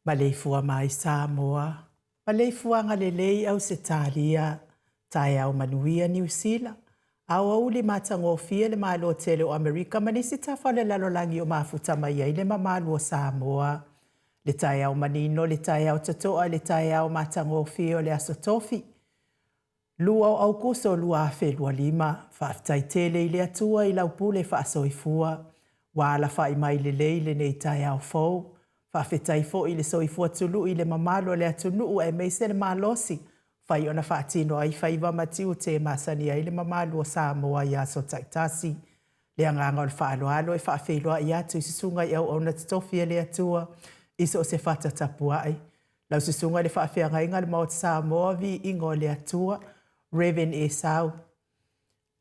Maleifua mai Samoa, maleifua ngalelei au se talia, tae au manuia New Zealand. Au auli matangofia le malo tele o Amerika manisi tafale lalolangi o mafuta mai ai le mamalu o Samoa. Le tae au manino, le tae au tatoa, le tae au matangofia o le asotofi. Lua au kuso lua afe lua lima, whaftai tele ile atua i laupule whaasoifua. Wala whai mai le leile nei tae au fau. Whawhetai fo i le soifua tulu i le mamalo le atunu e meise le malosi. Whai ona whaatino ai whaiva matiu te masani ai le mamalo o Samoa i aso taitasi. Le anganga o le whaaloalo e whaawheloa i atu i sisunga i au ona titofia le atua. Iso o se whata tapua ai. Lau sisunga le whaawheanga inga le maot Samoa vi ingo le atua. Reven e sau.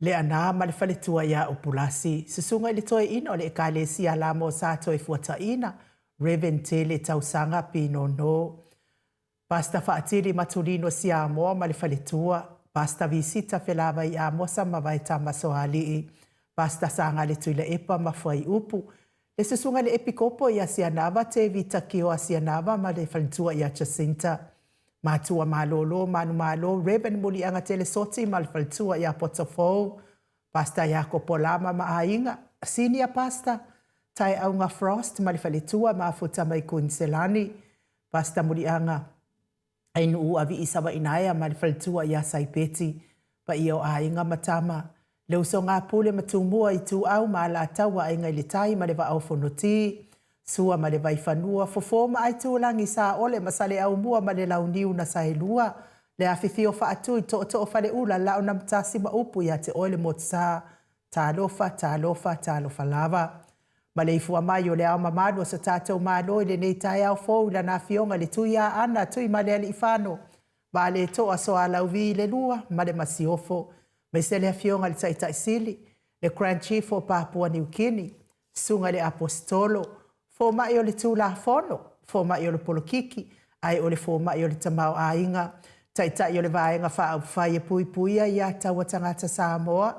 Le ana ma le whaletua ia o pulasi. Sisunga i le toe ino le ekalesi ala mo sato e fuata ina. Reven tele tausanga pino no. Pasta whaatiri matulino si Amoa ma le whaletua. Pasta visita whelava i Amoa sa mawai tamaso alii. Pasta sanga le tuila epa mawhai upu. Le susunga le epikopo i Asianava te vita kio Asianava ma le whaletua i Jacinta. Matua malolo, manu malo, Reven muli anga tele soti ma le whaletua i Potofou. Pasta Yako Polama ma ainga. Senior pasta. Tai aunga Frost ma le whaletua ma futa mai Kunselani. Pasta muri anga. Ainu ua vi isawa inaya ma le whaletua i Saipeti. Pa i o ainga matama. Le uso ngā pule matumua i tu au ma la taua ainga i le tai ma le wa au fonoti. Sua ma le vai whanua. Fofo ma ai tūlangi sa ole ma sale au mua ma le launiu na saelua. Le awhiwhio whaatu i to whale ula lao na mtasi ma upu ia te ole mo tsa. Talofa lava. Ma le ifua mai o le au mamadu o sa tātou malo i le nei tai au fōu la na fionga le tui a ana tui ma le ali ifano. Ma le toa so a lauvi le lua ma le masiofo. Me se le fionga le taita isili. Le Grand Chief o Papua New Guinea. Sunga le apostolo. Fō mai o le tūla fono. Fō mai o le polokiki. Ai o le fō mai o le tamau a inga. Taita i o le vaenga wha whai e pui puia i a taua tangata Samoa.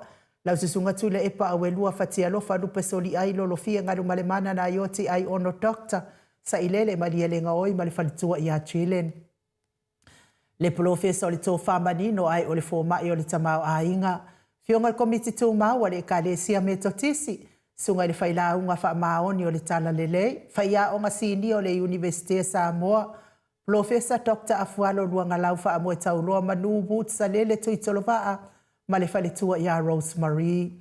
Lau susunga tula e pa awe lua fatia lofa lupe soli ai lolo fia ngaru male mana na ioti ai ono dokta. Sa ilele malia le ngaoi male falitua i a Chilen. Le profesa o le tō whamanino ai o le fōmai o le tamau a inga. Fionga le komiti tū maua le ka le sia me totisi. Sunga le whailaunga wha maoni o le tala lelei. Whaia o nga sini o le Universite Samoa. Profesa Dr. Afualo luanga lau wha amoe tauloa manu boot sa lele tui tolowaa. Ma le whaletua ia Rosemary.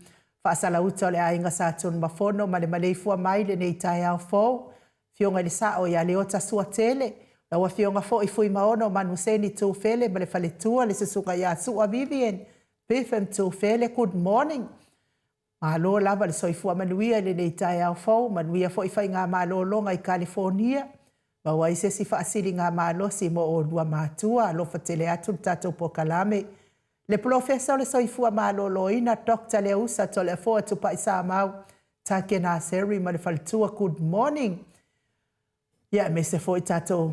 Whaasala uta o le ainga sa tonu mafono ma le maleifua mai le nei tai au fōu. Fionga le sao ia le ota sua tele. Lawa fionga fo i fui maono manu seni tū fele ma le whaletua le susuka ia sua Vivian. Pifem tū fele, good morning. Malo lava le soifua manuia le nei tai au fōu. Manuia fo i whai ngā malo longa i California. Ma waise si whaasiri ngā malo si mo o lua mātua. Lofa tele atu tatou po kalame. Le profesa o le soifua maloloina, Dr. Leusa to le foa tupa i sa mau. Take nā seri ma le whaletua, good morning. Ia me se fo i tatou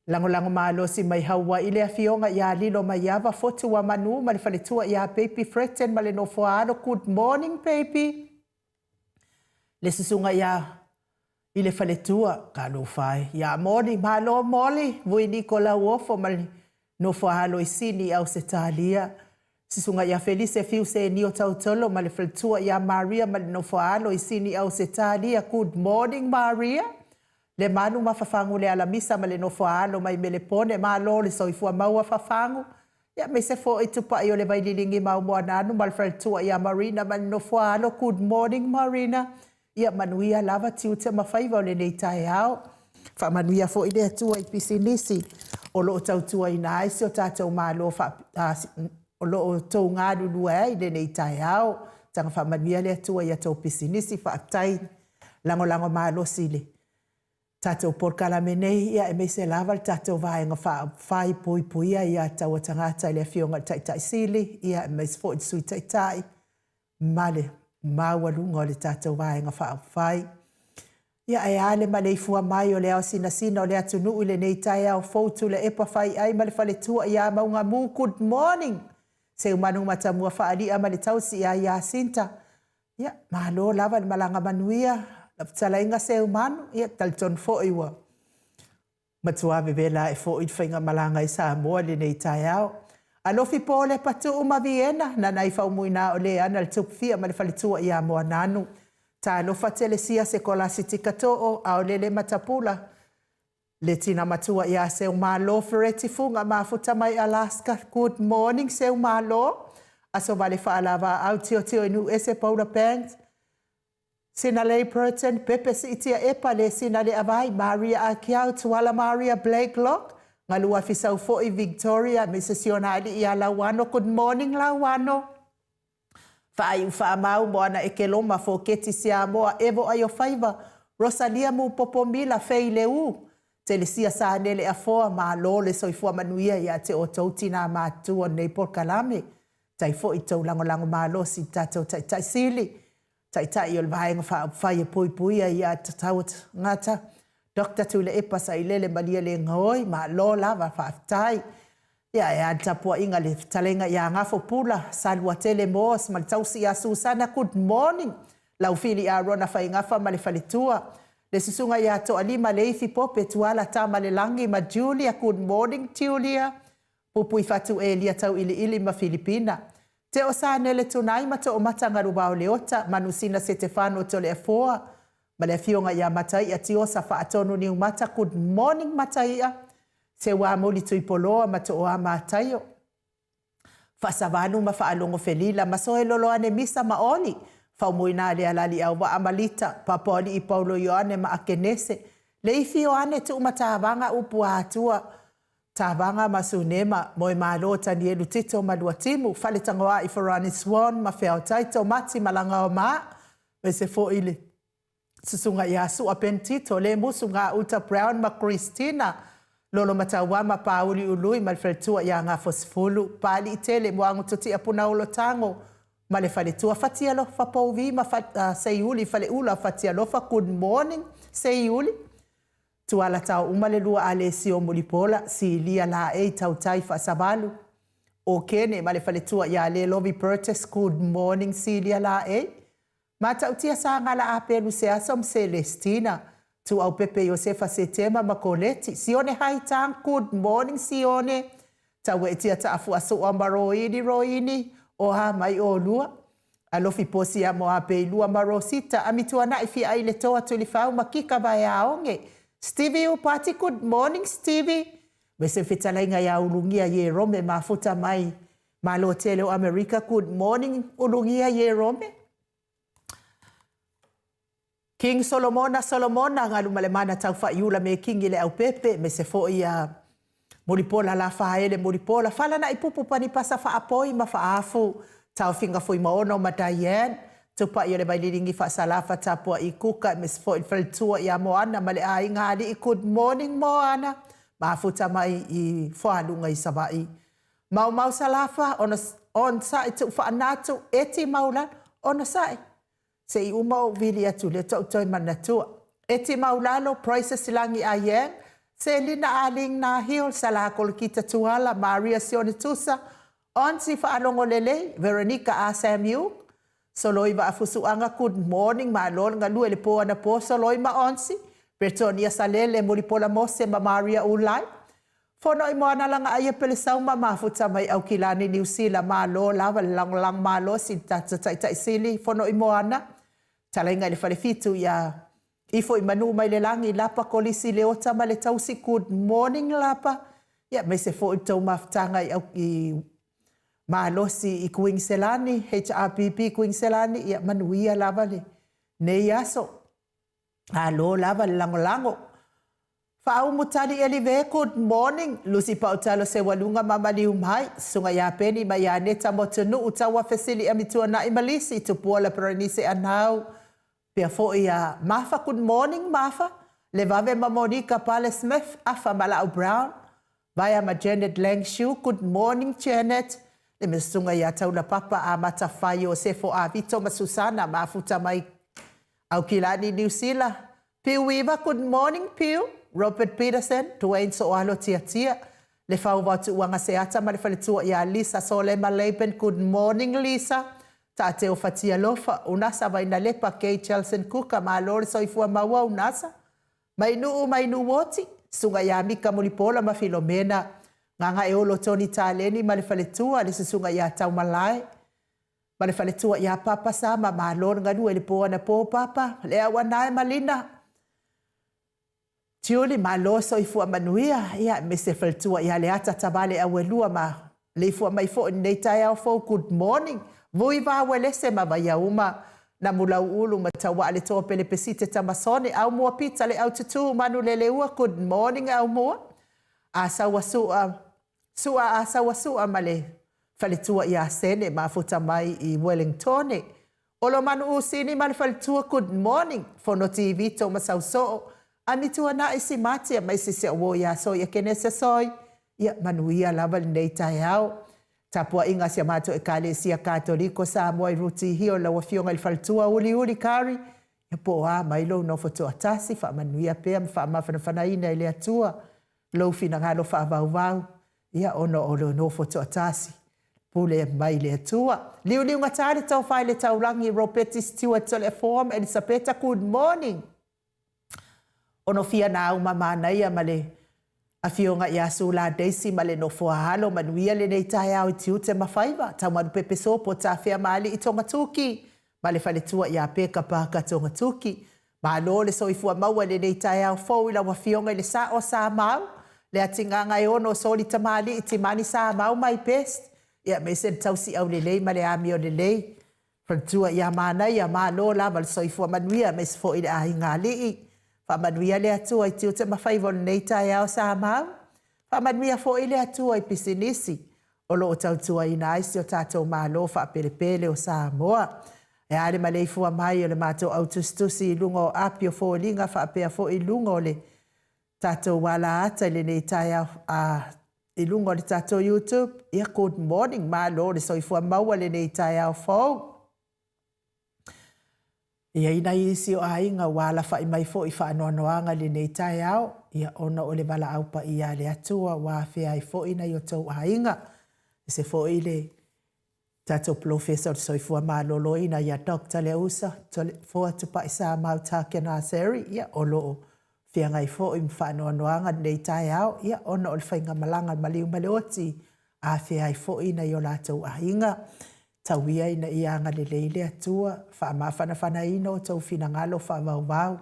lango malo si mai haua i le afionga ia lilo mai ava fotu wa manu ma le whaletua ia Baby Freten ma le no foaro, good morning baby. Le susunga ia i le whaletua, ka no whai. Ia morning, malo moli, vui Nikola Uofo ma le no foaro i sini au se talia. Sisunga ia Felice fiu se ni o tautolo ma le whaletua ia Maria ma le no foaro i sini au se talia, good morning Maria. Le manu mawhafangu le alamisa ma le no foalo mai me le pone ma lo le soifua maua whafangu. Ia me se fo i tupa i o le vaililingi mau mua nanu ma le whaletua ia Marina ma le no foalo, good morning Marina. Ia manuia lava tiute mawhaiva o le nei tae au. Wha manuia fo i le atua i pisinisi. O lo o tautua i nai si o tātou malo o lo o tau ngā lulua i le nei tae au. Tanga wha manuia le atua i atou pisinisi wha atai lango malo sile. Tātou porkala menei ia e meise lava tātou vaenga whai pui ia taua tangata i le fionga taitai sili ia e meise fo i sui taitai. Male maua lunga o le tātou vaenga whai. Ia e ale ma le ifua mai o le au sina o le atunu i le nei tai au fautu le epa whai ai ma le whaletua ia maunga mu, good morning. Se umanu matamua whaaria ma le tausi ia Sinta. Ia mahalo lava le malanga manuia. Tala inga se umanu, ia talton fo iwa. Matua bebela e fo i whainga malanga i Samoa le nei tai au. Alofi po le patu uma Viena na nai whaumuina o le ana le tukfia ma le whalitua i a moa nanu. Ta alofa telesia se kola siti katoa au le matapula. Le tina matua i a seu malo fereti funga mafuta mai Alaska. Good morning seu malo. Aso vale whaalava au tio inu ese Paula Pangs. Sina Lei Burton, Pepe si itia epa le sina le avai, Maria Akiau, tuala Maria Blakelock, ngalua fisau fo i Victoria, Mrs. Yonali i a Lawano, good morning Lawano. Whaai uwha mau moana e ke loma fo keti si a moa evo ayo faiva, Rosalia mu popomila fei leu. Telesia sa nele a foa ma lole soifua manuia i a te o tautina mātua nei Porkalame. Tai fo i tau lango malo si tatou tai sili. Tai o le vaenga whaia pui i a tatawat ngata. Dr. Tule Epa sa i lele malia le ngoi, ma lo lava whaafitai. Ia e antapua inga le talenga i a ngafo pula, salua tele moos, ma le tausi i a Susana, good morning. Lau fili a rona whai ngafa ma le whalitua. Le susunga i a to alima le ifi pope tuala ta ma le langi ma Julia, good morning Julia. Pupui fatu e lia tau ili ma Filipina. Te o sa nele tunai ma to o matanga rubao leota, manusina Stefano to le foa. Ma le fionga ia matai a tio sa wha atonu ni umata, good morning matai a. Se wa moli tui poloa ma to o a mataio. Fa savanu ma fa alongo felila, ma soe lolo ane misa ma oli. Fa umuina le alali au wa amalita, papoli i Paulo Ioane ma akenese. Le ifi o ane tu umatavanga upu atua. Tavanga masunema moe malo tani elu tito malua timu fale tangoa i Ferrani Swan ma feo taito mati malanga o maa me se fo ile susunga yasu a pentito le musunga uta Brown ma Christina lolo matawa ma pauli ului ma feltua ya nga fosfulu pali itele mwangu tuti apuna ulo tango ma le fale tua fatia lo fa pauvi ma seiuli fale ula fatia lo fa good morning seiuli tuala tau umalelua ale si o mulipola si lia la e tau taifa sabalu. O kene male faletua ya le Lovi Purtis, good morning si lia la e. Mata utia sa ngala apelu se asom Celestina. Tu au Pepe Josefa Setema Makoleti. Sione haitang, good morning Sione. Tau etia taafu aso amba roini. Oha mai o lua. Alofi posi ya moa pe lua marosita. Amitua na ifi aile toa tulifau makika vaya aonge. Stevie upati, good morning Stevie. Bese fitalainga ya ulungia ye rome mafuta mai. Malo tele o Amerika, good morning ulungia ye rome. King Solomona ngalu malemana taufa yula me king ile au pepe. Mese fo ia muripola la faele muripola. Fala na ipupu panipasa fa apoi ma fa afu. Tau finga fui maono ma Diane. Tupa i le bailiringi fa salafa tapua i kuka mes fo il feltua i a Moana ma le ai ngali i good morning Moana. Mafuta mai i foalunga i sabai. Mau salafa on sa i tu fa anatu eti maulan ona sai. Se i umau vili atu le toi manatua. Eti maulalo prices silangi a yeng. Se lina aling na hiol salakol kita tuala Maria Sionitusa. On si fa alongo lele Veronica Asamu. Soloi ba afusuanga good morning ma lol nga luele po ana po soloi ma onsi Bertonia salele mulipola mose ma Maria ulai fono i moana langa aia pelesau ma mafuta mai au kilani New Zealand ma lo lava lang ma lo si tai sili fono i moana talenga le fale fitu ya ifo i manu mai le langi lapa kolisi le ota ma le tausi good morning lapa ya me se fo i tau maftanga i Malosi i Queenselani, HRPP Queenselani, ia manuia lava le. Ne yaso. Alo lava lango. Fa'au mutali elive, good morning. Lucy Pautalo se walunga mamali umai. Sunga ya peni ma ya neta motonu utawa fesili amitua na imalisi. Tupua la peranise anau. Pia fo ia mafa, good morning mafa. Levave ma Monica Pale Smith, afa Malau Brown. Vaya ma Janet Langshu, good morning Janet. Le mesunga ya taula papa a matafai o sefo a Vito ma Susana mafuta mai au kilani New Zealand. Piu Weaver, good morning Piu. Robert Peterson, Dwayne Soalo tia. Le fau watu uanga seata ma le faletua ya Lisa Solema Laban, good morning Lisa. Ta te o fatia lofa, unasa vaina lepa Kay Chelson Kuka ma lore soifua maua unasa. Mainu woti, sunga ia Mika Mulipola ma Filomena nganga e olo Tony Taleni ma le faletua le sunga ia Taumalae ma le faletua ia Papa Sama ma lor nganu e le po na po Papa le awana e malina tiuli ma lo so i fu manuia ia me se faletua ia le ata tabale a welua ma le fu mai fo nei tai au fo good morning voi va wele se ma vai uma na mula ulu matawa le to pele pesite tamasone au mo pizza le au tutu manu le ua good morning au mo asa wasua male faletua ia sene ma futa mai i Wellington olo manu usini male faletua good morning fono TV to masauso amitu ana isi mati mai sisi wo ya so ya kenese soy ya manu ia lava nei tai au tapua inga sia mato e kalesia katoliko sa moi ruti hio la wafionga il faltua uli kari ya poa mailo no foto atasi fa manuia pe fa mafana ina ile atua lo fina ngalo fa vau ya ono no foto atasi pule mai le atua liu ngatari tau faile tau rangi ropeti Stewart teleform Elisabetta good morning ono fia na uma mana ia male a fionga ia sula Daisy male no foahalo manuia le nei tai au tiute mafaiva tau manu pepe sopo ta fea mali i Tongatuki male faletua ia peka paka Tongatuki ma lo le soifua maua le nei tai au fo ila wa fionga le sa o sa mau le atinganga e ono soli tamali i timani sa mau mai pest ia me se tausi au le lei male amio le lei faletua ia mana ia ma lo la mal soifua manuia me se fo ila ahinga lii Famanuia le atua i tiute mawhaivo nei tai au sa mau. Famanuia fo ile atua i pisinisi. O lo o tautua i naisi o tātou mālo wha perepele o Samoa. E are malei fua mai o le mātou autustusi i lunga o api o fo linga wha pea fo i lunga o le tātou wala ata le nei tai au i lunga o le tātou YouTube. Ia good morning mālo le soifua maua le nei tai au fo. Ia ina isi o ainga wala wha mai fo i wha anoanoanga le nei tai au. Ia ona o le wala aupa ia le atua wa whea i fo ina i o tau ainga. Se fo i le tato professor soifua malolo ina ia Dr. Leusa. Fo atu pa isa mau take na seri. Ia olo o whea ngai fo i wha anoanoanga nei tai au. Ia ona o le whainga malanga maliu maleoti. A whea i fo ina i o la tau ainga. Tauia ina ianga le leile atua, wha mawhana ino tau fina ngalo wha wau.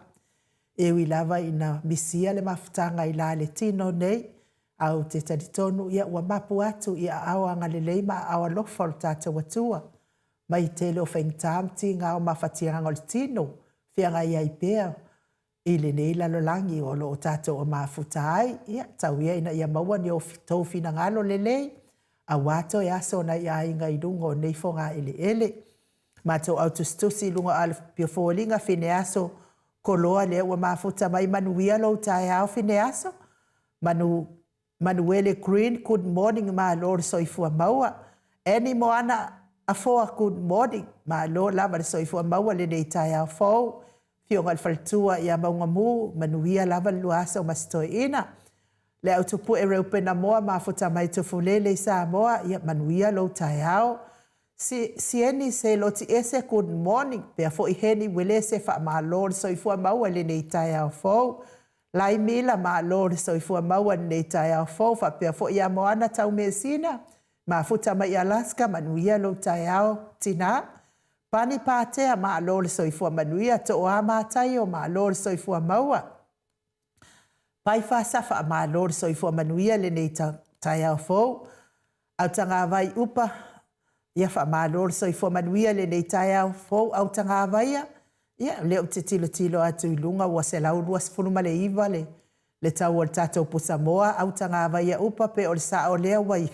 Ewi lava ina misia le mafutanga i la le tino nei, au te taditonu ia ua mapu atu ia awanga le leima awa lofol tata watua. Mai tele o whaingtamti ngā o mawhatianga le tino, whianga ia i pēr. I le nei lalolangi o lo o tata o mafutai, ia tauia ina ia maua ni o tau fina ngalo le lei. A wato ya so na ia inga i lungo nei fonga ele. Mato autostusi lungo al piofolinga fineaso koloa le ua mafuta mai manuia lo tai au fineaso. Manuele Green, good morning ma lor soifua maua. Eni moana afoa good morning ma lor lava soifua maua le nei tai au fo. Fionga alfaltua ia maunga mu manuia lava luasa o mastoi ina. Le au tupu e reu pena moa mafuta mai tufulele sa moa ia manuia lo tai au. Si eni se loti ese good morning pea fo i heni wele se wha maa lor soifua maua le nei tai au fo. Lai mila maa lor soifua maua le nei tai au fo wha pea fo ia moana tau mesina. Mafuta mai Alaska manuia lo tai au tina. Pani pātea maa lor soifua manuia to o ama tai o maa lor soifua maua. Pai whasafa ma lor soifua manuia le nei tai au fo. Au tanga vai upa. Ia wha ma lor soifua manuia le nei tai au fo. Au tanga vai ia leo te tilo atu i lunga ua se lau luas funuma le iwa le tau o le tatou pusa moa. Au tanga vai upa pe o le sa o lea wai.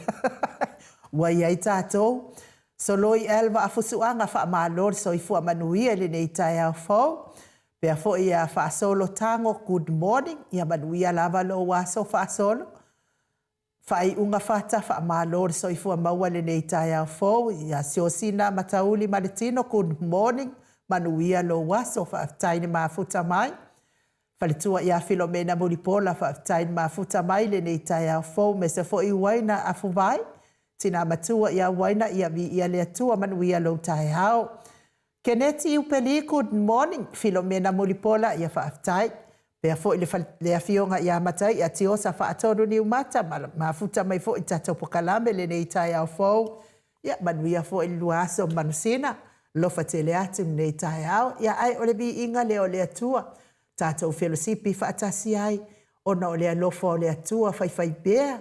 Wai ai tatou. So loi elva a fusuanga wha ma lor soifua manuia le nei tai au fo. Pea fo ia whaasolo tango, good morning. Ia manuia lava lo waso whaasolo. Whai unga whata wha maa lor soifua maua le nei tai au fo. Ia siosina matauli maletino, good morning. Manuia lo waso whaaftaini mafuta mai. Whalitua ia Filomena Mulipola whaaftaini mafuta mai le nei tai au fo. Mese fo i waina afu vai. Tina matua ia waina ia vi ia le atua manuia lo tai au. Keneti upeli good morning Filomena Mulipola ia whaaftai. Pea fo le afionga ia matai a tio sa whaatoro ni umata, ma futa mai fo i tatou pokalame le nei tai au fau. Ia manuia fo i luaso manusina, lofa te le atu nei tai au. Ia ai ole bi inga le o le atua, tatou fellowshipi whaatasi ai, ona o le alofa o le atua whai bea,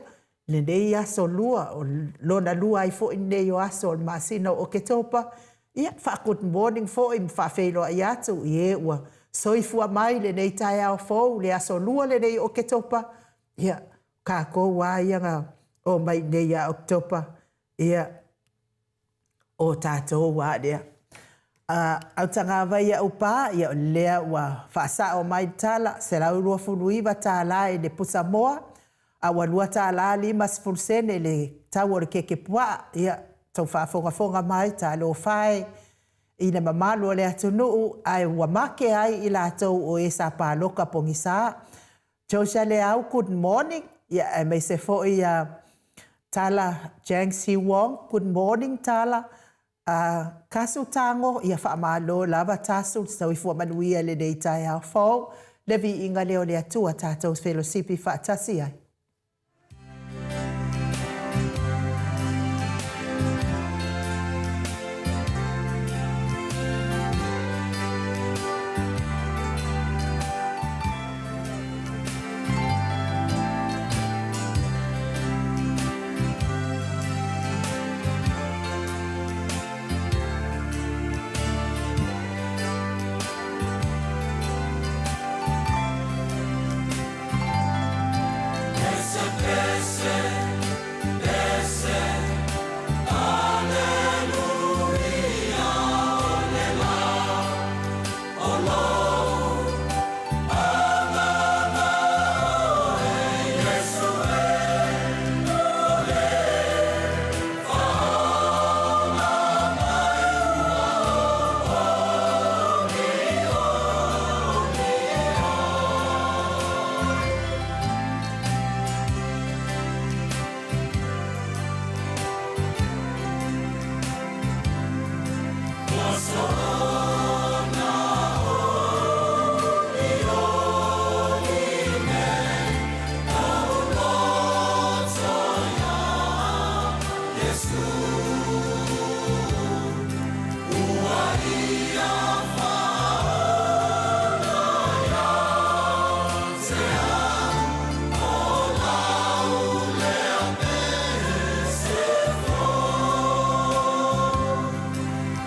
le nei aso lua, o lona lua ai fo i nei o aso o masina o ke topa. Ia, good morning fo i mwhawhelo ai atu, ie ua. Soifua mai le nei tai au fau, le aso lua le nei o ke topa. Ia, ka kou waianga o mai nei a oktopa. Ia, o tātou wā rea. Au tanga vai a upa, ia lea wa whaasa o mai tala, se rau rua funuiva tāla e le pusa moa, a walua tāla lima sfulsene le tau o le keke pua, ia, tau whafonga mai tālo whae, ina mamalo le atunuu ai wamake ai i lātou o e sa pāloka pongisā. Josia le au, good morning. Ia e mei se fo i tala Jang Si Wong, good morning tala. Kasu tango ia whaamalo lava tasu, sau i fua manuia le nei tai au fau. Levi inga leo le atua tātou fellowshipi whaatasi ai.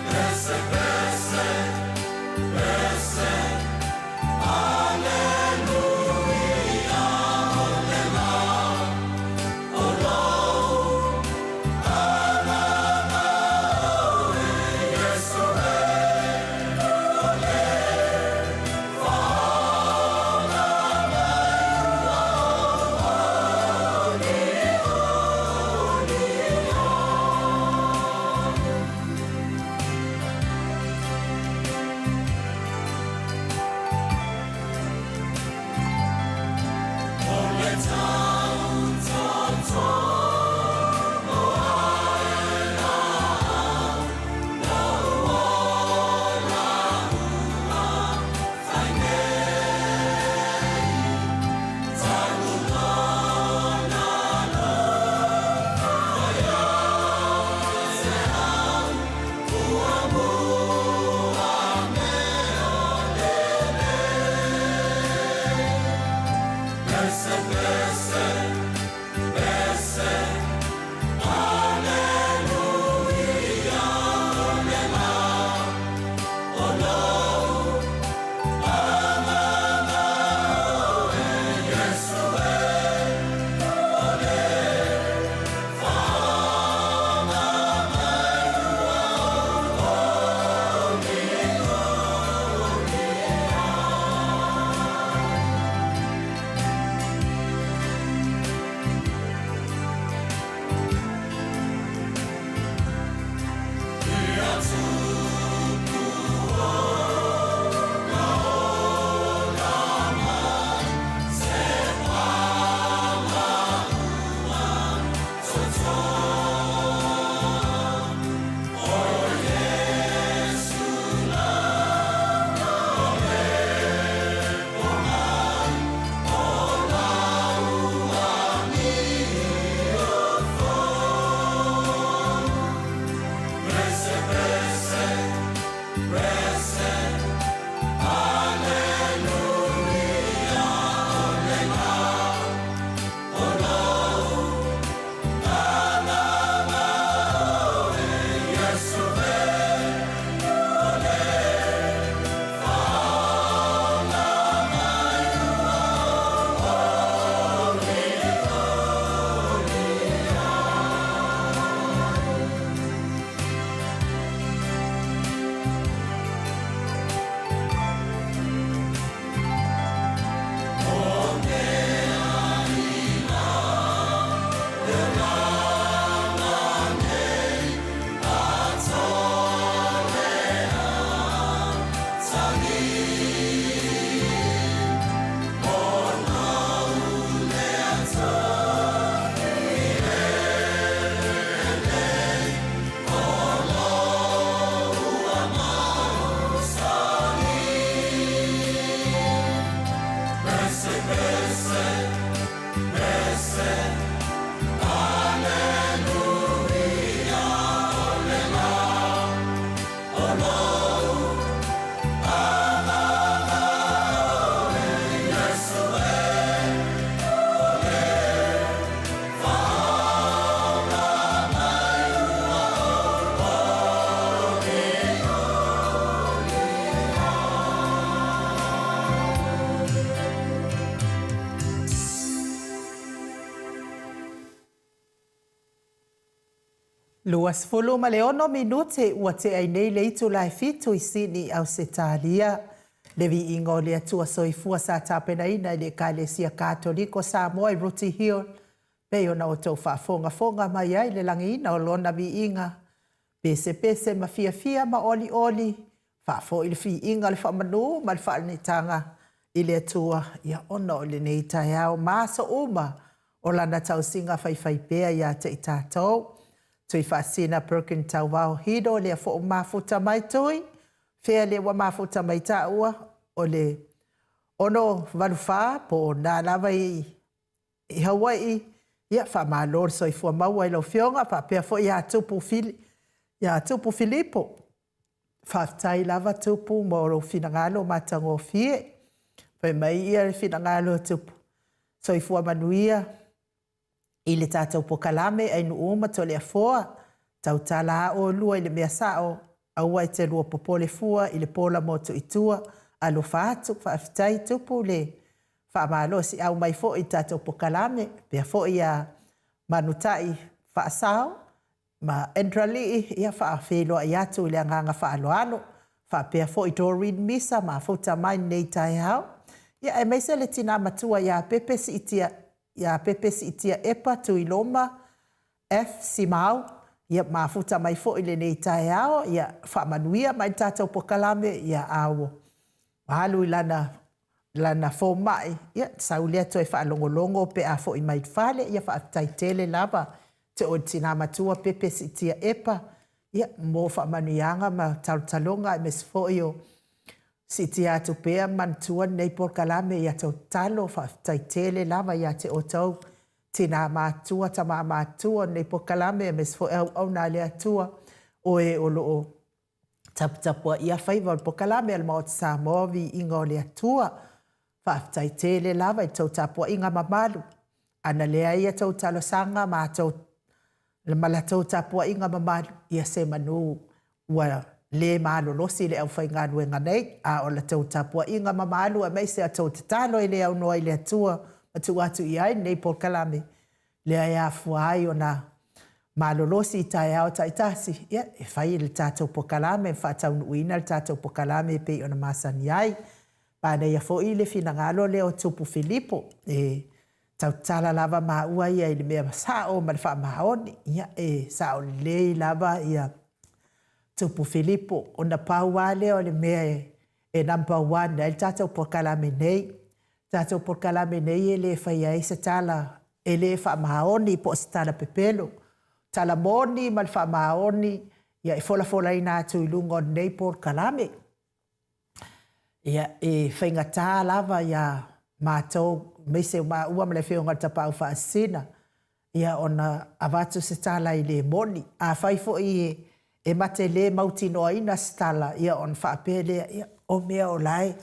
Blessed, blessed. Luas fulu ma le ono minute ua te ai nei le itu lai fitu i sini au se talia. Le vi ingo le atua soifua sa tapena ina le kalesia katoliko sa moa i Ruti Hill. Peo na o tau whaafonga mai ai le langi ina o lona vi inga. Pese ma fia ma oli. Whaafo i le fi inga le whaamanu ma le whaanitanga i le atua. Ia ona o le nei tai au maso uma o lana tau singa whaipea ia te i tātou. Tui whaasina Perkin tau wau hido le fo o mafuta mai tui. Fea le wa mafuta mai taua o le ono waluwha po nā lawa i Hawaii. Ia wha maa lor so i fua maua i lau fionga pa pia fo i a tupu Filipo. Whaftai lava tupu mo ro finangalo matango fie. Pai mai ia le finangalo tupu. So i fua manuia. I le tātou pokalame ai nu uma to le afoa. Tau tala o lua i le mea sao. Aua i te lua popole fua i le pola moto i tua. Alo whaatu, whaafitai tupu le. Whaamalo si au mai fo i tātou pokalame. Pea fo i a manutai whaasao. Ma endrali ia whaafelo i atu i le anganga whaaloalo. Whaapea fo i Doreen Misa ma fota mai nei tai hao. Ia e meise le tina matua ia pepesi itia. Ia pepesi itia epa tu i loma F simau. Ia mafuta mai fo i le nei tai hao. Ia whaamanuia mai tātou pokalame ia awo. Mahalu i lana fo mai. Ia saulea toi whaalongolongo pe a fo i mai fale. Ia whaataitele lava. Te o tina matua pepesi itia epa. Ia mo whaamanuianga ma talonga i mes fo i o. Si ti atu pea mantua nei pokalame ia tau talo whaataitele lava ia te o tau. Tina matua tama matua nei pokalame i mes fo au nā lea tua. O e o loo. Tapua ia whaiva o pokalame al maot sa movi inga o lea tua. Whaataitele lava i tau tapua inga mamalu. Ana lea ia tau talo sanga ma tau le malatou tapua inga mamalu ia se manu ua le malo losi le au whainga nuenga nei. A o la tau tapua inga mamalu a meise a tau tatalo i le au noa i le atua. Atu atu i ai nei pokalame. Le ai a fuai o na malo losi i tai au tai tasi. Ia e whai le tātou pokalame. Whatau nuina le tātou pokalame pe o na masani ai. Pāna ia fo i le finangalo le o tupu Filipo. Tau tala lava maa ua ia i le mea sao ma le wha mahaoni. Ia sao lei lava ia tupu Filipo. O na paua leo le mea number 1. Ele tātou pokalame nei. Tātou pokalame nei e le whaia e se tala e le wha mahaoni po se tala pepelo. Tala moni ma le wha mahaoni ia e fola ina atu i lungo nei pokalame. Ia e whaingatā lava ia mātou meise ua ma le whionga tapau whaasina. Ia ona avatu se tala i le moni. A whaifo i e mate le mautinoa ina se tala. Ia on whaapele ia o mea o lai.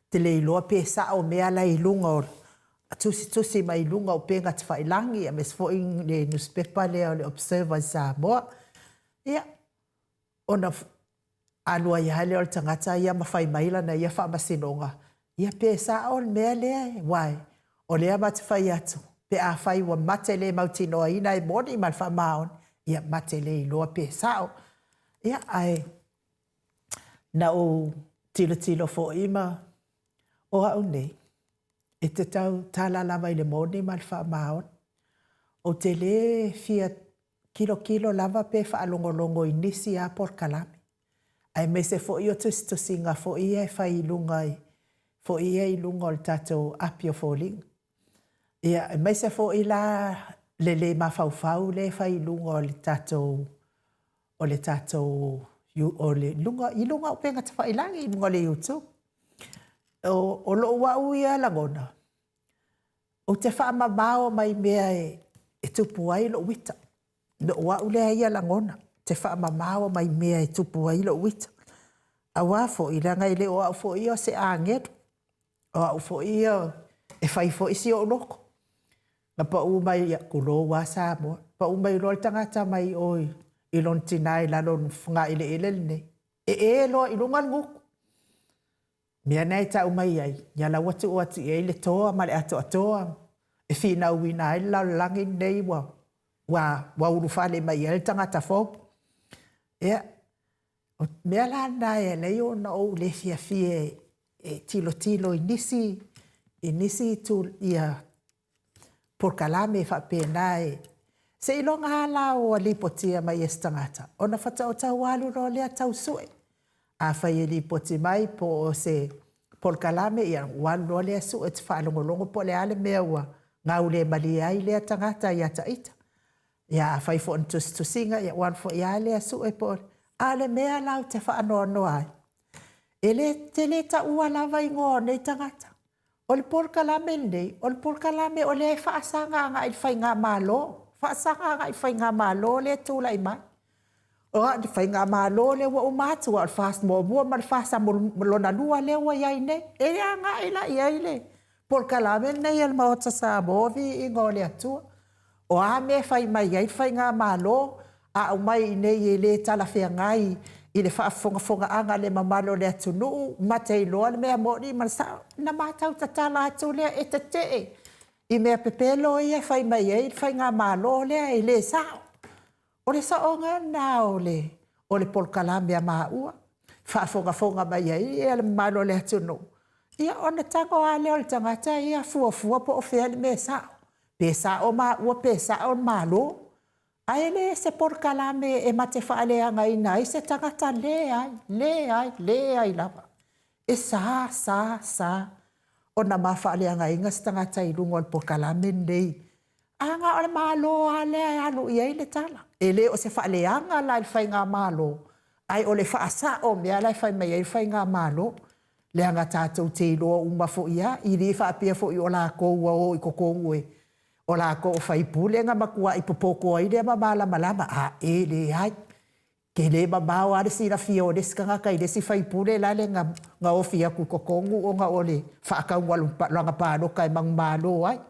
Te le iloa pe sa o mea lai lunga o tusi mai lunga o penga te whailangi. A mes fo in le newspaper le o le Observer sa moa. Ia ona alua ia le o le tangata ia mawhai maila na ia whaamasinonga. Ia pe sa o mea lea wai. O lea mate whai atu. Pe a whai wa mate le mautinoa ina e moni mal wha maon. Ia mate le iloa pe sao. Ia ai. Na o tilo fo ima. O au nei. E te tau tala lava i le moni mal wha maon. O te le fia kilo lava pe wha alongolongo i nisi a porkalame. Ai me se fo i o tusinga fo i e whai lunga i. Fo i e lunga o le tatou apio fōling. Ia, mai se fo i la le mawhauwhau le whai lunga o le tatou o le lunga, i lunga o penga te whailangi i lunga le YouTube. O lo wau ia langona. O te whaamamao mai mea e tupu ai lo wita. Lo wau lea ia langona. Te whaamamao mai mea e tupu ai lo wita. A wafo i ranga i le o au fo i o se angeru. O au fo i o e whai fo isi o loko. Na pa umai ia kulo wa sa mo. Pa umai lo tangata mai oi. Ilon tinai lalon funga ile ne. E lo ilungan nguku. Mea nei ta umai ai. Ia watu e le toa ma le ato atoa. E whina uina ai lau langi nei wa. wa urufale mai el tangata fo. Ia, mea la na e leo na o le fie tilo inisi tu ia por kalame fa penae. Se ilonga hala o alipotia mai estangata. Ona fata o tau walu ro lea tau sue. A fai alipoti mai po se por kalame ia walu ro lea sue te whaalongolongo po le ale mea ua. Ngau le mali ai lea tangata ia taita. Ia fai fo tu singa ia wan fo ia lea sue po. Ale mea lau te whaanono ai. Ele te le ta ua lava ingo nei tangata. O le por kalame nei, o le por kalame o le whaasanga nga i whai ngā malo. Whaasanga nga i whai ngā malo le tūla i mai. O i whai ngā malo le wa umatu wa whaas mo mua ma whaasa lona lua le wa iai nei. E rea ngā ila iai le. Por kalame nei el maota sa movi i ngō le atua. O a me whai mai iai whai ngā malo. A au mai nei e le tala whea ngai. I le whaafonga anga le mamalo le atunu. Matei loa le mea mori man sa. Na matau tatala atu lea e te te. I mea pepelo ia whai mai ei. Whai ngā malo lea e le sao. O le saonga na o le polkalame a maa ua. Whaafonga mai ei e le mamalo le atunu. Ia ona tango a leo le tangata ia fua po o whea le mea sao. Pe sao maa ua pe sao malo. Aele se por kalame e mate whaalea ngai nai se tangata le ai lava. E sa. O na ma whaalea ngai ngas tangata I lungo por kalame nei. Anga o le malo a lea alu I le tala. E le o se whaalea nga lai whai ngā malo. Ai o le whaasa o mea lai whai mai whai ngā malo. Le anga tātou te iloa umafo ia. I re whaapea fo I o la koua o I kokongue. O la ko fai pule nga makua I popoko ai le mamala malama a e le ai ke le mamao ale si la fio des kanga kai des fai pule la le nga ofia ku kokongu o nga ole fa ka walu langa pa no kai mang malo ai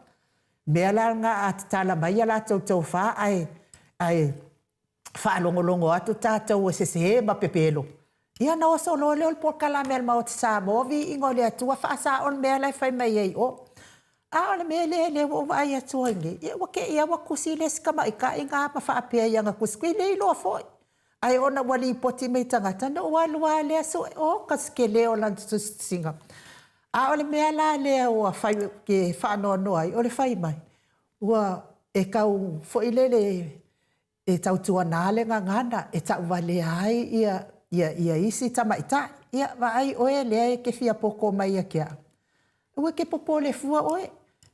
me la nga atala mai la to fa ai fa longo atu tatou se ma pepelo ia na so lo le por kala mel ma ot sa movi ingole atu fa sa on me la fai mai ai o a ole me le o vai atu nge e wa ke ia wa kusile skama ika inga pa fa pe ia nga kuskui le lo foi ai ona wali poti me tangata no walu ale so o kaskele o lan singa a ole me la le o fa ke fa no ai ole fai mai wa e kau foi le e tau tua nale nga ngana e tau wale ai ia isi tamaita ia va ai oe le ke fia poko mai kia ua ke popo le fua oe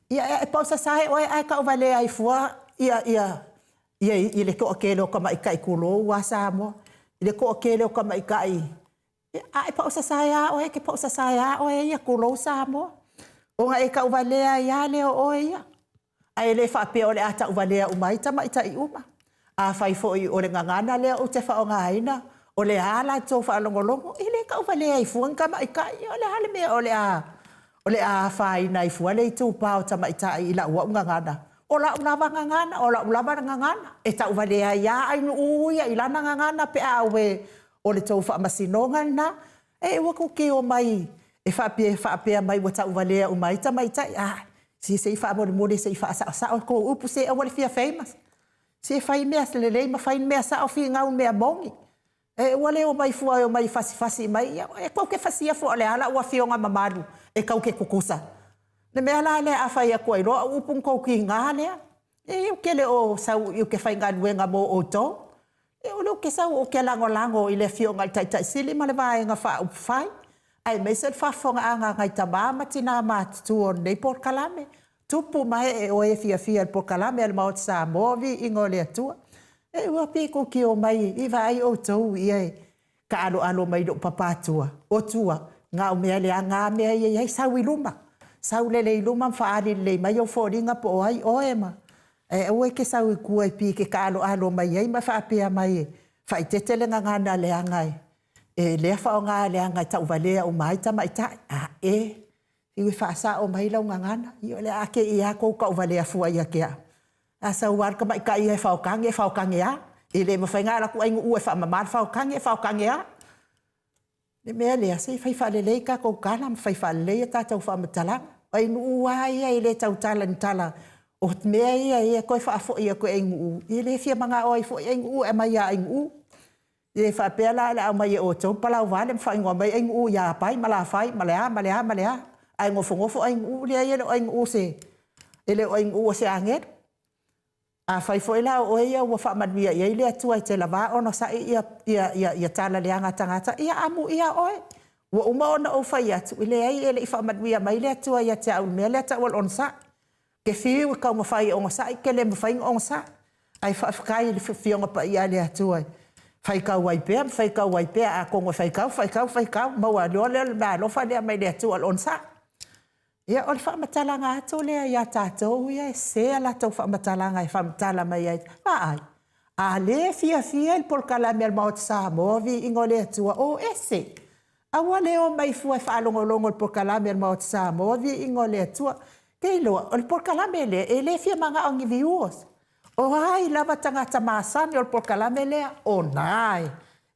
ia e pausa sae oe ai ka vale ai fua ia le ko akelo ka mai kai kulo wa samo le ko akelo ka mai kai ai pausa sae oe ke pausa sae oe ia kulo samo o nga e ka vale ai ale oe ia ai le fa pe ole ata vale o mai tamaita I uma a fai fo I ole ngana le o te fa o nga aina o le ala to fa longolongo ile ka vale ai fua ka mai kai ole hale me ole a fai nai fu le tu pa o tamaita I la wa ngana ola una ngana ola ula ngana e ta vale ya ai nu ia I la ngana pe a we ole to fa masinonga na e wa ko ke o mai e fa pe mai wa ta vale o mai tamaita a si se fa mo se fa sa ko upu se o le fia famous se fai me le ma fai me sa o fi nga un me bongi e wale o mai fua o mai fasi mai e ko ke fasia fo le ala o fionga mamalu e kau ke kukusa ne me ala le a fai ko ro upun ko ki ngale e o ke le o sa o ke fai nga mo o to e o lo ke sa o ke lango I le fionga tai sili ma le vai nga fa fai ai me se fa fonga anga ngai tama matina mat tu on nei por kalame tupu mai e o e fia por kalame al maut sa movi ingole atua e ua piko ki o mai I vai o tau I ka alo mai do papatua o tua nga o mea le anga mea I sau iluma sau le iluma whaari le mai o fōringa po ai o ema e ue ke sau I kua I pike ka alo mai ai ma whaapea mai whai tetele nga ngana le anga e lea whao ngā le anga tau valea o mai tamaita a iwi whaasa o mai lau nga ngana I o le ake I a kou ka o valea fua I a kea asa war ka mai ka I whaukange a I le mawhainga ala ku aingu ue whaamamar whaukange a le mea lea se whai whaalelei ka kou kana ma whai whaalelei a tātou whaamatala ai nu ua ia I le tau tala ni tala o mea ia koe whaafo ia koe ingu. I le fia mga oi fo ingu e mai a ingu. I le whaapea la au mai e o tau palau vale mwha ingoa mai ingu ia pai mala fai malea. Ai ngofo ingu le ia o ingu se. Ele o ingu se angeru. A fai fo ila o ia wa fa madmia ia ile atua te lava ono sa ia tala le anga tangata ia amu ia oi wa uma ona o fai atu ile ai ele fa madmia mai le atua ia te au mele ta wal on sa ke fiu ka mo fai on sa ke le mo fai on sa ai fa kai le fiu pa ia le atua fai ka wai pe a ko fai ka mo wa le ma lo fa le mai le atua on sa ia o le whamatalanga ato lea ia tātou ia e sea la tau whamatalanga e whamatala mai ai. Ai, a le fia il polkalame al maot Samoa vi ingo le atua o ese. Awa leo mai fua e whaalongolongo il polkalame al maot Samoa vi ingo le atua. Kei loa, o le polkalame le, e le fia manga ongi viuos. O ai, lava tangata maasani o le polkalame lea, o nai.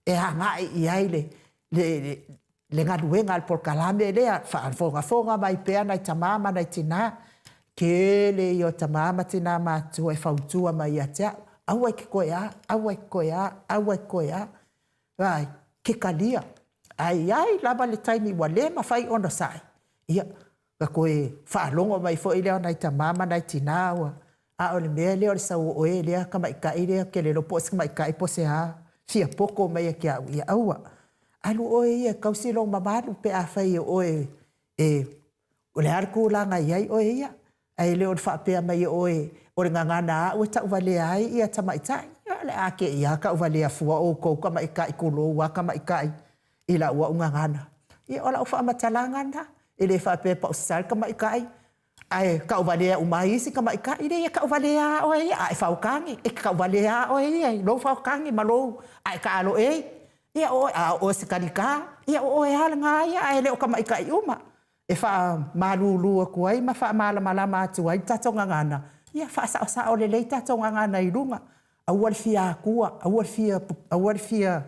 E hangai i ai le ngaduenga al polkalame lea fonga mai pea nai tamama nai tina kele yo tamama tina matu e fautua mai atea aua ke koea vai ke kalia ai lava le taimi wale ma fai ona sai ia ka koe whaalongo mai fo ilea nai tamama nai tina a o le mea lea o le sau o e lea ka mai ka ilea ke le lopo esi mai ka i pose ha fia poko mai ke au ia aua alu oe ia kausilo mamalu pe a fai oe o le arku langa iai oe ia ai leo le whapea mai oe o le ngangana a ue ta uvale ai ia tamaitai le ake ia ka uvale a fua o kou ka maikai kulo ua ka maikai ila ua ungangana ia ola ufa amatalanga na ele whapea pa usal ka maikai ai ka uvale a umaisi ka maikai ia ka uvale a oe ia ai whaukangi ka uvale a oe ia lo whaukangi malo ai ka alo ia o se karika ia o e halanga ia ai le o kama ika iuma e fa malulu ko ai ma fa mala atu ai tatonga ngana ia fa sa o le le tatonga ngana i runga awal fia kua awal fia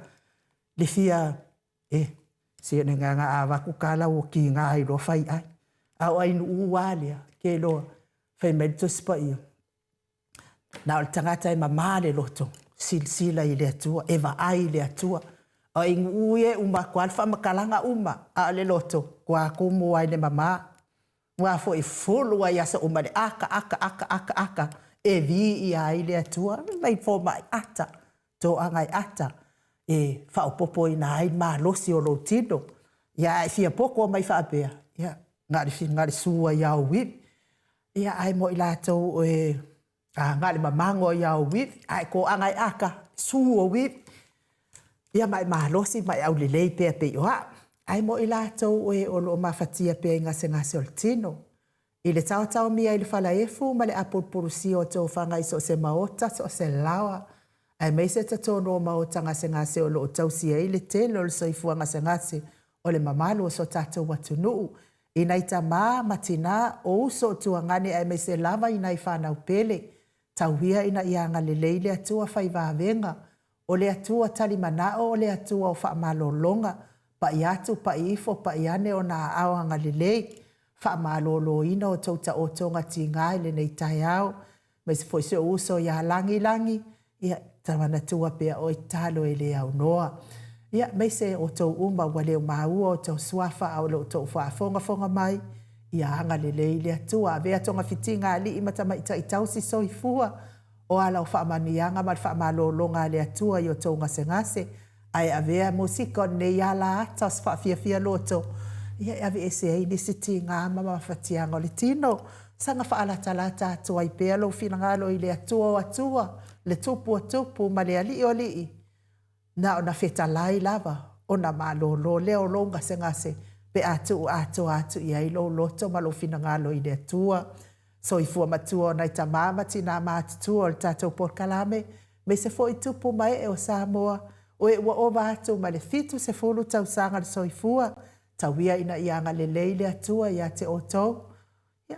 le fia se ne nganga ava ku kala o ki nga ai lo fai ai au ai nu walia ke lo fai medto spai na o tangata e mamale loto silsila ile atua eva ai le atua o ingu e uma kwal fa makalanga uma a le loto kwa ku mo ai le mama wa fo i fulu ai asa uma le aka e vi i ai le atua mai fo mai ata to angai ata e fa o popo ina ai ma lo si o lo tino ya fia poko mai fa pe ya ngari sua ya wi ya ai mo ila to e ngari mamango ya wi ai ko angai aka suo wi ia mai mahalosi mai au lelei pea pe oa. Ai mo i lātou e o lo mafatia pea i ngase o le tino. I le tau mia i le whalaefu ma le apulpurusi o tau whangai so se maota so se lawa. Ai mei se tatono o maota ngase o lo tau sia i le telo le soifua ngase o le mamalu o so tatou watunuu. I nai ta matina o uso tuangane ai mei se lava i nai whanau pele. Tauhia ina ianga lelei le atua whai vāvenga. O le atua tali manao o le atua o whaamalolonga, pa i atu, pa i ifo, pa i ane o nā aoanga lelei, whaamalolo ina o tauta o tonga ti ngai le nei tai au, me se foi se uso ia langi, ia tawana tua pea o i talo e le au noa. Ia me se o tau uma wale o maua o tau suafa au le o tau whaafonga mai, ia hanga lelei le atua, vea tonga fitinga ali i matamaita i tausi soifua, o ala o whaamanianga ma whaamalolonga le atua i o tau ngase ai avea musika ne ia la atas whaafia loto ia ave ese ai nisiti ngā mama whatianga o le tino sanga whaalatala atua i pea lo finangalo i le atua le tupu ma le ali na o na whetalai lava o na malolo leo lo ngase pe atu i ai lo loto ma lo finangalo i le atua so i fua matua nai ta mama tina mātutua o le tātou porkalame, me se fo i tupu mai e o Samoa, o e ua ova atu ma le fitu se fulu tau sanga le so i fua, tau ia ina ianga le leile atua ia te o tau.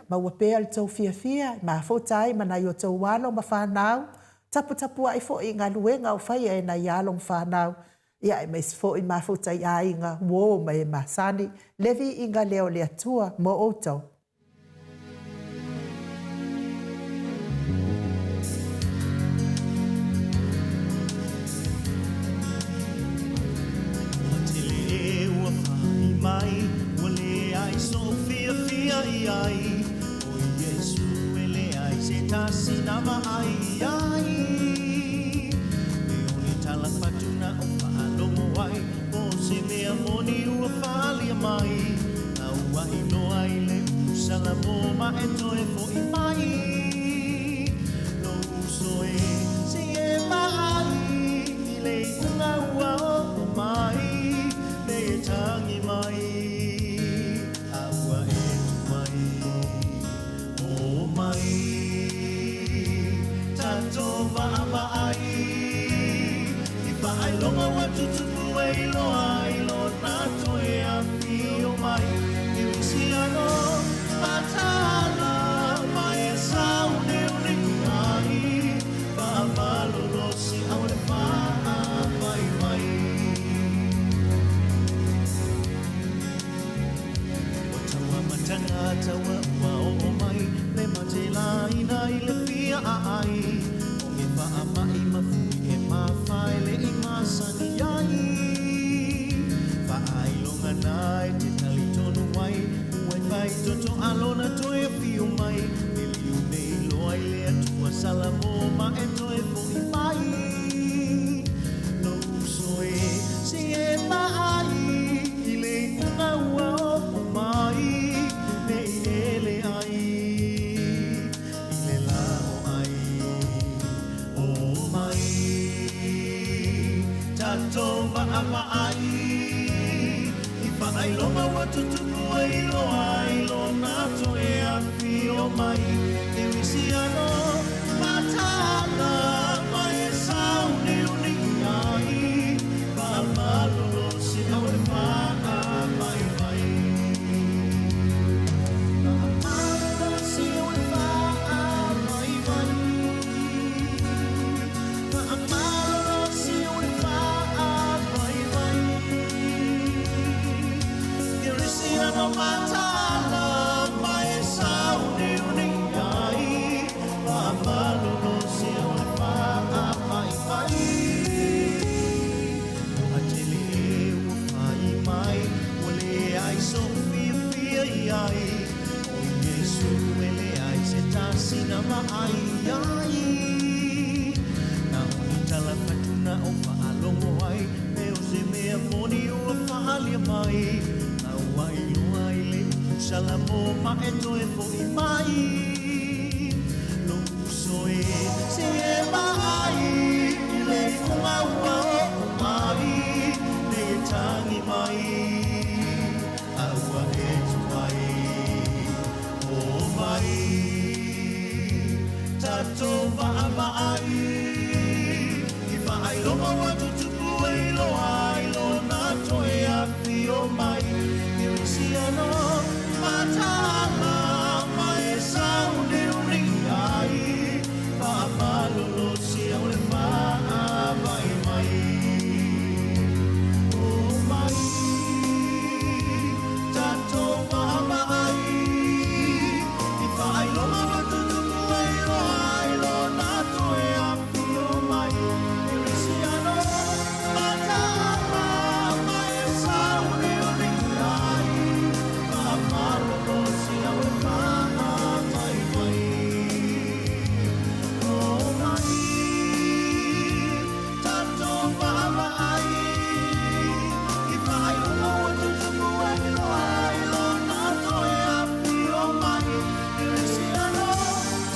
Ma ua pea le tau fia, ma fotai ma nai o tau walo ma whanau, tapu ai fo i ngā luenga o whai e na ialo ma whanau, ia e me se fo i ma fotai a inga wo ma e ma sani, levi inga leo le atua mo o tau. ai o Yesu ele ai se tasi na mai ai e oni tala patuna o palongo ai o se me amoni ua fali mai au ai no ai le salamo ma e toe fo i mai no so e se e mai i le unga ua o mai le tangi mai Longa watu tukuwe ilo ailo nato ya fio mai Iwisiano matala mae saune unikai Pamalo losi aule paa mai mai Watawa matanga tawa wao mai Le matela ina ile fia ai Onge paa mai mafui e mafai le Sani yai fa ai longa nai te tali tonu mai ue fai toto alona toe fiu mai miliu nei loa i le atua salamo ma e toe fui mai no soe si e mai i le unga ua o mai nei ele ai i le lao ai o mai Tato ma'ama ai I whaai longa watu tuku ai lo nato e a fio mai E wisi ano matala mai e saune uningi ai Pamalo lo si au e maa mai mai Pamalo lo si au e maa mai mai Pamalo lo si au e no matala mai saune uningai Pamalo lo si au faa mai mai O atele ua fai mai Ole ai so fia fia iai O Yesu ele ai se tasi na mai ai Na uni tala patuna o faalongo ai Leo se mea moni ua faalia mai Wai wai le salamo ma e toe fo i mai lo soe se e mai le funga ua o mai le tangi mai aua e tuai o mai tato va mai I vai longa watu tuku e lo ai lo nato e a fio mai Siano matala mai saune uningai Pamalo lo si au le maa mai mai Oh mai Tato mai I whaai longa watu tuku ai lo nato e a fio mai Siano matala mai saune uningai Pamalo lo si au e maa mai mai Oh mai Tato mai I whaai longa watu tuku ai lo nato e a fio mai Siano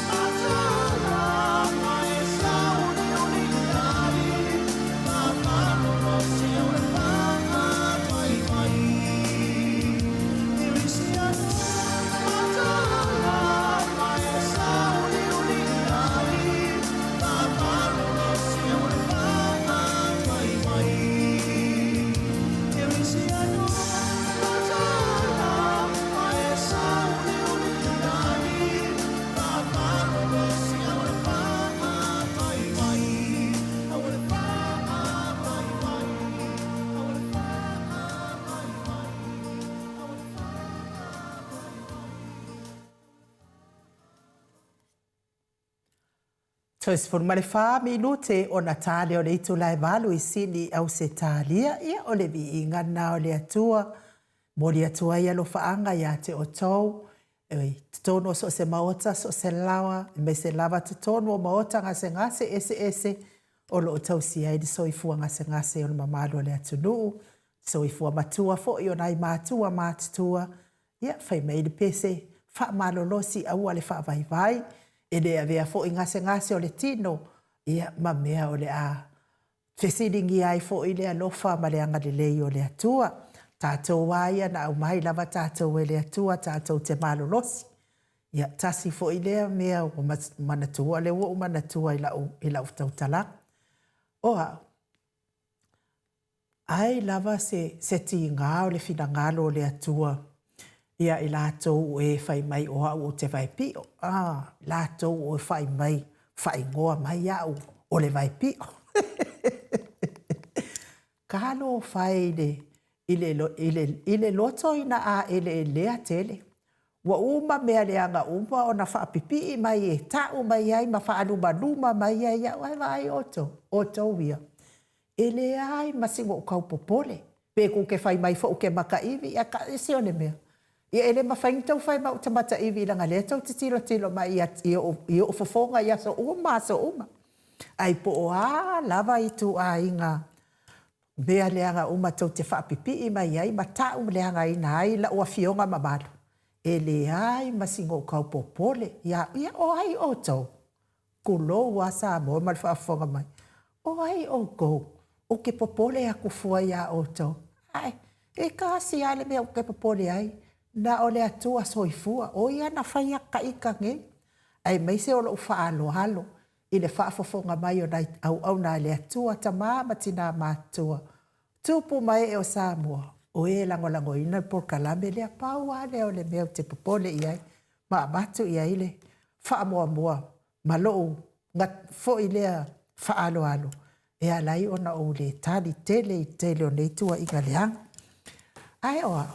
matala mai saune uningai Pamalo lo si au e maa mai mai Toes formale fa minute o Natale o le itu lai valu I sini au se talia ia o le vi inga na o le atua. Mo le atua ia lo faanga ia te o tau. E tono so se maota so se lawa, me se lava te tono o maota ngase ese o lo tausia i so i fua ngase o mamalo le atunu, so i fua matua fo i o nai matua matatua, ia fai mei de pese, fa malolosi au ale fa vai, e le avea fo i ngase o le tino, ia mamea o le a fesiringi ai fo i le alofa ma le anga le lei o le atua, tātou waia na au mai lava tātou e le atua, tātou te malolosi. Ia tasi fo i lea mea o manatua, le o manatua i lau tau talanga. Oa, ai lava se ti ngā o le fina ngalo o le atua, ia i lātou e whai mai o au o te vai pio. Lātou o e whai mai, whai ngoa mai au o le vai pio. Kalo whai le, ile loto ina a ele lea tele. Wa uma mea leanga uma o na whaapipi i mai e tau mai ai ma whaaluma mai ai au ai vai oto wia. Ele ai masingo o kau popole. Pe ko ke whai mai fo ke maka iwi a ka isi o le mea. Ia ele ma whaing tau whai ma o te mata iwi langa lea tau te tilo mai i o fofonga ia so uma. Ai po o a lava i tu a inga. Bea leanga uma tau te whaapipi i mai ai, ma tau leanga i nai la ua fionga mamalu. E le ai masingo kau popole, ia o ai o tau. Kulo wa sa mo mal whaafonga mai. O ai o go, o ke popole a kufua ia o tau. Ai, e kasi ale mea o ke popole ai, na o le atua soifua, o ia na whaia ka ika nge. Ai mai se o lo whaalo halo. I le whaafofonga mai o nai au na le atua ta tina mātua. Tupu mai e o Samoa, o e lango ina por kalame le pau ale o le mea te popole i ai, ma matu i ai le whaamoa, ma loo, ngat fo i lea whaalo. E alai ona o le tali tele o neitua i galeanga. Ai oa,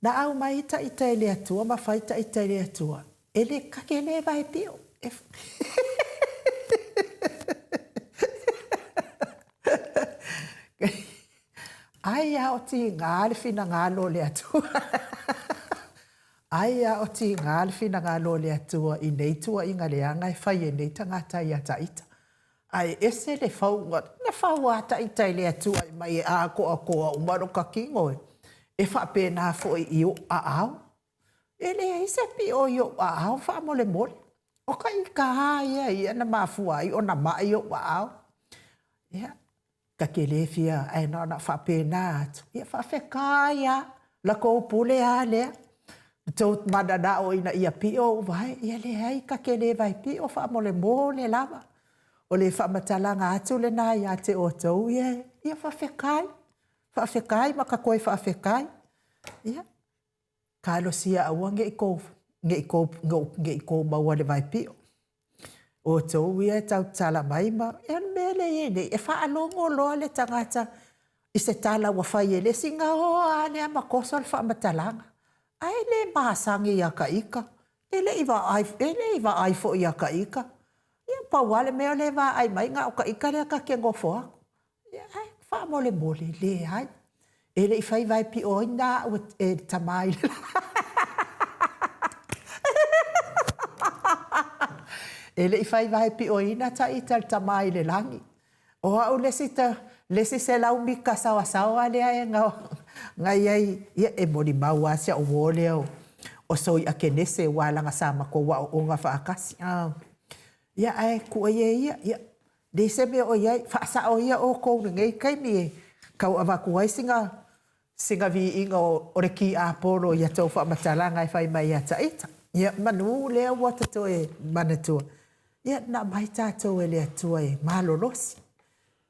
na au mai ita i le atua, ma whaita ita i le atua, e le kake le vai pio. Ai a o ti ngāle fina ngālo le atua. Ai a o ti ngāle fina ngālo le atua i nei tua i ngaleanga e whai e nei tangata i ata ita. Ai ese le whaunga, na whau ata ita i le atua i mai e a koa umaro ka kingoe. E whapena fo i o a au. E le ise pi o i o a au wha mole. O ka i ka haia i ana mafua i o na mai o a au. Ia. Ka ke le fia ai na whapena atu. Ia whawhekāia la kou pule a lea. Tau madada o ina ia pio vai. Ia le ai ka ke le vai pio whamole le lava. O le whamatalanga atu le nā ia te o tau. Ia whawhekai. Whawhekai ma ka koe whawhekai. Ia. Ka alo sia aua nge i kou maua le vai pio. O tau ia tau tala mai ma, e mele ene, e whaalongo loa le tangata i se tala wa whai ele singa o ane a makoso al whamatalanga. Ai le maasangi ia ka ika, ele iwa ai fo ia ka ika. Ia pauale mea le wa ai mai ngā o ka ika lea ka ke ngofo ako. Ia ai, whaamole le ai. Ele i whai vai pi o ina e tamai le Ele i whai wahe pi o ina ta i tal tamai le langi. O au lesi se lau mika sawa lea e ngai ai ia e mori mau asia o wole au. O so i ake nese wālanga sama ko wa o ngā whaakasi. Ia ai kua ia. Dei se me o iai whaasa o ia o kou ngei kai mi e. Kau awaku ai singa vi inga o reki a polo ia tau whaamatalanga e whai mai ata ita. Ia manu lea wata to e manatua. Ia na mai tātou e lea tua e malolosi.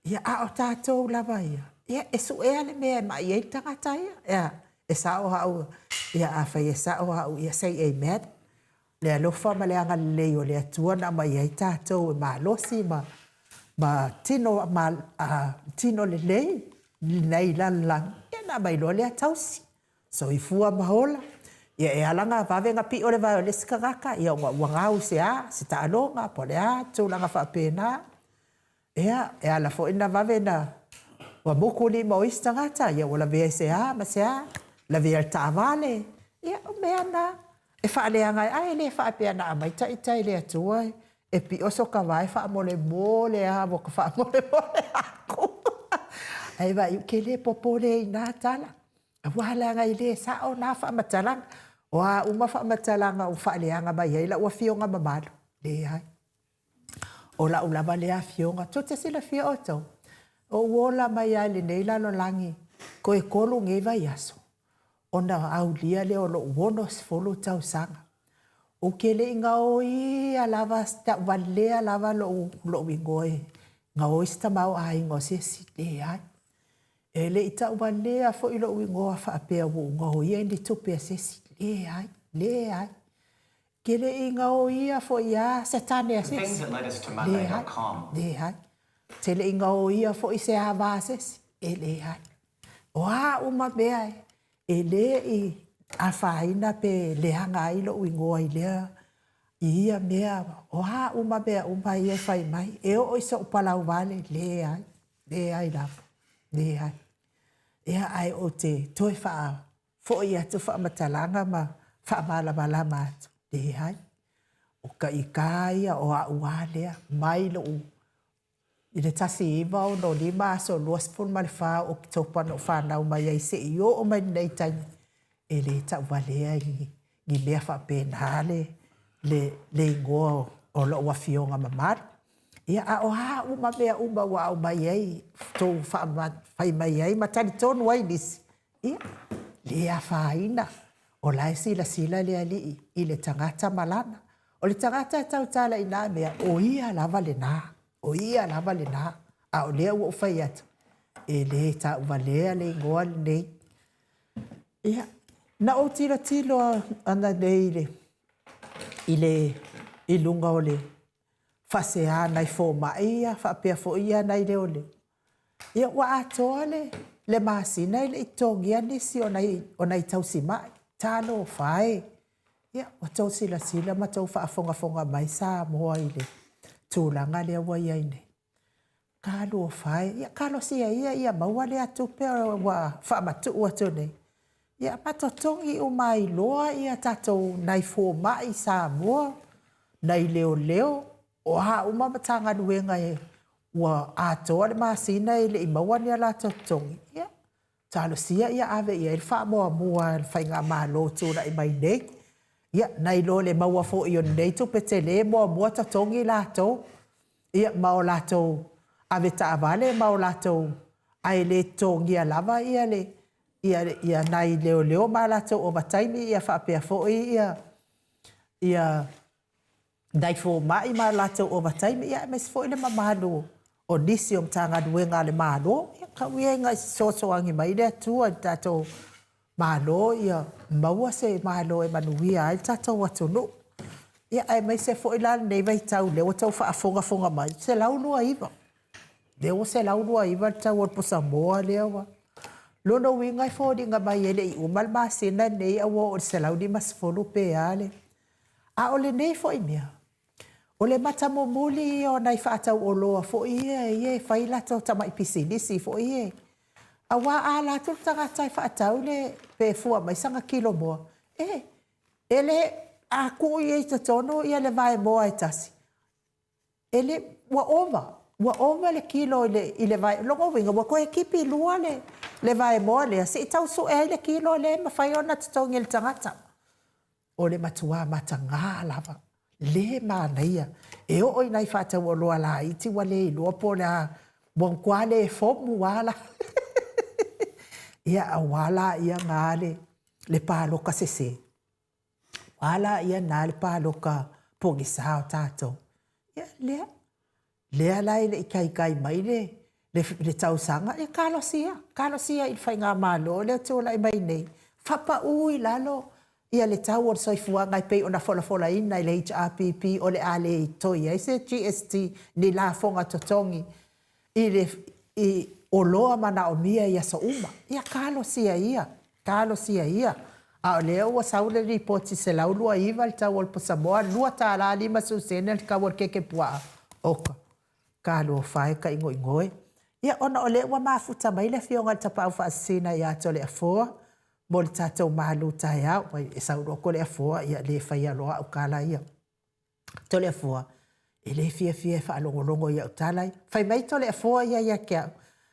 Ia a o tātou lava ia. Ia e su ea le mea mai ei tangata ia. Ia e sao hau. Ia a whai e sao hau. Ia say amen. Lea lofa ma lea ngale leo lea tua na mai ei tātou e malosi ma tino le lei. Nei lalang. Ia na mai lo lea tausi. So i fua mahola. Ia e alanga wawenga pi ole vai o le sikagaka. Ia unga wangau se ta alonga, po le tūlanga whapena. Ia e ala fo ina wawena. Wa moku ni mo istangata. Ia wala vea se ma se la vea ta avale. Ia o mea na. E whaalea ngai, ai le whaapea na amai tai le atua. E pi oso ka vai whaamole mole a mo ka whaamole mole aku. Ai vai ke le popole i nā tala. A wahala ngai le sa o nā whaamatalanga. O a uma whaamatalanga o whaalea nga mai la ua fionga mamalo. Le ai. O la ulama lea fionga. Tō te sila fia o tau. O wola mai ai le nei lalo langi. Ko e kolu nge vai aso. Ona au lia le o lo wono sfolo tau sanga. O ke le inga o i a lava sta walea lava lo wingoe. Nga o ista mau a ingo se si le ai. E le ita walea fo ilo wingoa fa apea wo nga o i endi tupe se si le ai. Le ai. Ke le inga o i a fo ia satane a se si. Things that led us to Monday.com. Le ai. Te le inga o i a fo i se hava se si. E le ai. O a uma bea e. E le i a whaina pe leanga i lo wingoa i lea i ia mea o ha uma bea uma i e whai mai e o isa upalau vale le ai lava le ai ea ai o te toi wha fo i atu wha matalanga ma wha malama atu le ai o ka i kāia o a ua lea mai lo u i le tasi iwa o no lima so luas pun male wha o ki topana o whanau mai ai se i o mai nei taini e le tau walea i mea whapena le ingoa o lo ua fionga mamaru. Ia a o ha uma mea uma wa au mai ei, tō whai mai ei, matani tōnu ai nisi. Ia, le a whaina, o lai sila le ali i le tangata malana. O le tangata tau tala i nā mea, o ia lava le nā, o ia lava le nā, a o lea ua ufai atu. E le tau walea le ingoa le nei. Ia, na o tilo ana nei i lunga o le whasea nei fō mai ia, whapea fō ia nei le ole. Ia wa atoa le maasi nei le i tōngia nisi o nei tausi mai, tālo o whae. Ia, o tau sila ma tau whaafonga mai sā moa i le tūlanga le awa ia nei. Kālo o whae, ia kālo sia ia maua le atupe o wa whaamatu ua tō nei. Ia patotongi o mai loa ia tatou nai fō mai sā moa, nai leo, o ha uma matanga nuenga e ua atoa le maasina i le i maua ni ala totongi. Ia, talo sia ia ave ia il wha moa whainga maa lo tūna i mai nei. Ia, nai lo le maua fō i o nei tu pete le moa totongi lato. Ia, mao lato ave ta avale, mao lato ai le tongi a lava ia le. Ia nai leo ma latou overtime ia whaapea fo'i ia dai fo mai ma latou overtime ia mes fo'i le mamalo o nisi o mtanga duenga le malo ia kawienga sosoangi mai le atua tatou malo ia maua se malo e manuia ai tatou atunu ia ai mai se fo'i la nei vai tau leo tau whaafonga mai se launua iwa leo se launua iwa tau o posamoa leo Lono winga fōdi ngā mai ele i umal māsina nei awa o se launi masfolu pe ale. A ole nei fo i mea. Ole matamo muli o nai whaatau o loa fo i e whailato tama i pisinisi fo i e. A wā a lato tangatai whaatau le pe fua mai sanga kilo moa. Ele a ku i e tatono i ale vai moa e tasi. Ele wa ova le kilo i le vai. Longo winga wa koe kipi lua le vai moa le. Se i tau su e le kilo le mawhai ona tatongi le tangata. O le matua matanga lava. Le mānaia. E o oi nai whātau o loa la iti wa le i loa po le a mwangkua le fomu wala. Ia a wala ia ngā le pāloka sese. Wala ia nā le pāloka pongisao tātou. Ia lea. Lea lai le ikai mai le tausanga. Ia kalosia i whainga malo. Lea tōla i mai nei. Whapa ui lalo. Ia le tau o soifua ngai pei o na fola ina i le HRPP o le ale i toi. Ia se GST ni la fonga totongi. I o loa mana o mia ia sa uma. Ia kalosia ia. A o leo wa saule ripoti se laulua iwa le tau o le Samoa. Lua ta ala lima susene le kawar keke pua. Oka. Kalo whae ka ingoe. Ia ona o le wa mafuta mai le fionga le tapau whaasina i ato le afoa. mo le tātou malu tai au, mai e sauro ko le afua ia le whai aloa au kāla ia. To le afua, e le fia whaalongolongo ia au tālai. Whai mai to le afua ia kia,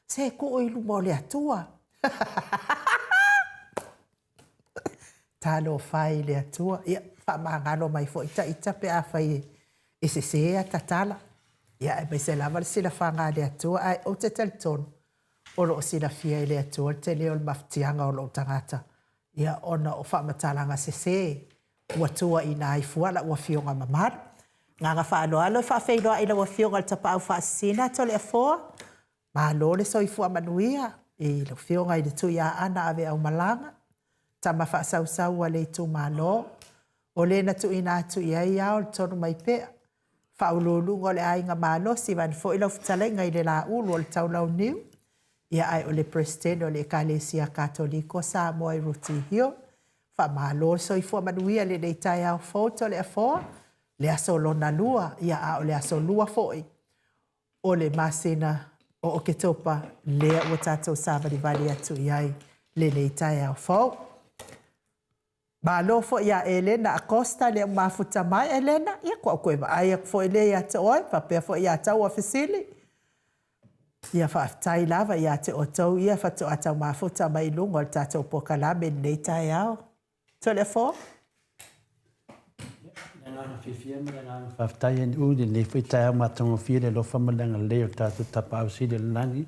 se ko o ilu mo le atua. Talo whai le atua, ia whamangalo mai fo ita pe a whai e se a tatala. Ia e mai se lava le sila whanga le atua, ai o te telton. O lo sila fia le atua, te leo le maftianga o lo tangata. Ia ona o whamatalanga se. Ua tua ina ai fuala, ua fionga mamara. Nganga whaaloalo, whawhailoa ila ua fionga le tapa au whaasina, to le afoa. Mahalo le soifua manuia. E lo fionga i le tuia ana ave au malanga. Tama whaasau a le tu malo. O le na tu ina atu ia ia o le tonu mai pea. Whaululungo le ainga malo, si van fo ila uftalenga i le la ulu o le taulau niu. Ia ai o le presidente o le Ekalesia Katoliko sa moa i ruti hio. Whamalo soifua manuia le nei au foto le afoa. Le aso lona lua, ia a o le aso lua foi. O le masina o o ke topa lea ua tātou sāwari vali atu iai le nei au fo. Malo fo ia Elena Acosta le mafuta mai Elena, ia kua koe ai fo ele ia te oi, papea fo ia tau ofisili. Ia whaafitai lava ia te o tau, ia whatu atau mafuta mai lungo le tātou pokalame nei au. Tole fo? Whaftai en udi le whitai au matongo whire lo whamalanga leo tātou tapa au siri langi.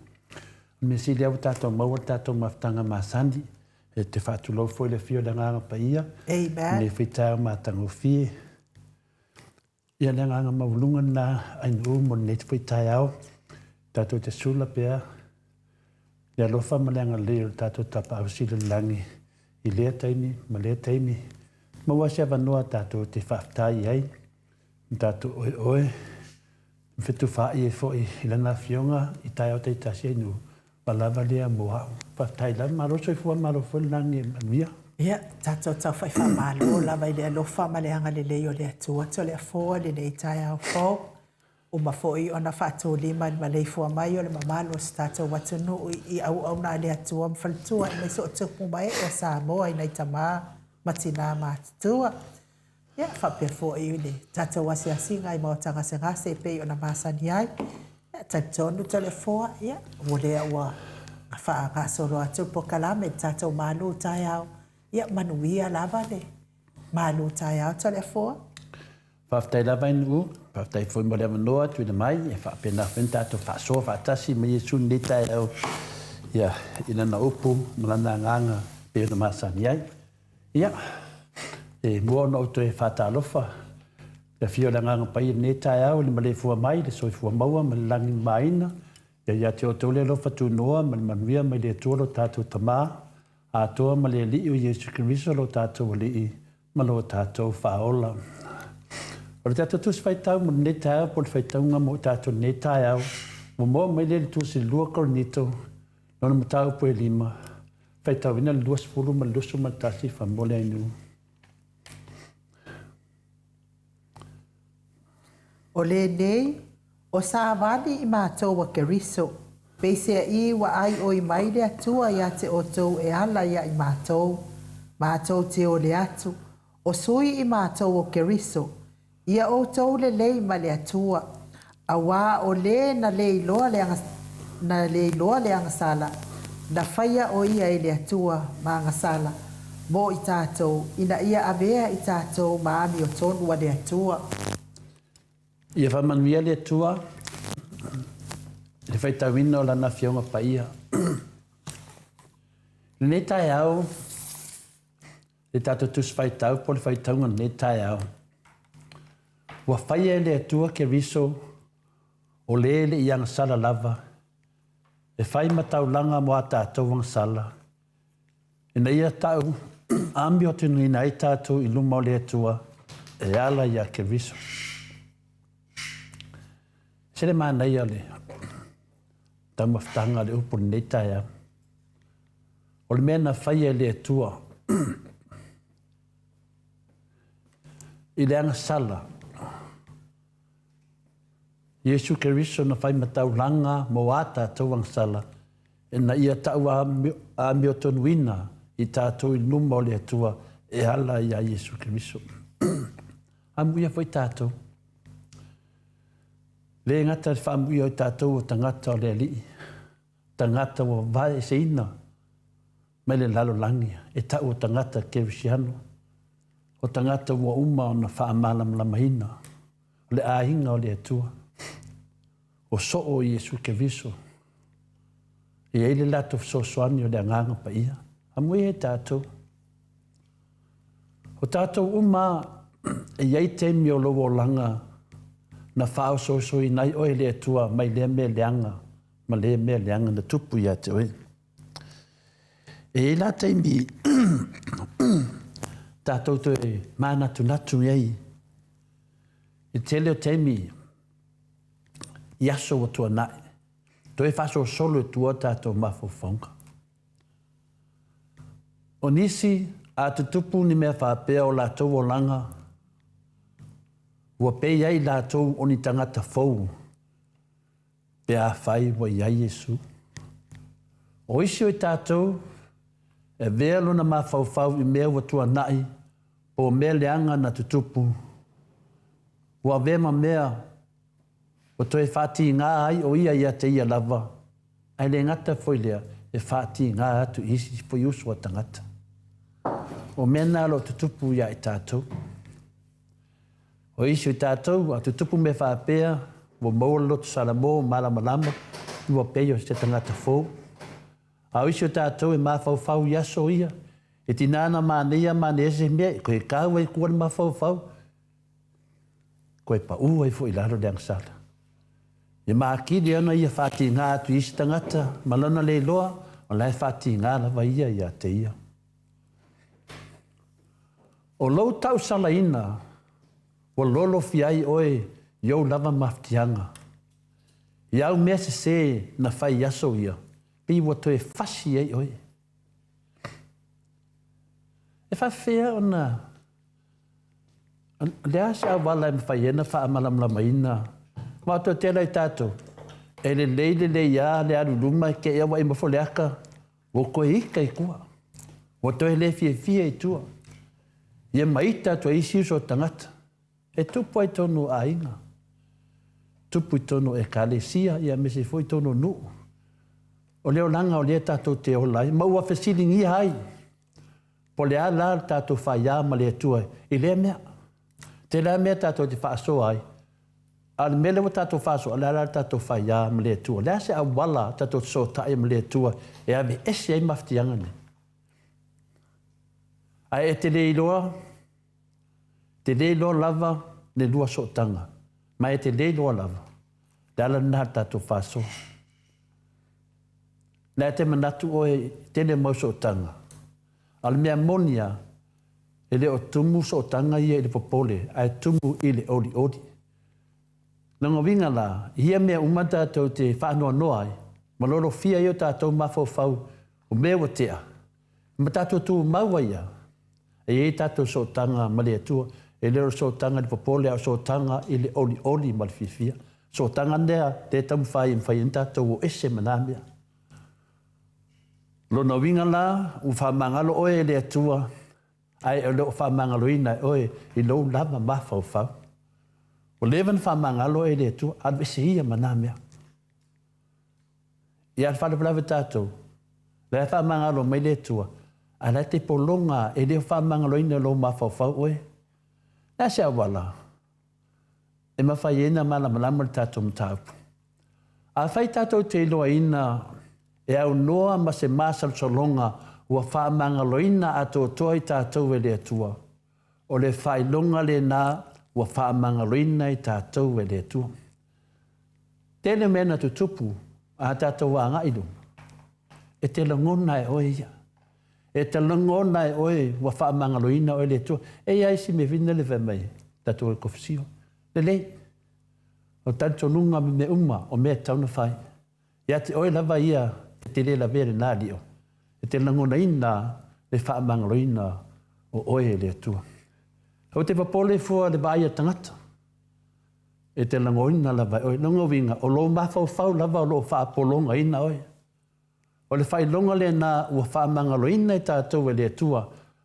Me siri au tātou maua tātou maftanga masandi. E te whatu lau fwoi le whio le nganga pa ia. Amen. Le whitai au matongo whire. Ia le nganga maulunga na ainu mo ne te whitai au. Tātou te sula pia. Ia lo whamalanga leo tātou tapa au siri langi. I lea taimi, ma lea taimi. Maua se wanoa tātou te whaftai ai. Tātou oe oe. Whetu whaai e fo i lana fionga i tai au te tasi enu. Palawa lea moa. Whaftai la maroso i fua marofo langi mia. Ia, tātou tau whai whamalo lawa i lea lo whamaleanga le leo lea tua. To lea fōa le nei tai au fō. O ma fo i ona whātou lima ma lei fua mai o le mamalo si tātou watunu i au na lea tua mwhalitua i mai so o tupu mai o Samoa i nei tamaa. Matina mātua. Ia, whapea fō i ule. Tātou wasi asinga i maotanga se ngase pei o na māsani ai. Ia, taitonu tole fōa. Ia, wolea ua wha ngasoro atu po kalame. Tātou mālu tai au. Ia, manuia lava le. Mālu tai au tole fōa. Whaftai lava inu. Whaftai fōi mo lea manoa tuina mai. Ia, whapea na when tātou whaasoa whaatasi me Jesu ni tai au. Ia, ina na upu, malana nganga pei o na māsani ai. Ia, e mua ona auto e whātālofa. Ia whio la nganga pai ne tai au, le male fua mai, le soi fua maua, ma le langi maina. Ia te o tole lofa tu noa, ma le manuia, ma le tuolo tātou tamā. A toa ma le li o Jesu Kiriso lo tātou li ma lo tātou whaola. O le tātou tus whaitau mo ne tai au, po le whaitaunga mo tātou ne tai au. Mo moa mai le tusi lua koronito, nona matau po e lima. Whaitau ina le luas pulu ma lusu ma tasi whamole ainu. O le nei, o sa wani i mātou wa Keriso. Peisea i wa ai o i mai le atua ia te o tau e ala ia i mātou. Mātou te o le atu. O sui i mātou o Keriso. Ia o tau le lei ma le atua. A wā o le na lei loa le angasala. Na whaia o ia e le atua ma angasala. Mo i tātou, ina ia avea i tātou maami o tonu a le atua. Ia whamanuia le atua. Le whaitawina o lana whionga pa ia. Le tai au. Le tātou tus whaitau po le whaitaunga le tai au. Wa whaia le atua ke riso o le i angasala lava. E whai matau langa mo a tātou wang sala. E na ia tau, ambi o tunu ina i tātou i luma o le atua, e ala ia ke riso. Sere mana ia le, tau maftanga le upu nei taia. O le mena whai e le atua, i le anga sala. Jesu Keriso na whai matau langa mo a tātou wang sala. E na ia tau a mio tonuina i tātou i numa o le atua e ala i a Iesu Kiriso. Amuia foi tātou. Le ngata whaamuia o tātou o tangata o le alii. Tangata o vae se ina. Mai le lalo langi. E tau o tangata kevisiano. O tangata o uma o na whaamalam lamahina. O le ahinga o le atua. O so o Iesu Kiriso. E eile lato soani o le anganga pa ia. Amuia e tātou. O tātou uma e iei temi o lowo langa na whao so i nai oe le atua mai le me leanga, ma le me leanga na tupu ia te oe. E la temi tātou to e mānatu natu iei. E tele o temi i aso o tua nai. To e whaso solo e tua tātou mawhawhonga. O nisi a te tupu ni mea whapea o lātou o langa. Ua pei ai lātou o ni tangata fau. Pe a whai wa iai Jesu. O isi o i tātou, e vea luna ma whau i mea wa tua nai, po mea leanga na te tupu. Ua vea ma mea, o toi whāti ngā ai o ia te ia lava. Ai le ngata foi lea, e whāti ngā atu isi foi usu a tangata. O mena lo te tupu ia i tātou. O isi o tātou, a te tupu me whapea, o maua lotu salamo, malama, ua peio se tangata fōu. A isi o tātou e mawhau i aso ia, e tinana mānea ese mea, ko e kāua i kua ni mawhau. Ko e pa ua i fo i laro leang sala. E maakiri ana ia whāti ngā atu isi tangata, malana le loa, o lai whāti ngā lava ia te ia. O lau tau salaina, o lolo fiai oe, iau lava maftianga. Iau mea se na whai aso ia, pi wa toe fasi ei oe. E whawhea ona, lea se au wala e mwhai ena wha amalamlama ina. Mātua tēnei tātou, e le ia, le aruruma, ke ea wa e mafoleaka, o koe ika i kua. O toe le fie i tua. Ia maita tua isi uso tangata. E tupu ai tonu a inga. Tupu i tonu e kalesia, ia mese foi tonu nu. O leo langa o lea tātou te olai. Maua whesiling ia hai. Po lea la tātou whaia ma lea tua. I lea mea. Te lea mea tātou te whaaso ai. Al mele wa tātou whaaso, lea la tātou whaia ma lea tua. Lea se awala tātou so tae ma lea tua. E ave esi ai maftianga ne. Ai e te leiloa lava le lua sotanga. Mai e te leiloa lava. Dala nā tātou whaso. Nā te manatu o e tene mau sotanga. Al mea monia e le o tumu sotanga ia i le popole. Ai tumu i le oli. Nanga winga la, hia mea umata tau te whanua noai. Maloro fia i o tātou mawhau o mea wa tea. Ma tātou tu maua ia. E tātou sotanga ma le atua, e lero sotanga di popole au sotanga i le oli ma le fifia. Sotanga nea, te tamu whai in tātou o ese manamea. Lona winga la, u whamangalo oe le atua, ai o leo whamangalo ina oe i lou lama mawhau. O levan whamangalo e le atua, advese ia manamea. I al whalapalawe tātou, le whamangalo mai le atua, ala te polonga e leo whamangaloina lo mawhawhau oe. Nā se awala. E mawhai ena malamalama tātou mtaupu. A whai tātou te iloa ina e au noa ma se māsal solonga ua whamangaloina a tō toa i tātou e le atua. O le whailonga le nā ua whamangaloina i tātou e le atua. Tēne mena tu tupu a tātou a ngailu. E te langona e oe ia. E te langona e oe wa whaamangaloina oe le tua. E ai si me vina le whamai, tātou e kofisio. Le lei. O tanto nunga me uma o mea tauna whai. Ia te oe lava ia te le la vere nā lio. E te langona ina le whaamangaloina o oe le tua. O te papole fua le baia tangata. E te langona lava oe. Lango winga o lo mawhau lava o lo whaapolonga ina oe. O le whailonga le nā ua whaamangaloina i tātou e le tua.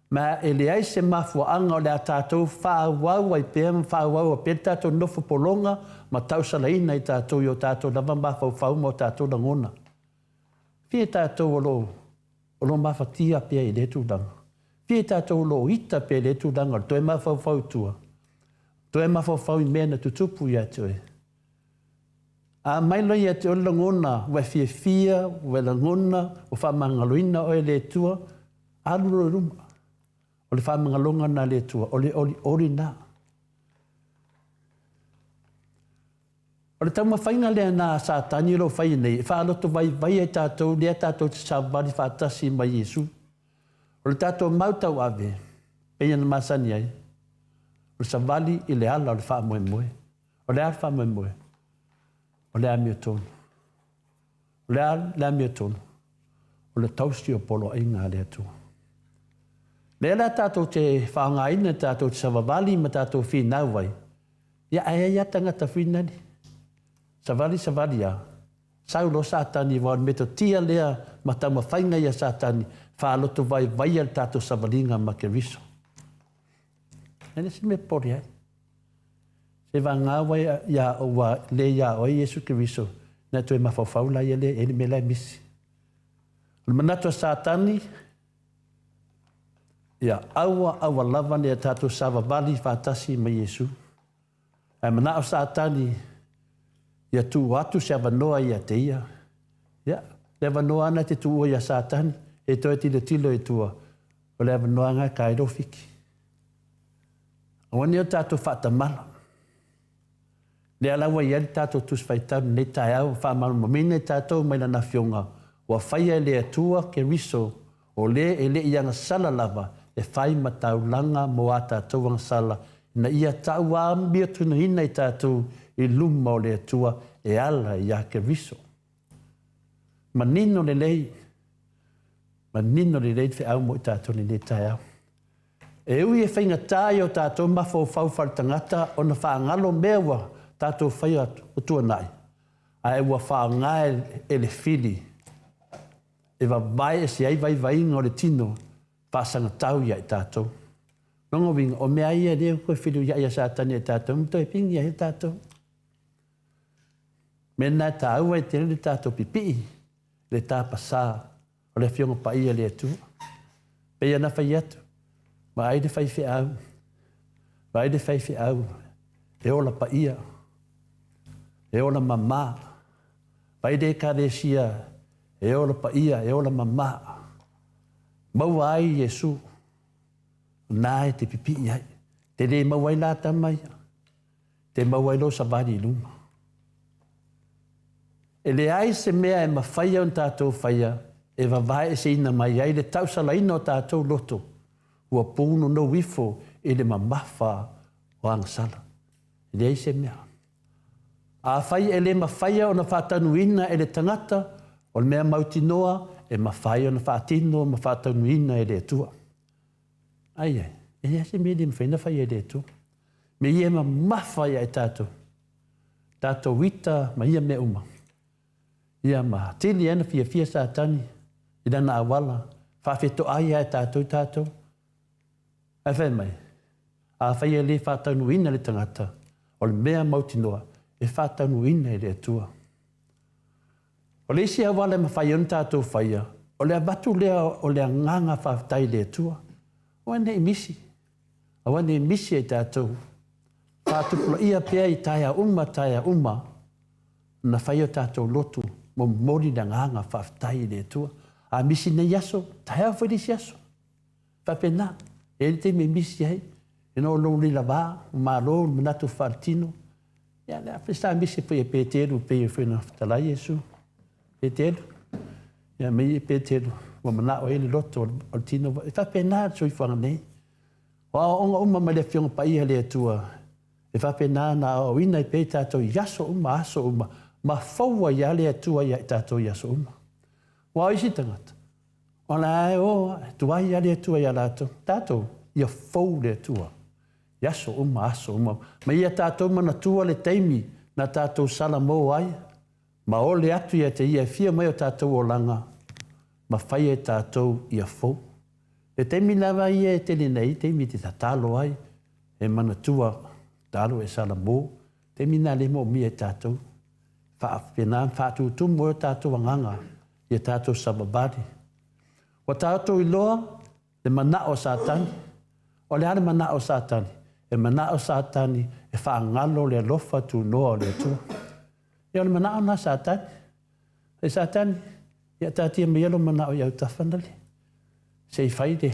Ma e le ai se mafuaanga o le a tātou whaawau ai pēr, whaawau a pēr tātou nofo polonga, ma tausalaina i tātou i o tātou lava mawhau mo tātou langona. Fie tātou o lo mawhatia pēr i le tūlanga. Fie tātou o lo ita pēr le tūlanga, toi mawhau tua. Toi mawhau i mena tutupu i atu e. A mailo ia te o langona, wa fia, wa langona, o whamangaloina o e le tua, aluro ruma. O le whamangalonga na le tua, o le ori nā. O le tauma whainga lea nā sātani lo whai nei, whaaloto vai e tātou, lea tātou te sāwari whaatasi mai Jesu. O le tātou mautau ave, peia na masani ai. O le sāwari i le ala o le whaamoe. O le ala whaamoe. O le amio tonu. O le amio tonu. O le tausti o polo ai ngā lea tua. Lea tātou te whaangaina, tātou te savavali, ma tātou whinau wai. Ia aia tangata whinani. Savali a. Saulo sātani wān meto tia lea, ma tauma whainga ia sātani, whaaloto vai al tātou savalinga ma ke riso. Nene si me pori ai. Se va ngā wai ia oa le ia oi Jesu Kiriso, na tue mawhawhau la ia le, ene me lai misi. Le manatua sātani, ia aua lava ne tātou savavali whātasi ma Jesu. Ai manao sātani, ia tū atu se avanoa ia te ia. Ia, le avanoa ana te tū ia sātani, e toi tilo e tua, o le avanoa ngā kairo fiki. Awani o tātou whātamala. Le alawa ia le tātou tuswhaitau, ne tai au, whāmaru mamine tātou mai na whionga, wa whaia le atua ke riso, o le e le ianga sala lava, e whai matau langa mo a tātou ang sala, na ia tau a ambia tuna hina i tātou i luma o le atua e ala i a ke riso. Manino le lei te au mo i tātou ni le tai au. E ui e whainga tāi o tātou mafau whautangata o na whaangalo mewa tātou whaia o tua nai. A e ua whaangae e le whili. E wa vai e si ai vai inga o le tino, whaasanga tau ia i tātou. Nongo winga, o mea ia leo koe whilu ia sātani e tātou, mto e pingi ia e tātou. Mena tā aua e te le tātou pipi, le tā pasā, o le whionga pa ia le atua. Pea na whai atu, ma aide whai whi au, e ola pa ia, e ola mamā, aide e kāresia, e ola pa ia, e ola mamā. Maua ai Jesu, nā e te pipi ai, te le mawai la tamai, te mawai lo savani luma. E le ai se mea e mawhaia on tātou whaia, e wawai e se ina mai ai, le tausala ina o tātou loto, ua pūno no wifo, e le mamafa o angsala. E le ai se mea. A whai e le mawhaia o na whātanuina e le tangata, o le mea mautinoa, e mawhaia o na whātino, ma whātanuina e le tua. Ai, e le se mea le mwhaina whai e le tua. Me ia ma mawhaia e tātou. Tātou wita, ma ia me uma. Ia ma tili ana fia sātani, i dana awala, whawheto aia e tātou. Ai whai mai, a whaia le whātanuina le tangata, o le mea mautinoa, e whātanuina e le atua. O le isi awala ma whai on tātou whaia, o le abatu lea o le nganga whawtai le atua, o ane emisi, o ane emisi e tātou, whātupula ia pia i taia uma, na whai o tātou lotu, mo mori na nganga whawtai le atua, a misi na yaso, taia whairis yaso, whapena, e te me misi ai, e no lo li lava, malo, manatu whartino, ia le apesta misi pui e Peteru, pei e whena whatalai Jesu, Peteru, ia mei e Peteru, wa mana o ele loto o tino, e whapena sui whanga nei, wa onga uma ma le whionga pa iha le atua, e whapena na o ina i pei tātou yaso uma, aso uma, ma whaua ia le atua ia i tātou yaso uma. Wa isi tangata. O la ai o, tuai ia le atua ia lātou. Tātou, ia whau le atua. Yaso uma, aso uma. Ma ia tātou mana tua le teimi, na tātou sala mō ai. Ma o le atu ia te ia fia mai o tātou o langa. ma whai e tātou i a fō. E te minawa ia e tene nei, te mi te tatalo ai, e manatua talo e sala mō, te mina le mo mi e tātou. Whaapena, whaatutu mo e tātou anganga, i e tātou sababari. Wa tātou i loa, le mana o sātani, o le hane mana o sātani, e mana o sātani, e whaangalo le lofa tu noa o le tua. E o le mana o na sātani, e sātani, ia tātia me ialo mana o iau tawhanale. Se i whaide,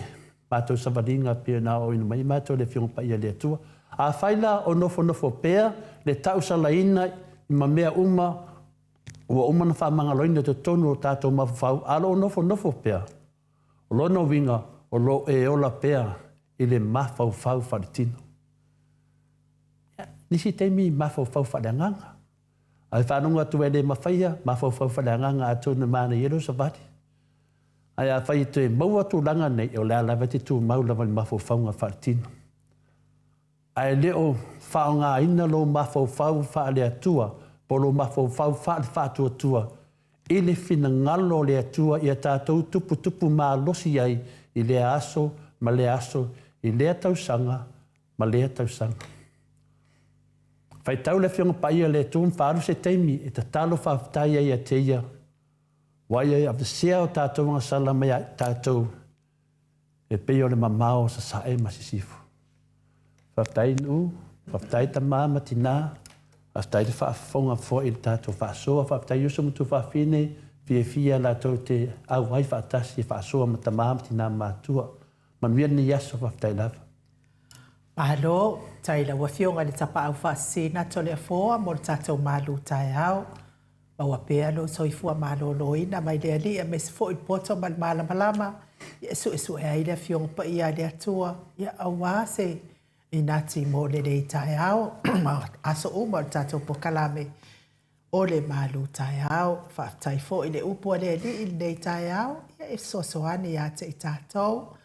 mātou savaringa pia nā o inu mai, mātou le whionga pa ia le atua. A whaila o nofo pēr, le tau salaina i ma mea uma, ua uma na whamanga loina te tonu o tātou mawhau, alo o nofo pēr. O lono winga, o lo e ola pēr, i le mawhau wharitino. Nisi teimi mawhau whareanganga. Ai whanunga tu e le mawhaia, mawhau whareanganga atu na mana i ero savati. Ai a whai te maua tu langa nei o lea lawa te tu maulawa ni mawhau whaunga wharitino. Ai leo whaonga ina lo mawhau whaale atua, po lo mawhau whaale whaatua tua, i le whina ngalo le atua i a tātou tupu mā losi ai i le aso, ma le aso, i lea tausanga, ma lea tausanga. Whai tau le whionga paia le tūn whaaru se teimi e ta talo whaafutai ai a teia. Wai ai a sea o tātou ngā sala mai a tātou e peo le mamao sa sae masisifu. Whaafutai nu, whaafutai ta māma tina, whaafutai te whaafonga fo i tātou whaasoa, whaafutai uso mutu whaafine, fia la tau te au hai whaatasi, whaasoa ma ta māma tina mātua. Manuia ni yaso whaafutai lava. Mahalo, taila wa whionga le tapa au whaasina tole a fōa mo le tātou mālu tai au. Maua pēa lo soifua mālo loina mai lea li a mesi fo i poto mal malama. Ia esu e aile a whionga pa ia le atua. Ia awa se i nati mo le rei tai au. Aso uma le tātou pokalame o le mālu tai au. Whaatai fo i le upo le li i le tai au. Ia e sosoani a te i tātou.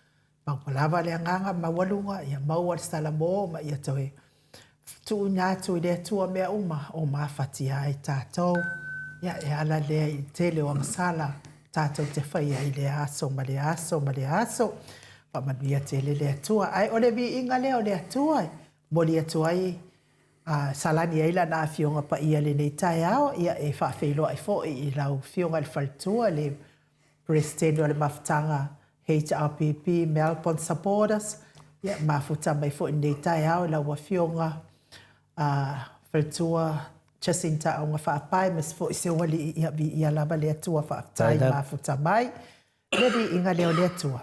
Pangpalawa le nganga mawalunga ia maua le salamo ma ia toe. Tu ngātu i le tua mea uma o mawhati ai tātou. Ia e ala lea i tele o amasala tātou te whaia i le aso ma le aso ma le aso. Pamanuia tele le atua. Ai o le vi inga leo le atua. Moli atua i salani eila na whionga pa ia le nei tai ao. Ia e whaafeilo ai fo i lau whionga le whalitua le presidente o le mawhtanga HRPP Melbourne supporters ia mafuta mai fo nei tai ao la wa fionga Feltua Jacinta o nga whaapai mas fo se wali ia lava le atua whaapai mafuta mai levi inga leo le atua.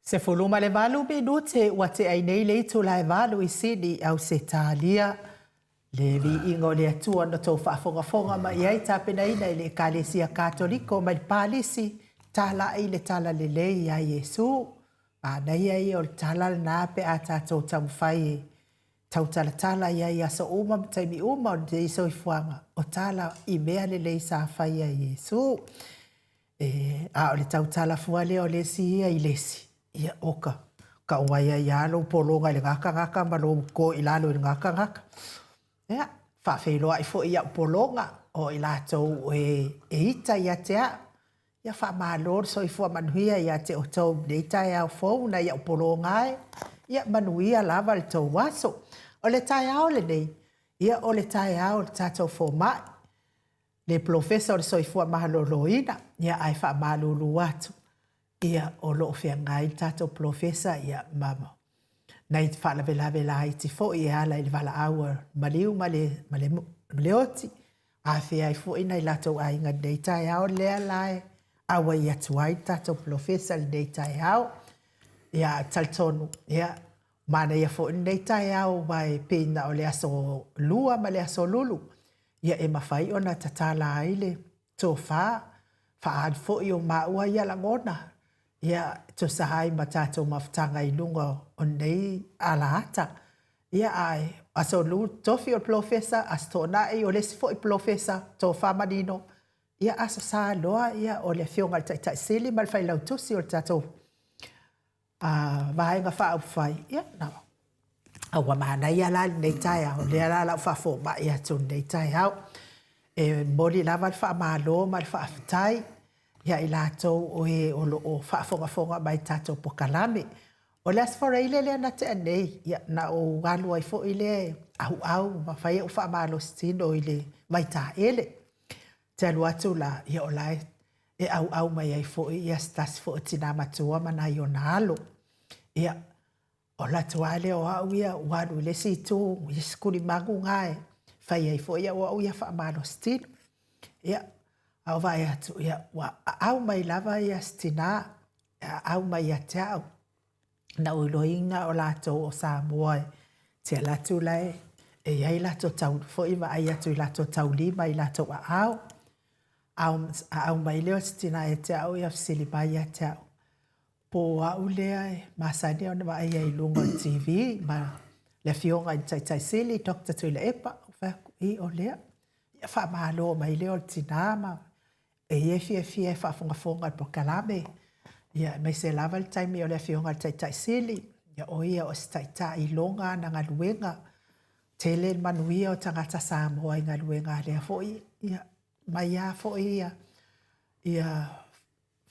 Se fuluma le valu minute wa te ai nei le tu lai valu I sini au se talia. Le vi ingo le atua no tau whaafonga ma iai tapena ina I le kalesia katoliko ma le palisi tala I le tala le le ia Yesu. Ana iai o le tala le nā pe a tātou tamu whai tau tala tala iai asa uma taimi uma o le iso I fuanga o tala I mea le le sa whai ia Yesu. A o le tau tala fuale o le si ia I lesi. Ia oka. Ka waia ia lo polonga le ngaka ma lo ko I lalo le ngaka. Ia, whawheroa I fo ia polonga o I lātou ita ia tea. Ia whamālor so I fua manuia ia te o tau neita ia o fau na ia polonga e. Ia manuia lava le tau waso. O le tai ao le nei. Ia o le tai ao le tātou fo mai. Le professor so I fua mahaloloina. Ia ai whamālulu atu. Ia o lo fia ngai tato profesa ia mama. Nei whala vela I te fo I ala I le wala aua maliu male oti. A fia I fo ina I lato a inga nei tai ao lea lai. Awa ia tuai tato profesa le nei tai ao. Ia taltonu. Ia mana ia fo nei tai ao vai pina o le aso lua ma le aso lulu. Ia e mawhai ona tatala aile tō wha. Wha fo I o maua ia langona. Ia to sahai matato maftanga I lunga o nei ala ata. Ia ai aso lu tofi o profesa as tona I o lesi fo I profesa to famanino. Ia asa sa loa ia o le fionga tai sili mal fai lau tusi o tato. Vahenga fa au fai. Ia na. Awa mana ia la nei tai au le ala lau fa fo ma ia tu nei tai au. Moli lava fa malo mal fa aftai. Ia I lātou o e o lo o whaafonga mai tātou pokalame. O le asfora I le na te anei. Ia na o galu ai fo I le au ma whai o whaamalo stino I le mai tā ele. Te alu atu la ia o lai e au mai ai fo I ia stasi fo tina matua mana I o nalo. Ia o la tuale o au ia wadu le si tu ia skuri mangu ngai. Whai ai fo ia o au ia whaamalo stino. Ia au vai atu ia wa au mai lava ia stina au mai atau na uloinga o lato o Samoa te latu lai e ai lato tau fo I vai atu lato tau lima I lato au mai leo stina e te au ia fsili mai atau po au lea masani ona mai ai lunga TV ma le fionga I tai sili Dr. Tuila Epa I o lea ia wha mahalo mai leo tinama e fia whaafonga po kalame. Ia mai se lava le taimi o le fionga tai sili. Ia o ia o staita I longa na ngā luenga. Tele manuia o tangata Samoa I ngā luenga lea fo ia mai ia fo ia. Ia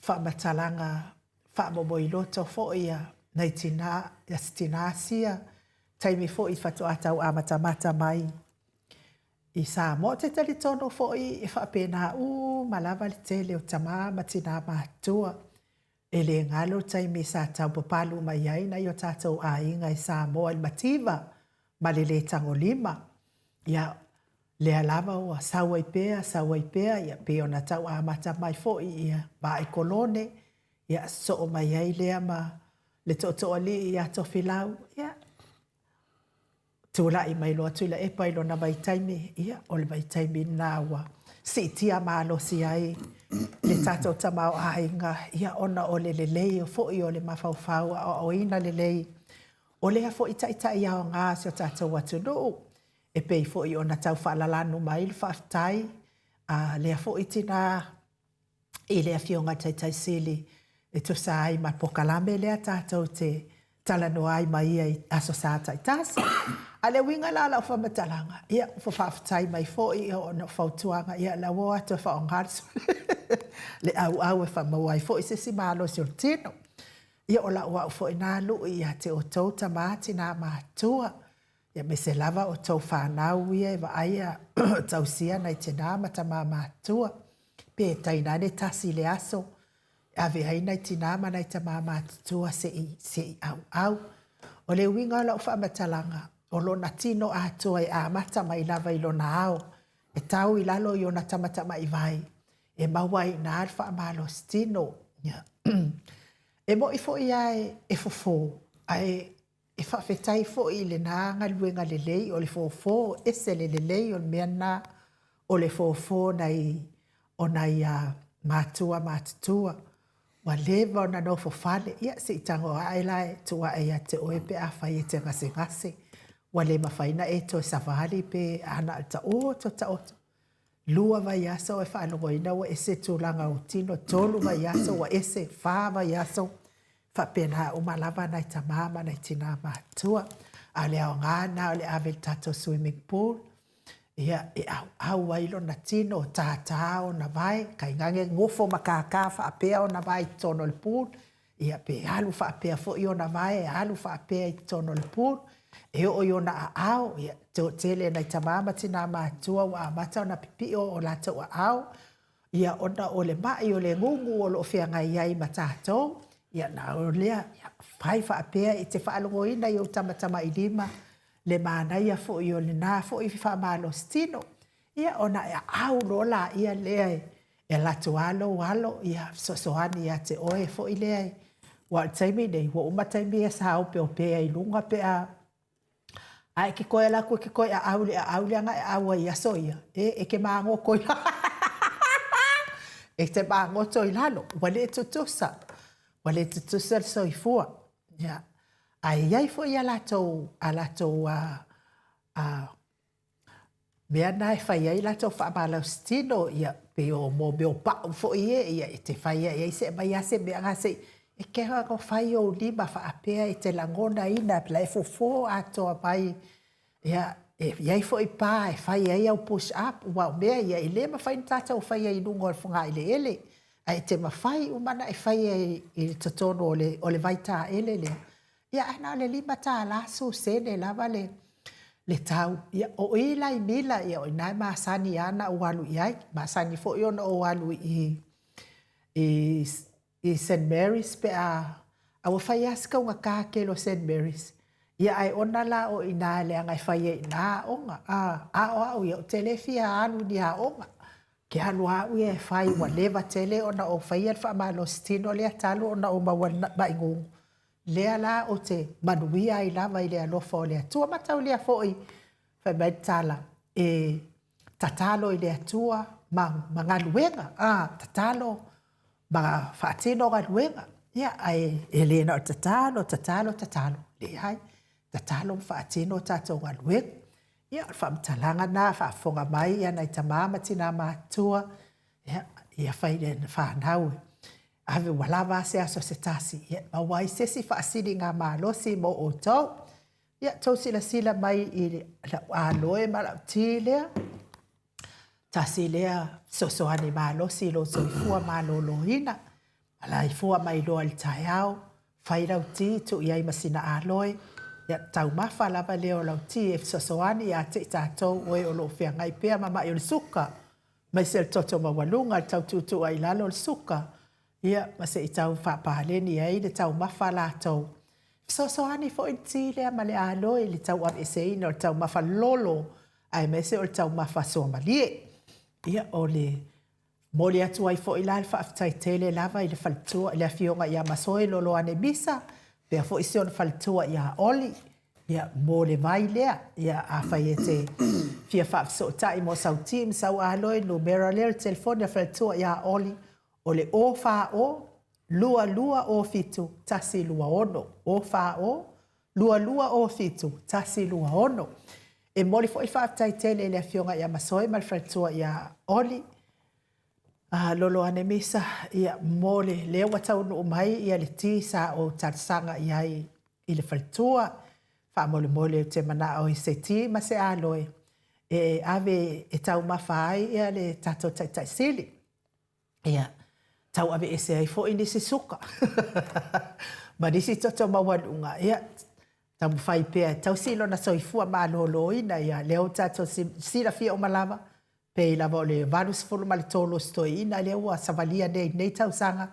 whaamatalanga whaamomo I loto fo ia. Nei tina ia stina sia. Taimi fo I whatu atau amatamata mai. I Samoa te tali tono fo I whaapena malava le tele o tama matina matua. E le ngalo taimi sa tau papalu mai ai na I o tātou a inga I Samoa il mativa ma le tango lima. Ia le alava o sawa I pea ia pe ona tau a mata mai fo ia ba I kolone. Ia so o mai ai lea ma le toto ali ia to filau. Ia tula I mai loa tuila e pai lo na mai taimi ia o le mai taimi nawa. Si tia malo si ai le tato tamau a inga ia ona o le lelei o fo I o le mafau o ina lelei. O lea fo I taita ia o ngā si o tato watu no. E pei fo I ona tau whaalalanu mai le whaftai. Lea fo I tina I lea fionga tai sili. E to sa ai ma pokalame lea tato te talano ai mai ai aso sa tai tasi. Ale winga la la whamatalanga. Ia whawhaftai mai fo I o na whautuanga. Ia la woa to whaongarsu. Le au e whamawai fo I se si malo si o tino. Ia o la ua fo I nā lu ia te o tau tamati nā mātua. Ia me se lava o tau whanau ia e wa aia tau sia nei te nā mata mā mātua. Pe taina ne tasi le aso. Ave ai nei te nā ma nei te mā mātua se I au. O le winga la whamatalanga. O lona tino a toa I a mata mai lava I lona ao. E tau I lalo I ona tamata mai vai. E maua I nā alfa amalo stino. E mo i fo ia e fofo. Ai e whawhetai fo i le nanga luenga le lei o le fofo e se le lei o le meana o le fofo nei o nei mātua mātutua. Wa lewa o na no fofale ia se i tango ailai tua e te oe pe a whai e te ngase ngase. Wa le mawhaina e to savali pe ana ta oto ta oto. Lua vai aso e whaanongoina wa ese tūlanga o tino, tolu vai aso wa ese wha vai aso. Whapena umalava nai ta mama nai tina mātua. A le au ngāna o le avel tato swimming pool. Ia e au wailo na tino o tātā o na vai. Kai ngange ngofo makaka whaapea o na vai tono le pool. Ia pe alu whaapea fo i o na vai, alu whaapea i tono le pool. E o i o na au, ia te tele nai ta mama tina mātua wa amata o na pipi o lata o au. Ia ona o le mai o le ngungu o lo fea ngai iai matatou. Ia na o lea, whai whaapea i te whaalongo ina i o tamatama i lima. Le mana ia fo i o le nā fo i whaamalo stino. Ia ona e au rola ia lea e latu alo ia sosoani ia te oe fo i lea. Wa taimi nei, wa umataimi e sa au pe o pea i lunga pe a ai ke koe la ke koe a aule anga e aua ia soia. E ke maango koe la. E te maango toi lalo. Wale tutusa. Wale tutusa soifua. Ia. Ai iai fo ia latou a latou mea nai whai ai latou whaabalau stino ia pe o mo me o pao fo ia e te whai ai se mai ase mea ngase e ke hako whai o lima whaapea e te langona ina pla e fofo atoa mai ia e iai fo i pā e whai ai au push up wa mea ia i le ma whai tata o whai ai nungo al whunga ele ele ai te ma whai umana e whai ai i totono o le vaita ele lea. Ia ana le lima tā laso sene lava le tau. Ia o ila i mila ia o inai maasani ana o alu iai. Maasani fo i ona o alu i St. Mary's pe a wawhai aska unga kākelo St. Mary's. Ia ai ona la o ina le angai whai e ina onga. Au ia o telefia anu ni a onga. Ke anu au ia e whai wa leva tele ona o whai alfa malo stino lea talo ona o maingungu. Lea la o te manuia ai lava i lea lofa o lea tua matau lea fo'i whai mai tala e tatalo i lea tua ma ngā luenga tatalo ma whaatino ngā luenga ia ai e lena o tatalo lea hai tatalo whaatino tato ngā luenga ia whaamtalanga na whaafonga mai ia nai tamama tina mātua ia whai lena whanau ave walawa se aso se tasi. Ma wai se si whaasiri ngā mālosi mo o tau. Ia tau sila mai i a loe mara ti lea. Tasi lea sosoani mālosi lo soifua mālolo hina. Ala i fua mai loa li tai au. Whairau ti tu iai masina a loe. Ia tau mawha lava leo lau ti e sosoani a te tātou oe o lo whea ngai pēa mama i o le suka. Mai se le toto mawalunga tau tutu ai lalo le suka. Ia, mase i tau whapāleni ai le tau mawha lātou. Sosoani fo i ti lea ma le aloe le tau am eseina o le tau mawha lolo ai mese o le tau mawha soa malie. Ia o le mole atu ai fo i la le whaafitai tele lava i le whalitua i le awhionga i a masoe lolo ane misa. Pea fo i se o le whalitua i a oli. Ia mole vai lea. Ia a whai e te fia whaafisotai mo sau tim sau aloe numera lea le telefoni a whalitua i a oli. O le o wha o, lua o fitu, tasi lua ono. O wha o, lua o fitu, tasi lua ono. E moli fo i whaafitai tele le awhionga i a masoe mal whalitua i a oli. Lolo ane misa ia mole leo watau no mai ia le ti sa o tarsanga i ai i le whalitua. Wha mole te mana o i se ti ma se aloe. E ave e tau mawhai ia le tato tai sili. Ia. Tau ave ese ai fo ini se suka. Ma nisi toto mawanunga. Ia, tau mwhai pēa. Tau silo na soifua mālolo ina ia. Leo tato sila fia o malava. Pei lava o le vanus fulu mali tolo stoi ina. Leo a savalia nei tau sanga.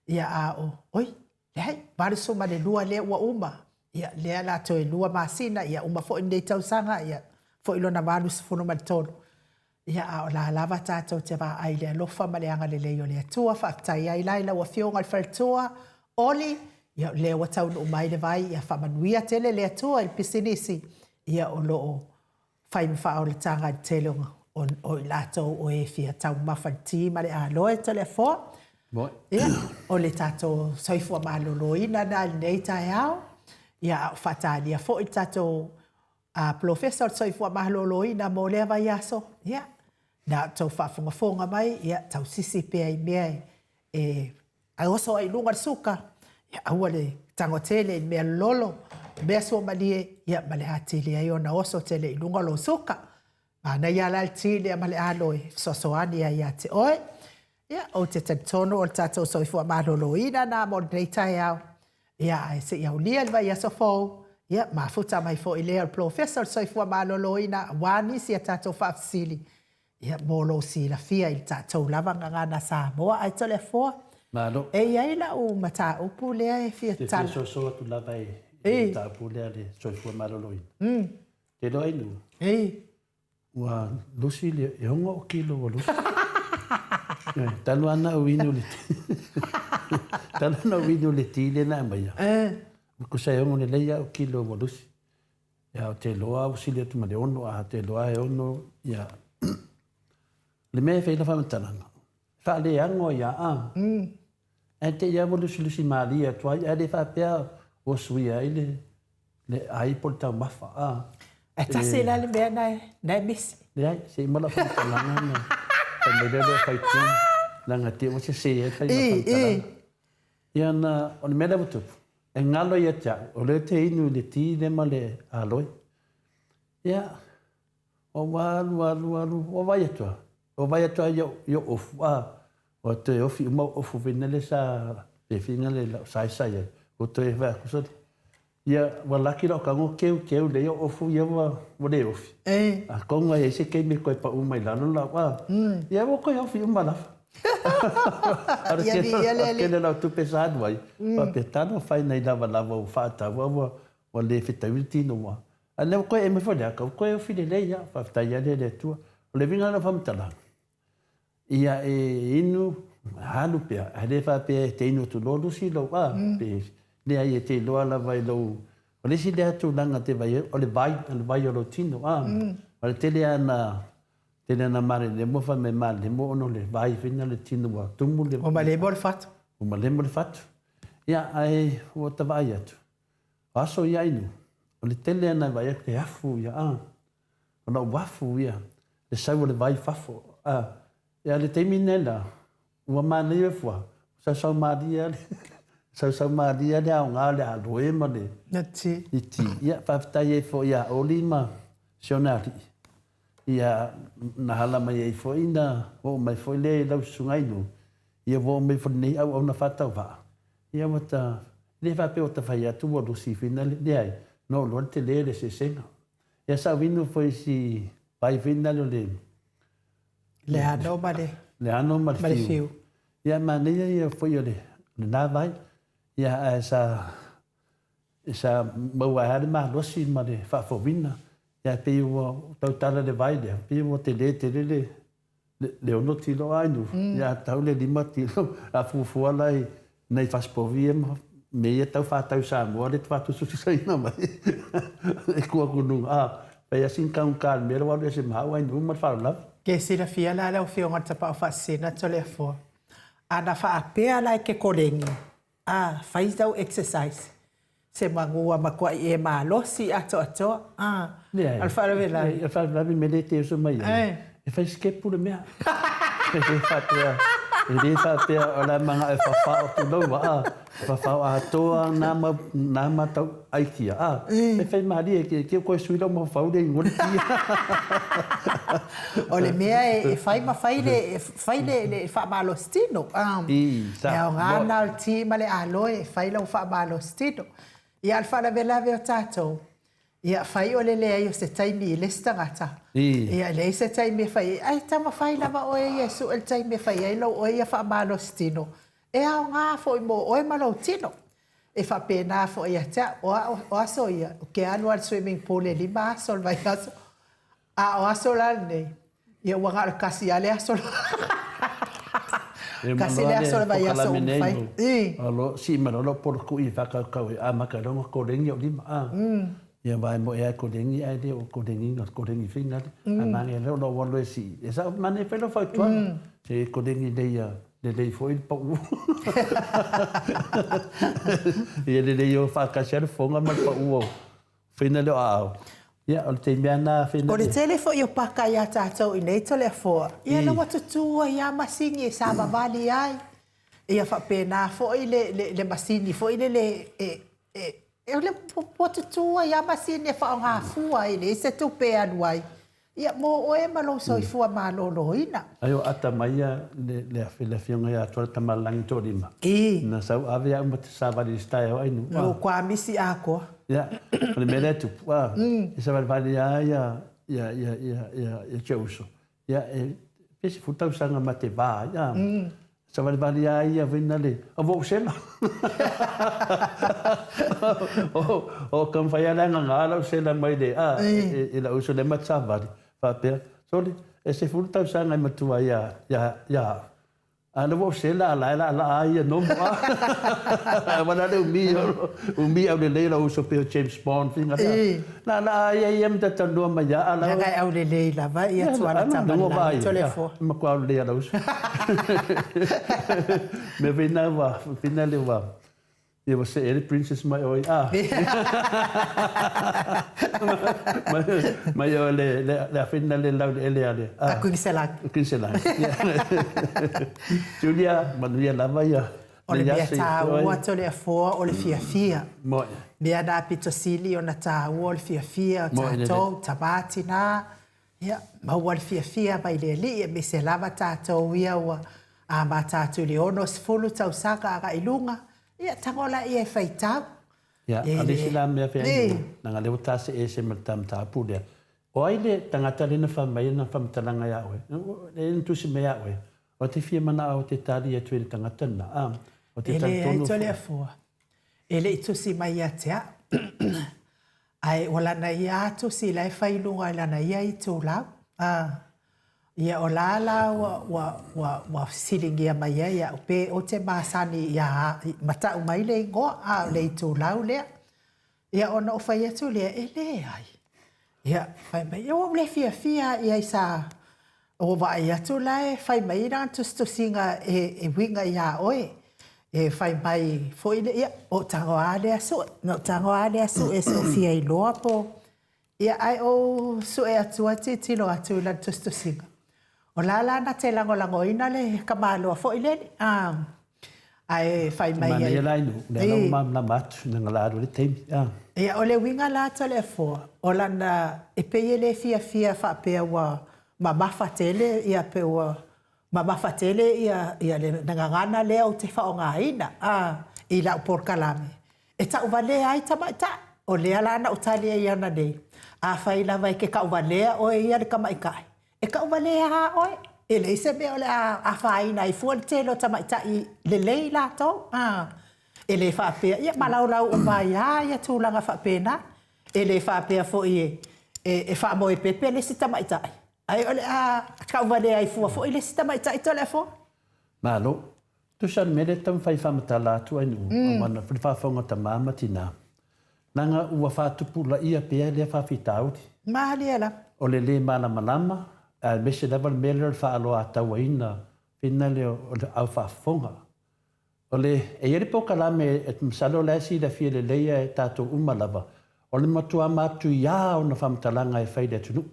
Ia a o. Oi, lehai. Vanus o mali lua leo wa uma. Ia, lea la toi lua masina. Ia, uma fo nei tau sanga. Ia, fo ilo na vanus fulu mali tolo. Ia a o la lava tātou te wā ai lea lofa ma le anga le leo lea tua whaatai ai laila ua whionga i whalitua Oli, ia le wa tau no mai le vai, ia whamanuia tele le atua il pisinisi, ia o loo whai mwha o le tanga telonga o i lato o e fia tau mawhanti ma le aloe tele fo. Ia, o le tato soifua malolo ina na nei tae au, ia whatalia fo i tato professor soifua malolo ina mo le vai aso, ia. Na tau whafonga mai, ia tau sisi pia i mea ai oso ai lunga suka, ia aua le tango tele i mea lolo, mea sua malie, ia male hatili ai ona oso tele i lunga lo suka. Mana ia la tili a male aloe, sosoani ia te oe, ia o te tantono o tato soifua malolo ina na mo nei tae au, ia ai se iau lia le vai aso fau, ia mafuta mai fo i lea professor soifua malolo ina, wani si a tato whaafsili, ia molo si la fia il tatou lava ngana sa moa ai tole fo. Malo. E ia la u mata upu lea e fia tal. Te so tu lava e ta upu lea le soifua malolo ina. Te lo inu. Wa lusi le e hongo o kilo wa lusi. Tanu ana o inu le. Tanu ana o inu le tile na mai. Ko sa hongo le leia o kilo wa lusi. Ya te loa o sile tu male ono a te loa e ono ya. Le mea whaila whamantaranga. Wha le ango ia a. E te ia mo lusi maria tuai, e le whapea o sui ai le ai pol tau mawha a. E tasi la le mea nai misi. Le ai, se imala whamantaranga na. Ka me lelo whaitua. Langa te o se se e whaila whamantaranga. Ia na, o le mea lewa tupu. E ngalo ia tia, o leo te inu le ti le ma le aloi. Ia, o walu, o vai atua. O vai atua yo ofu o te ofi uma ofu venele sa e finga le sai o te va kusot ia wala kilo ka ngo keu le yo ofu ia wa le ofi a konga e se ke me ko pa uma ila no la wa ia wo ko ofi uma la ara ke le tu pesado vai pa petano fai nei lava o fata wa le fitaviti no wa ale ko e me fo le ko ofi le ia pa taia le tu le vinga na famtala ia e inu halu pea, hale wha pea te inu tu lolu si lau pe lea i te loa la vai lau, o le si lea tu langa te vai, o le vai o lo tino, o le te lea na mare le mo fa me male, le mo ono le vai fina le tino wa, tumu le... O ma le mo le fatu. O ma le mo le fatu. Ia ai, o ta vai atu. Aso ia inu, o le te lea na vai te afu ia, o na wafu ia, le sau o le vai fafo, ia le te minela, ua mana ia fua, sau maria le au ngā le aloe ma le. Na ti. I ti, ia whaftai e fo ia oli ma sionari. Ia na hala mai e fo ina, o mai fo le lau sungainu, ia vo mai fo nei au na whatau wha. Ia wata, le whape o ta whai atu o lusi fina le ai, no luan te le se senga. Ia sa winu fo isi pai fina le Le ano ma le. Le ano ma le fiu. Ia mania ia foi ole. Na vai. Ia esa maua hare ma losi ma le whafowina. Ia pe ua tau tala le vai lea. Pe ua te le ono tilo ainu. Ia tau le lima tilo. A fufua lai nei whaspovia ma. Me ia tau whatau sa mua le whatu susisaina mai. E kua kununga. Pea sin kaun kāl mera walu se maha ainu ma whaulawa. Ke sila fia la la fio ngata pa fasina tole fo. Ana fa apea la ke kolengi. Faz dau exercise. Se mangua makua e malo si ato. Alfa la vela. Alfa la vi medite so mai. E faz que por mea. E fa pea ola manga e fa o tu loa. Fa a toa nama tau aikia. E faz maria que ko suila mo fa de ngol. Ole mea e fai ma fai le fa malostino. E o ngana o ti male aloe fai lo fa malostino. E alfa la vela ve tato. Ia fai o le lea se taimi le stangata. Ia le se taimi fai. Ai tama fai lava o e su el taimi fai. Ai lo o e fa malostino. E au ngā fo i mo o e malostino. E fa pena fo ia ta o aso ia. Ke anu al swimming pool e lima aso vai aso. O aso la nei. Ia wanga al kasi ale aso. Kasi le aso le vai aso fai. Alo si malolo por ku I whakakau e a makaronga korengi o lima a. Ia vai mo e a korengi ai le o korengi whina le. A mangi leo lo walo e si. E sa mane whelo whau tuanga. Se korengi leia le lei foi pa u. Ia le lei o whakasera whonga mai pa u o. Whina leo ao. Ia, o te mea nā whina. O le tele fo i o paka ia tātou I nei tole fo. Ia na watutua ia masingi e sa mawali ai. Ia whapena fo I le masini fo I le watutua ia masini e whaonga fua I le se tupe anuai. Ia mo o e malo soi fua malolo ina. Ai o ata mai le whionga ia tuara tamalangi tō rima. Na sau ave au ma te sāwari stai o ainu. O kua misi a koa. Ia, o le mele tupu. I sa wali ia cheuso. Ia, pesi futau sanga ma te vā. Ia, sa wali ia vina le. A vau sela. O kam whaiaranga ngālau sela mai le. I la uso le matsawari. Whapea. Soli, e se futau sanga i matua ia. Ana vou ser lá ia no mo. Wana le umi au le leila o so pe James Bond finga. La ia me ta no ma ya ala. Nga au le leila vai ia tuana tama. Tole fo. Ma kwa le ia los. Me vina le va. Ia was se princess mai oi. Mai o le fina le lau le ale. A Queenselang. Julia, Manuia lava ia. O le mea tā ua tole a fōa o le fia. Moi. Mea nā pito sili o na tā ua o le fia o tātou, tamati nā. Ia, maua le fia mai le li, me se lava tātou ia ua a mā tātou le ono sifulu tau saka aga ilunga. Ia, tangola ia e whaitau. Ia, alisi la mea whea nanga leo tāse e se matam tāpu lea. O ai le tangata lena whamai na whamtalanga ia oe. E ntusi mea oe. O te fia mana o te tāri e tuere tangata na. Ele e tole a fua. Ele i tusi mai a tea. Ai, o lana ia atu si lai whailunga i lana ia I tūlau. Ia o lala wa silingia mai ia upe o te masani ia mata umai le ngoa le I tūlau lea. Ia ona o whai atu lea e le ai. Ia, whai mai, o le fia ia I sa o vai atu lai, whai mai rā tustusinga e winga ia oe. E whai mai foile ia, o tango ale asu, no tango ale asu e so fia I loa po. Ia ai o su e atua tilo atu I lan tustusinga. O lala na te lango ina le kamaloa foile ni. Ai whai mai ai. Mana lai nu, le lau mamla matu, nanga laro le teimi. Ia o le winga la tole fo, o lana e peye le fia whapea wa ma mafatele ia pe ua ma mafatele ia le ngangana le o te whaonga ina I la por kalame e ta uvale ai tamaita o le ala na utali ia na nei a whaila vai ke ka uvale o ia le kamaikai e ka uvale ha oi e le se me o le a whaina I fuan telo tamaita I le leila to e le whapea ia malau o mai ia tūlanga whapena e le whapea fo e whamo e pepe le si tamaita ai ole ka vale ai fua fo ile sita mai tai tole fo malo tu san mele tam fai famata tu ai nu mana fa fonga ta mama tina nanga ua fa tu pula ia pe le fa fitau ma lela ole le mala malama a mese level mele fa alo ata waina finale au fa fonga ole e yeri poka la me et msalo la si da fi le leia tato umalava ole matua matu ya ona famata langa e fai de tu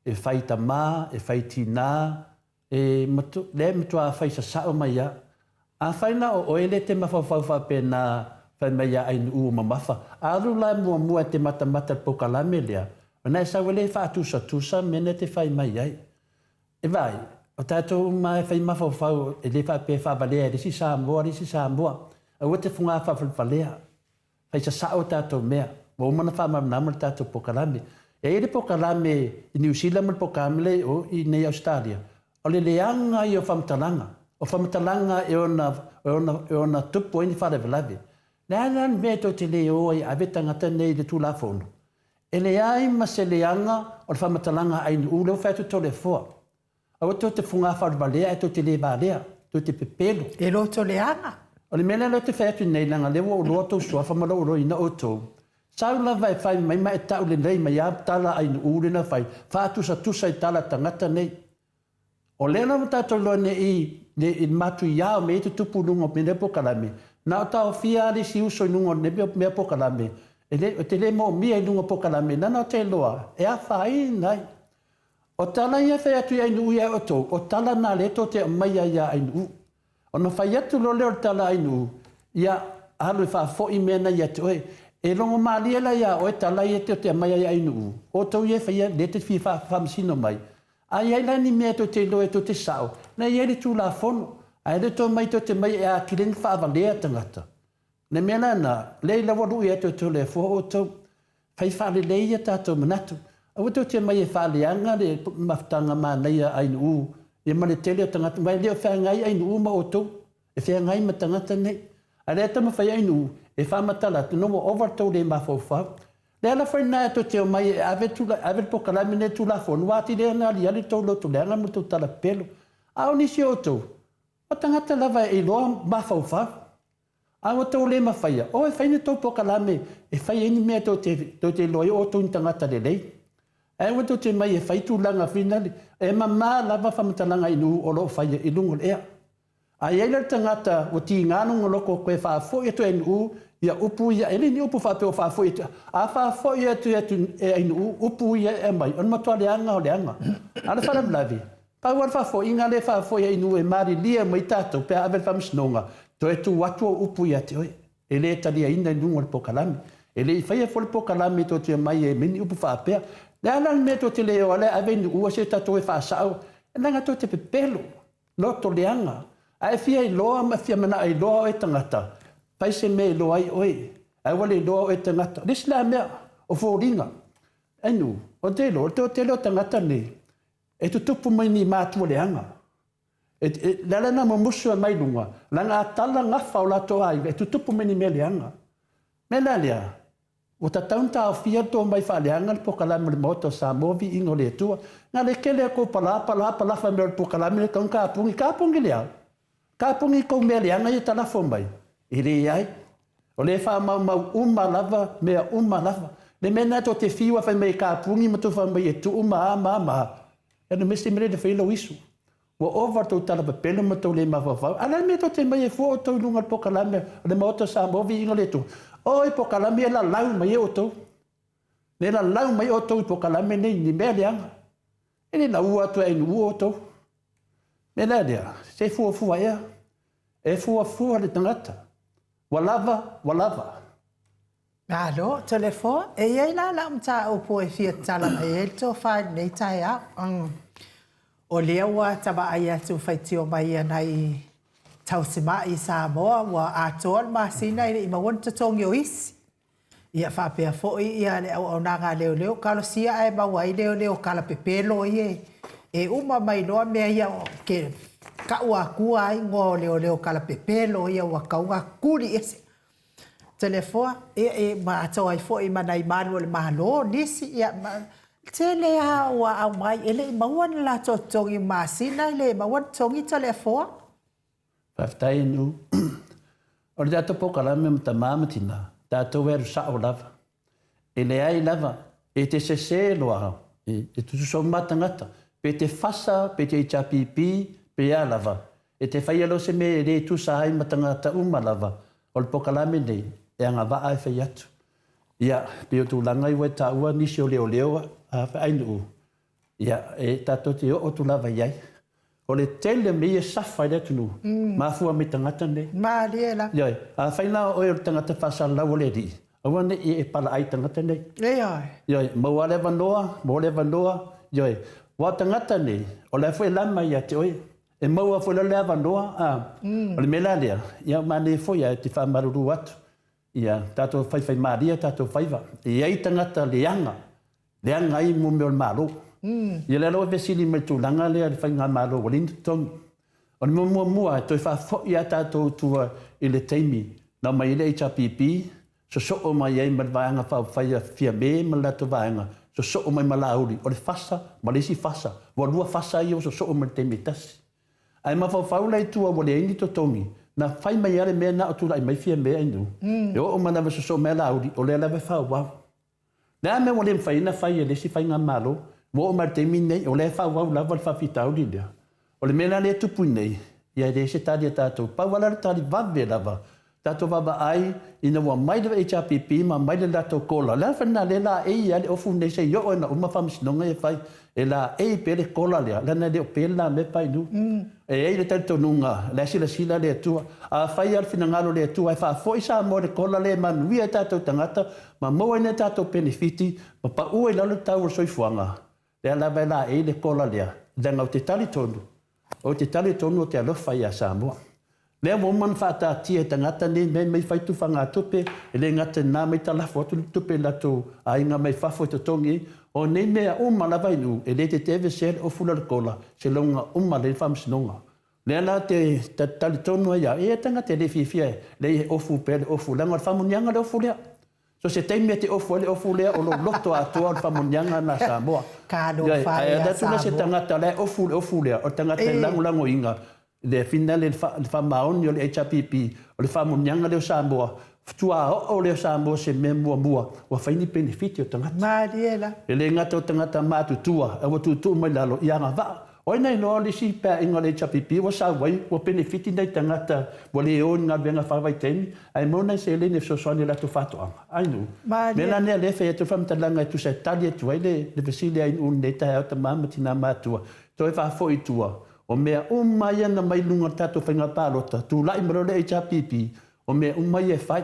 e fai tamā, e fai tīnā, e le matua fai sa sao mai ia. A whaina o ele te mawhawhawha pēnā whai mai ia ainu ua mamafa. A aru lai mua te matamata pokalame lea. Wana e sau ele whaatusa mene te whai mai ai. E vai, o tātou mai whai mawhawhau e le whai pē whawalea, risi Samoa. A ua te whunga whawalea. Whai sa sao tātou mea. Wa umana whamamnama tātou pokalame. E ere pokalame I New Zealand mo pokamele o I nei Australia. O le leanga I o whamtalanga. O whamtalanga e ona tupu I ni wharewalawe. Nā mea tō te leo I awe tangata nei le tūla whono. E le ai ma se leanga o le whamtalanga ai ni uleo whaitu tō le fua. A o tō te whunga wharewalea e tō te le wālea. tu te pepelo. E roto leanga. O le mele lo te whai atu nei langa lewa o loa tau suafa ma ro ina o tau. Sau la vai whai mai mai e tau le nei mai a tala ai ure na whai. Whātusa tusa i tala tangata nei. O lena mo tātou loa ne i matu iao me i te tupu lungo me ne pokalame. Na o tau fia ali si uso i lungo ne mea pokalame. O te le mo mia i lungo pokalame. Nana o te loa. E a whai nai. O tala ia whai atu ai nu ia o tau. O tala nā leto te mai ia ai nu. O na whai atu lo leo tala ai nu. Ia halu wha fo i mea na ia te oe. E longo maalia la ia o e tala ia te mai ia ai nu. O tau ia whai le te whi whamsino mai. Ai ai lani mea to te loe to te sao. Na ia li tū la fono. Ai le to mai to te mai e a kirengi whaawalea tangata. Ne mea na lei la waru ia to le fo o tau. Whai whaale le ia tātou manatu. Awa to te mai e whaaleanga le maftanga maa neia ai nu. Ia mane tele o tangata. Mai leo whaangai ai nu ma o tau. E whaangai ma tangata nei. A lea tama whai ai nu. E whaamatala. Te nomo over tau le mawhau. Lea la whai nā to te o mai e ave pokalami ne tū la whonu. Wāti lea nā li ali tau loto lea ngā mutu tala pelo. Ao nisi o tau. O tangata lava e loa mawhau. Ao tau le mawhaia. O e whaine tau pokalami. E whai eni mea to te loa o tau tangata le lei. E wato te mai e whai tū langa whinali. E mamā lava whamatalanga inu o lo whaia i lungo lea. A iela tangata o ti ngānu ngoloko koe whaafo e tu enu. Ia upu ia, ele ni upu whapeo whaafo i te. A whaafo ia tu e inu upu ia e mai. Ona matua leanga o leanga. Ana whanam lavi. Pau ar whaafo, inga le whaafo ia inu e mari lia mai tātou. Pea avel whamsnonga. To e tu watu o upu ia te oe. Ele e talia ina i nunga le pokalami. Ele i whaia fo le pokalami to te mai e mini upu whaapea. Le ana me to te leo ale ave ni ua se tātou e whaasao. E nanga to te pepelo. Loto leanga. A e fia i loa ma fia mana ai loa o e tangata. Paise me loa ai oe. Ai wale loa o e tangata. Lisla mea o fōringa. Enu, o te leo tangata ne. E tu tupu mai ni mātua leanga. Lalana ma musu a mai lunga. Langa atala ngafa o lato ai. E tu tupu mai ni me leanga. Me la lea. O ta taunta o fia tō mai wha leanga le pokalami le moto sa movi ingo le tua. Nga le kele ko pala wha me le pokalami le kaun kāpungi lea. Kāpungi kou mea leanga i talafo mai. I re ai. O le wha mau uma lava, mea uma lava. Le mena to te whiwa whai mai kāpungi ma tu wha mai e tu uma ma. E no mese mere le whailo isu. Wa over tau talapa pelo ma tau le mawawau. Ana me to te mai e fua o tau lunga le pokalami le moto sa movi ingo le tua. O i pokalami e la lau mai e o tau. Le la lau mai o tau i pokalami nei ni mea leanga. E le la ua tu e inu o tau. Me la lea, se fua ea. E fua le tangata. Walava. Alo, telefon. E iei la mta o po e fia tala mai e to whai nei tai a. O lea ua taba ai atu whaitio mai anai tau sima i Samoa wa atoa ma sina i mawon tatongi o isi. Ia whapea fōi ia le au nanga leo. Kalo sia e mawai leo kala pepelo i e uma mai loa mea ia ke ka ua kua ai ngō leo kala pepelo ia ua kaunga kuri ese. Telefoa e ma atau ai fōi manai manu le mahalo nisi ia te lea ua au mai ele i mawan la totongi ma sina le mawan tongi telefoa. Whaftai nu. O le tātou pokalami ma ta māmatina. Tātou veru sa'o lava. E le ai lava. E te sese loa. E tutu so matangata. Pe te whasa, pe te ichapipi, pe a lava. E te whaialo se me e re tu sa hai matangata uma lava. O le pokalami nei. E anga waa e whai atu. Ia, pe o tu langa iwa ta ua nisi o leo a whainu. Ia, e tātou te o tu lava iai. O le tele me e safa le tunu. Mafua me tangata nei. Ma liela. Ioi, a whaina o e tangata whasa lau le ri. Awa ne e pala ai tangata nei. Ioi, maua le vanoa. Ioi, wa tangata nei. O le fwe lama ia te oi. E maua fwe le vanoa. O le mela lea. Ia mane fwe ia te whamaruru atu. Ia, tātou whai maria, tātou whaiva. Ia i tangata leanga. Leanga ai mo meo le malo. Ia le aloa vesili me tūlanga lea le whainga malo o lindu tongi. O le mua toi whafo ia tātou tua i le teimi. Nā mai le i chapipi, so o mai ei ma le vaenga whawhai fia me ma le lato vaenga. So o mai ma lauri. O le whasa, ma le si whasa. Wa lua whasa i o so o mai teimi tasi. Ai mawhawhau lai tua wale ini to tongi. Na whai mai are mea na o tula i mai fia mea inu. E o mana wasoso mea lauri, o lea lawe whau wau. Nea mea wale mwhai na whai e lesi whai ngā malo, mo o martemi nei, o lea whau wau lawa le whawhitau ni lea. O le mea le tupu nei, ia e se tari a tātou. Pau wala tari wawe lava. Tātou wawa ai, ina wa mai le HRPP, ma mai le lato kola. Lea whana le la e ia le ofu nei se yo o na uma whamisinonga e whai. E la e pele kola lea, lana le o pele la me pai nu. E e le tari tonunga, le sila le atua. A whai al fina ngalo le atua, e wha fo isa mo le kola le manu ia tātou tangata, ma moa ina tātou benefiti, ma pa ue lalo tau o soifuanga. Lea la vai la e le kola lea, danga o te tali tonu. O te tali tonu o te alofa ia Samoa. Lea mo man whata tia tangata ne mei whaitu whanga tupe, e le ngata nā mei talafo atu tupe lato a inga mei whafo te tongi, o nei mea uma la vainu, e le te teve sel o fula le kola, se longa uma le whamsinonga. Lea la te tali tonu ia, e tangata le fifia, le ofu pele ofu, langa le whamunianga le ofu lea. So se teimea te ofu le ofu lea, o lo loto atua le whamunianga na Samoa. Kādo whai a Samoa. Tuna se tangata le ofu lea, o tangata lango inga. Le fina le whamaoni o le HRPP, o le whamunianga leo Samoa, tua o leo Samoa se mea mua, wa whaini benefiti o tangata. Mariela. E le ngata o tangata mātutua, e wa tutu mai lalo, i anga vaa. Oi nei noa le si pēr inga le HRPP, wa sa wai, wa benefiti nei tangata, wa le o ngā venga whawai teni, ai mona se le ne fsoswani la tu whatoanga. Ai nu. Mena nea le whai atu whamtalanga e tu se tali atu ai le vesile ai un ne tae au ta mamatina mātua. Toi whafo i tua. O mea umai ana mai lunga tātou whainga pālota, tu lai maro le HRPP, o mea umai e whai.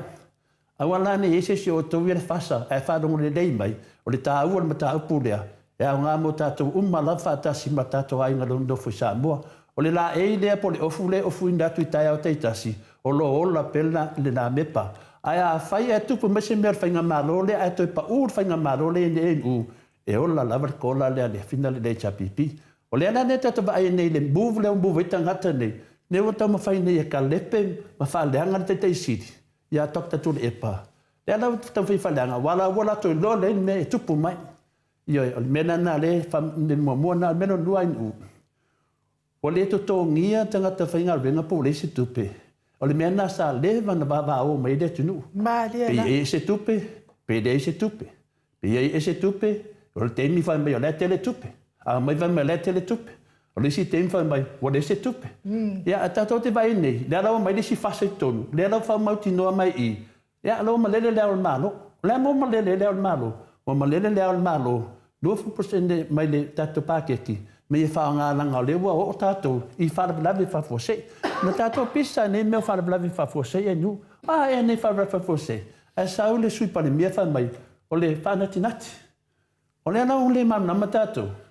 Awala ne ese si o tau ere whasa, e whārongo le lei mai, o le tā ua le mata upu lea, e au ngā mo tātou umalawa atasi ma tātou ainga londo fui Samoa. O le la e lea po le ofu indatu i tai au teitasi, o lo ola pela le nā mepa. Ai a whai e tupu mese mea whainga marole, ai toi pa ur whainga marole e ne e ola lava kola lea le fina le HRPP. O le ana ne tata ba ai nei le move le move tangata nei. Ne o tama fai nei e ka lepe ma fa leanga te te siri. Ya tok tatu le epa. Le ana tama fai fa leanga wala to lo le me tupu mai. Yo o mena na le fa le mo na mena lua in. O le to ngia tangata fai nga venga po le se tupe. O le mena sa le va na va o mai de tunu. Ma le na. Pe se tupe, pe de se tupe. Pe se tupe, o le temi fa mai o le tele tupe. A mai vai me le tele tupe. O le si tem fa mai, o le se tupe. Ya atato te vai nei. Le ala mai le si fa se tonu. Le ala fa mauti no mai i. Ya ala ma le al malo. Le mo ma le al malo. O ma le al malo. 9% mai le tato paketi. Me fa nga langa le o tato i fa la fa forse. Na tato pista ne me fa la fa forse e nu. Ah e ne fa forse. A sa le sui pa le me fa mai. O le fa natinati. O le ana un le mam na matato.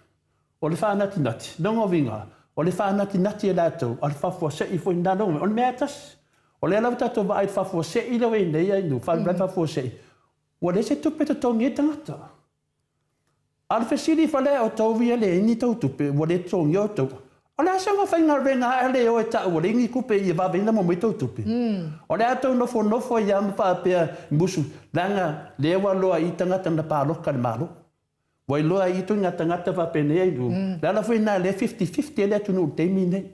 O le whanati nati, nongo vinga. O le whanati nati e lato, o le whafua se i fo i nanonga. O le mea tas. O le alau tato wa ai whafua se i lawe nei ai nu, whafua se i. O le se tupe to tongi e tangata. A le whesiri whale o tau via le ini tau tupe, o le tongi o tau. O le asanga whainga renga e le o e tau, o le ingi kupe i e wawina mo mai tau tupe. O le ato nofo i ama whaapea musu, langa le ewa loa i tangata na pāloka le malo. Wai loa i tu ngata wa pene ai lu. Lala fui na le 50-50 ele tunu te mine.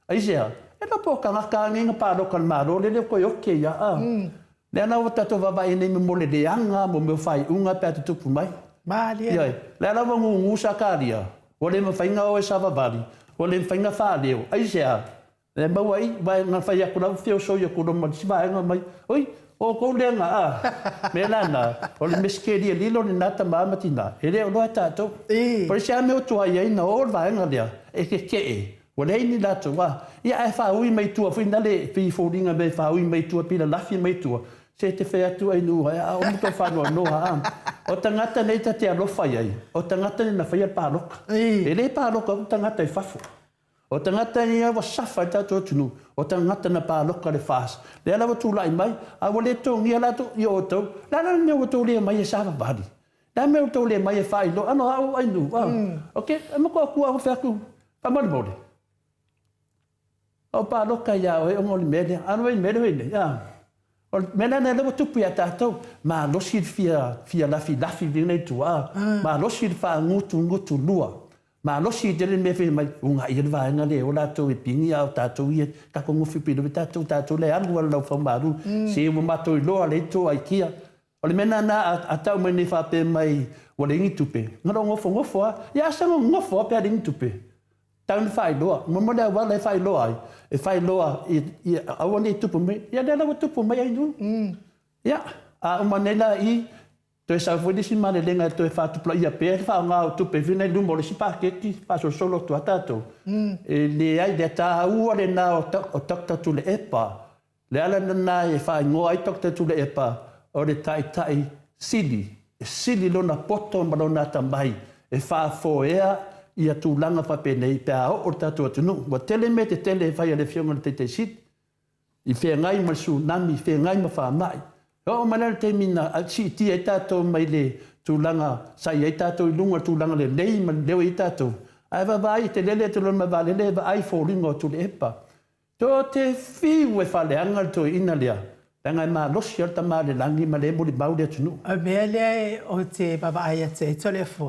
Ai sea, e la po ka ngaka ngenga paro kan maro le ko yoke ya a. Le ana o tato wa vai nei mo le anga mo me fai unga pe tu pu mai. Mali. Ia. Le ana wa ngu sakaria. O le mawhainga o e savavali. O le mawhainga whaleo. Ai sea. Le mawai, vai ngā whai akura whio so ya kuro ma sivaenga mai. Oi, o ko lenga a me lana o le meskeri lilo ni nata mamatina ele o loa tato por se ame o tua ia na o vai ngalia e ke o le ni lato wa ia e fa ui mai tua fina le fi foldinga be fa ui mai tua pila lafi mai tua se te fe atu ai nu a o mo fa no ha o tangata nei te alofa ia o tangata ni na fa pa loka ele pa loka o tangata i fafu o tangata ni wa safa tato tunu o tangata na pāloka le whās. Le ala watu lai mai, a wale tongi ala to i o tau, la na mea watu lea mai e sawa bari. La mea watu lea mai e whailo, ano au ainu. Ok, e mako aku au whiaku, pamari mori. O pāloka ia o e ongoli mele, ano e mele hene, ya. O mele na lewa tupu ia tātou, ma losi fia lafi vinei tua, ma losi wha ngutu lua. Ma losi te le me fe mai unga i le vaenga le o lato e pingi au tatou ia ka kongo fipilo me tatou le alu ala fa maru se mo mato i loa le to ai kia o le mena na a tau mai ne fa pe mai o le ngi tupe ngaro ngofo ia sa ngofo pe le ngi tupe tau ni fai loa mo mo da wala fai loa e fai loa i a woni tupu me ia le la tupu mai ai nu ia a manela i to sa foi disi male lenga to fa tu ia pe fa nga tu pe vina lu mo le sipa ke ti fa solo tu atato e le ai de ta u le na o tok tu le epa le ala na e fa ngo ai tok tu le epa o le tai sili lo na poto ma lo na tambai e fa fo ea ia tu langa fa pe nei pe o tato tu no wa tele me te tele fa ia le fionga te sit i fe ngai ma su nami fe ngai ma fa mai o manal te mina a si ti e tato mai le tūlanga sai e tato i lunga tūlanga le nei man leo i tato ai va vai te lele te lona vale le va ai fo ringo tu le epa to te fiu e fale angal to ina lea tanga ma losi alta ma le langi ma le moli baude tunu a mele o te baba ai te tole fo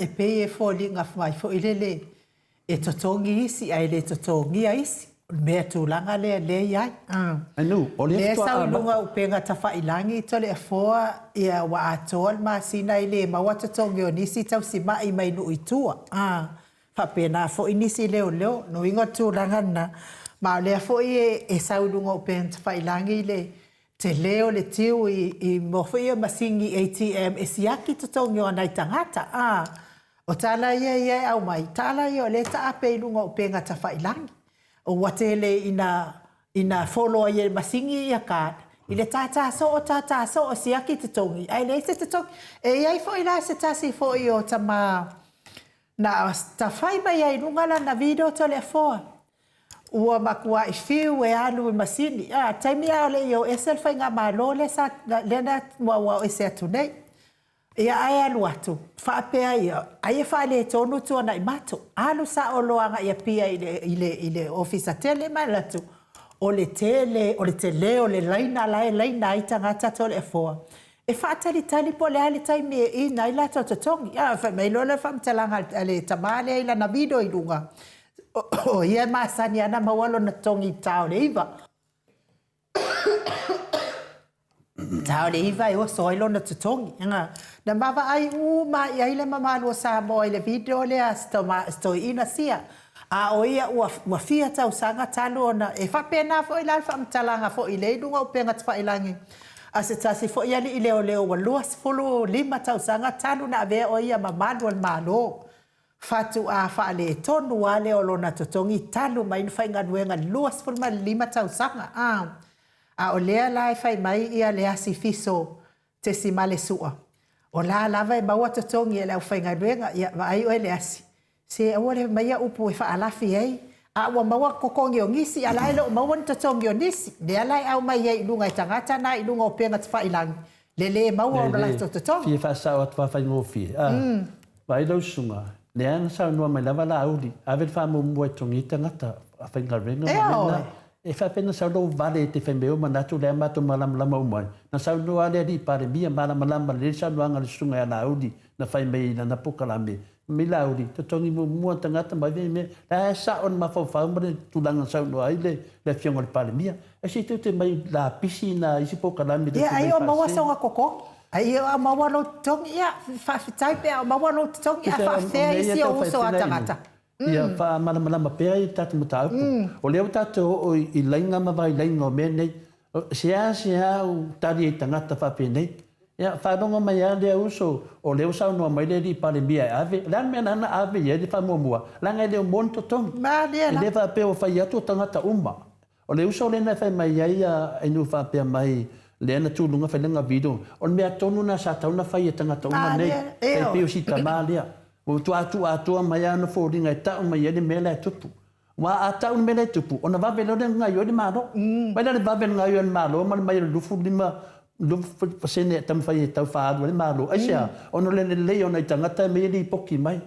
e pe e fo linga mai fo ilele e totongi isi ai le totongi isi me tūlanga le iai. Anu, o le toa ama. Le saulunga upenga tawhailangi tole e foa ia wa atoal ma sina i le mawata tongi o nisi tau si mai mai nu itua. Whapena fo inisi leo no inga tūlanga na ma lea fo e saulunga upenga tawhailangi le te leo le tiu i mofo ia masingi ATM e siaki totongi o nai tangata. O tala ia au mai, tala ia o le ta ape ilunga upenga tawhailangi. O watele ina follow ye masingi ya card ile tata so o siaki te tongi ai le se te tongi e ai fo ila se tasi fo io tama na sta fai mai ai nungala na video tole fo ua makua I fiu e alu masini taimi a le yo esel fai nga malole sa lena wa ese atunei ia ai alu atu fa pe ai fa le tonu tu na imato alu sa oloanga ia pia ile office tele malatu o le tele o le laina itanga tatole fo e fa tali po le ale taimi I na ila totongi fa mai lole fa mtalanga ale tamale ila na video ilunga o ia masani ana mawalo na tongi tau le iva tau le iva e o soilo na tutongi na mava ai ma ia ile mama lo sa mo ile video le sto ina sia o ia ua fia tau sanga talo na e fa pena fo ila fa mtalanga fo ile dunga upenga tfa ilangi ase tasi fo ia ile o leo wa luas folo lima tau sanga talo na ve o ia mama lo malo fatu fa le tonu wale o lona totongi talo mai fa inga duenga luas fo ma lima tau sanga o lea lai fai mai ia le asi fiso te si male sua. O la lava e maua totongi e lau fai ngaruenga ia vai o ele asi. Se awale mai upu e fa alafi ei. Ua maua kokongi o ngisi ala elo maua ni totongi o nisi. Le alai au mai ei ilunga I tangata na ilunga o penga tfa ilangi. Le maua o nalai totongi. Fie fa sao atwa fai ngofi. Vai lau sunga. Le ana sao nua mai lava la auli. Avel fa mo mua tongi tangata. A fai ngaruenga. E fa pena sa do vale te fe meu manatu le mato malam lama umai na sa do ale di pare bia malam lama le sa do anga sunga ya naudi na fai mei na pokalame milaudi to tongi mo tangata mai me la sa on ma fa mo tu langa sa do ai le fiong le pare bia e si te mai la piscina isi pokalame de ai o ma wasa nga koko ai o ma wa no tongi ya fa tai pe ma wa no tongi fa fe isi o so atangata ia fa malama pea I tatu mutaupu. O leo tato I lainga mawai lainga o menei. Sea o tari I tangata whapenei. Ia whanonga mai a lea uso o leo sau noa mai leri pare mia ave. Lan mea nana ave ia di whamomua. Langa leo monto tongi. Ma lea la. E le whapea o whai atu tangata uma. O leo uso lena whai mai ia enu whapea mai lena tūlunga whalenga video. O mea tonu na sa tauna whai e tangata uma nei. E peo si tama lea. O tu atua mai ana fo ringa e tau mai ele mele tupu. Wa atau mele tupu. Ona va velo nga yo di malo. Mai le va velo nga yo malo, mai lufu pasene tam fai tau fa do malo. Asia, ona le ona tangata me li poki mai.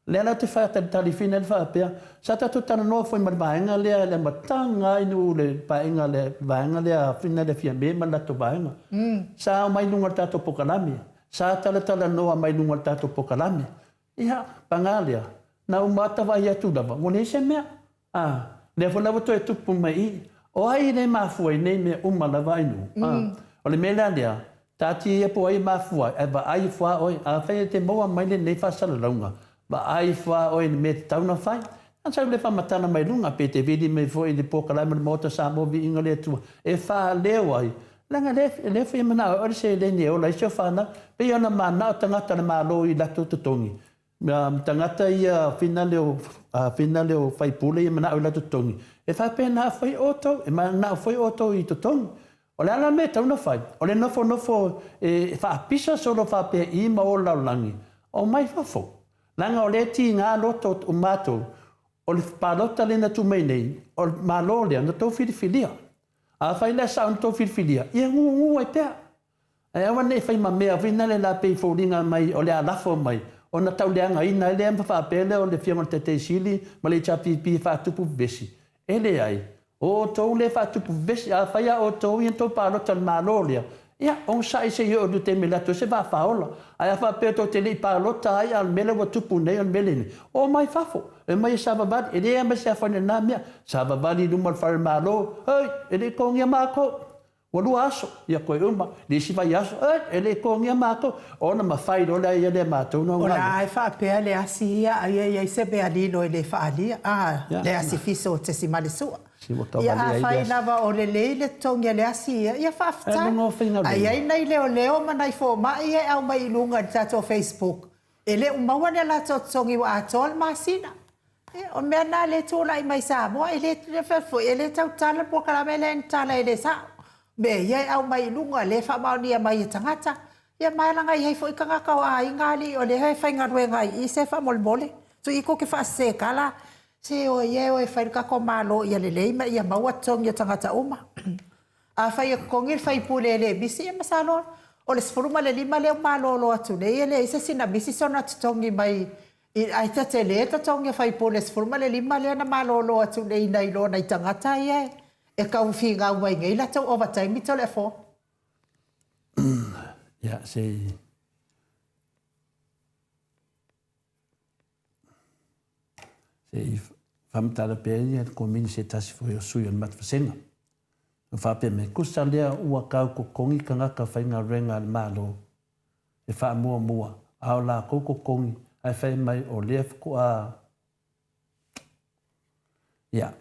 Le ala te fa tali final fa pe. Sa ta tu tan no foi marbaenga le matanga inu le paenga le vaenga le final le fia me mala to vaenga. Sa mai nunga tato pokalame. Sa tala no mai nunga tato pokalame. Ia pangalia na umata vai atu lava. Mo le se mea. Le fo lava to e tupu mai I. O ai ne mafua I nei me lava inu. O le mea lea, tati e po ai mafua, e ba ai fua oi, a whai te moa mai le nei whasala launga. Ba ai fua oi me te tauna whai. An sau le whamatana mai lunga pe te vidi me fo I le pokalai ma le mota sa mo vi inga le atua. E wha leo ai. Langa le whi mana o se le ni o lai seo whana. Pe iana mana o tangata na malo I lato tutongi. Tangata ia whina leo whai pule I mana o lato tutongi. E wha pēna whai oto, e mana whai oto I tutongi. O le ala me tauna whai. O le nofo e wha pisa solo wha pēa I ma o laulangi. O mai whafo. Langa o le ti ngā loto o mātou. O le palota le na tu mai nei. O le malo lea na tau whiriwhiria. A whai le sa on tau whiriwhiria. Ia ngu ai pēa. E awa nei whai ma mea vina le la pei fōringa mai o le alafo mai. O na tau leanga ina le ampa whapele o le whianga te te sili ma le chapipi whatupu vesi. E le ai. O tau le whatupu vesi. A whai a o tau I tau palota le malo lea. Ia, on sai se yo du te melato se va faola. Ai fa peto te li palota ai al mele wa tupu nei on meleni. O mai fafo. E mai sababad e le se fa na mea. Sababali du mal far malo. Hey, e le kongia mako. Walu aso, ia koe uma, le si vai aso, e le kongia mako. Ona ma fai do la ia le mato no. Ola e fa pe le asia ai se be ali no le fa ali. Le asifiso te si malisua. Ia fai lava o le le tonga le asia ia fa fta. Ai nei leo manai fo mai e au mai lunga tato Facebook. Ele uma wana la tongi wa atol masina. O me na le tola I mai sa mo ele fo ele tau tala po kala mele tala ele sa. Be ia au mai lunga le fa mau ni mai tangata. Ia mai langa ia fo ikanga ka ai ngali o le fai ngarwenga I se fa molmole. So iko ke fa se kala. Se o ye o fai ka ko malo ia le leima ia maua tong ia tangata uma. A fai kongil fai pule le bisi ia masalo. O le sfuruma le lima le malo lo atu le ia le isa sina bisi sona tongi mai ai tate le ta tongi fai pule sfuruma le lima le na malo lo atu le ina ilo na tangata ia. E ka ufi ngā wai ngai la tau overtime mi tole fo. Ja, se whamtara pēria ko mini se tasi fo o sui on matwasenga. Whape me kusa lea ua kau ko kongi ka ngaka whainga renga al malo. E wha mua. Ao la koko kongi ai whai mai o lea fuku a... Ia.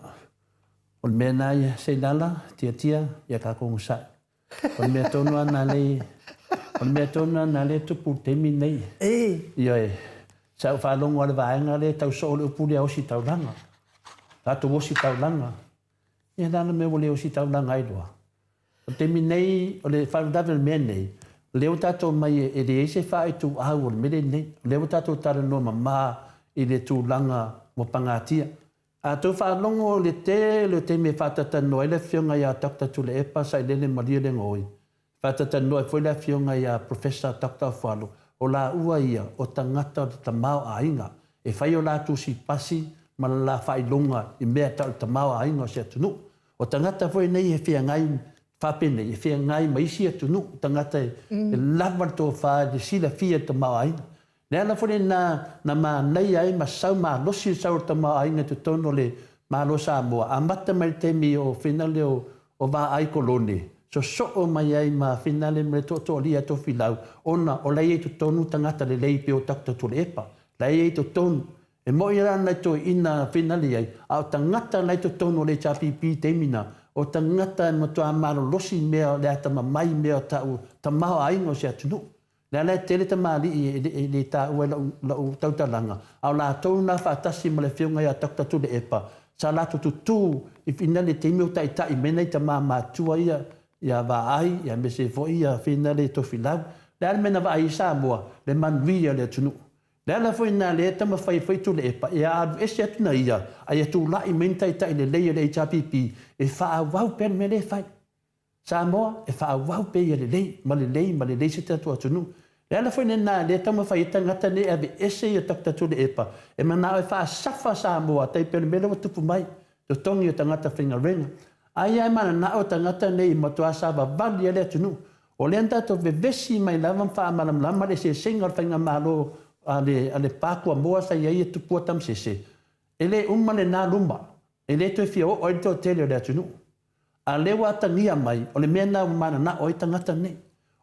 O mea nai se nala, tia, ia ka kongu sai. O mea tonu ana le tupu temi nei. Ia e. Sau whalongo ale vaenga le tau so le upuri a osi tau langa. Tato osi tau langa. Ia nana me o le osi tau langa ailoa. O temi nei, o le whaludawe mea nei. Leo tato mai e le eise whae tu au o le mele nei. Leo tato tara no mama i le tu langa mo pangatia. A tō whalongo le te me whatata noa le whionga ia Dr. Tule Epa sa i lele maria le ngoi. Whatata noa foi le whionga ia Professor Dr. Whalo. O la ua ia o tangata o ta mau a inga. E whai o la tu si pasi ma la whai longa I mea tau ta mau a inga o se atunu. O tangata foi nei e whia ngai whapene, e whia ngai maisi atunu. Tangata e lawar tō wha de sila whia ta mau a inga. Nea la fore na ma nei ai ma sau ma losi sau ta ma ai tu tono le ma lo sa mo a mata mai te mi o finale o va ai kolone so o mai ai ma finale me to lia to filau ona o lai tu tonu tangata le lei pe o takta tu le epa lai tu tonu e mo ira na to ina finale ai a tangata lai tu tonu le chapi pi te mina o tangata mo to amaro losi me le ata mai me ta ma ai no se atu Nea le tele ta mali I le ta ue la u tautalanga. Au la tau na whaatasi ma le whiunga ia Dr. Tule Epa. Sa la tu I whina le te imeo tai tai mena I ta maa mātua ia wa ai, ia me se fo ia whina le tofi lau. Le ala mena wa ai sa mua, le manuia le tunu. Le ala fo ina le ta ma whai Tule Epa. Ia adu ese atuna ia, ai atu la I mena tai le leia le HRPP. E wha wau pen me le whai. Samoa e wha wau pe ia le lei, ma le lei se te atua tunu. Le ala foi nena le tama whai tangata ne ave ese ia Dr. Tule Epa. E mana e wha safa Samoa, tai pere mele wa tupu mai, to tongi o tangata whinga renga. Ai ai mana na o tangata ne I matua saba vali ele tunu. O le anta to vevesi mai lawan wha amalam lama le se sengar whinga malo ale pakua moa sa ia tu puatam sese. Ele le na lumba. Ele to fia o to tele o le atunu. A le wa tangia mai o le mena mana na o tangata ne.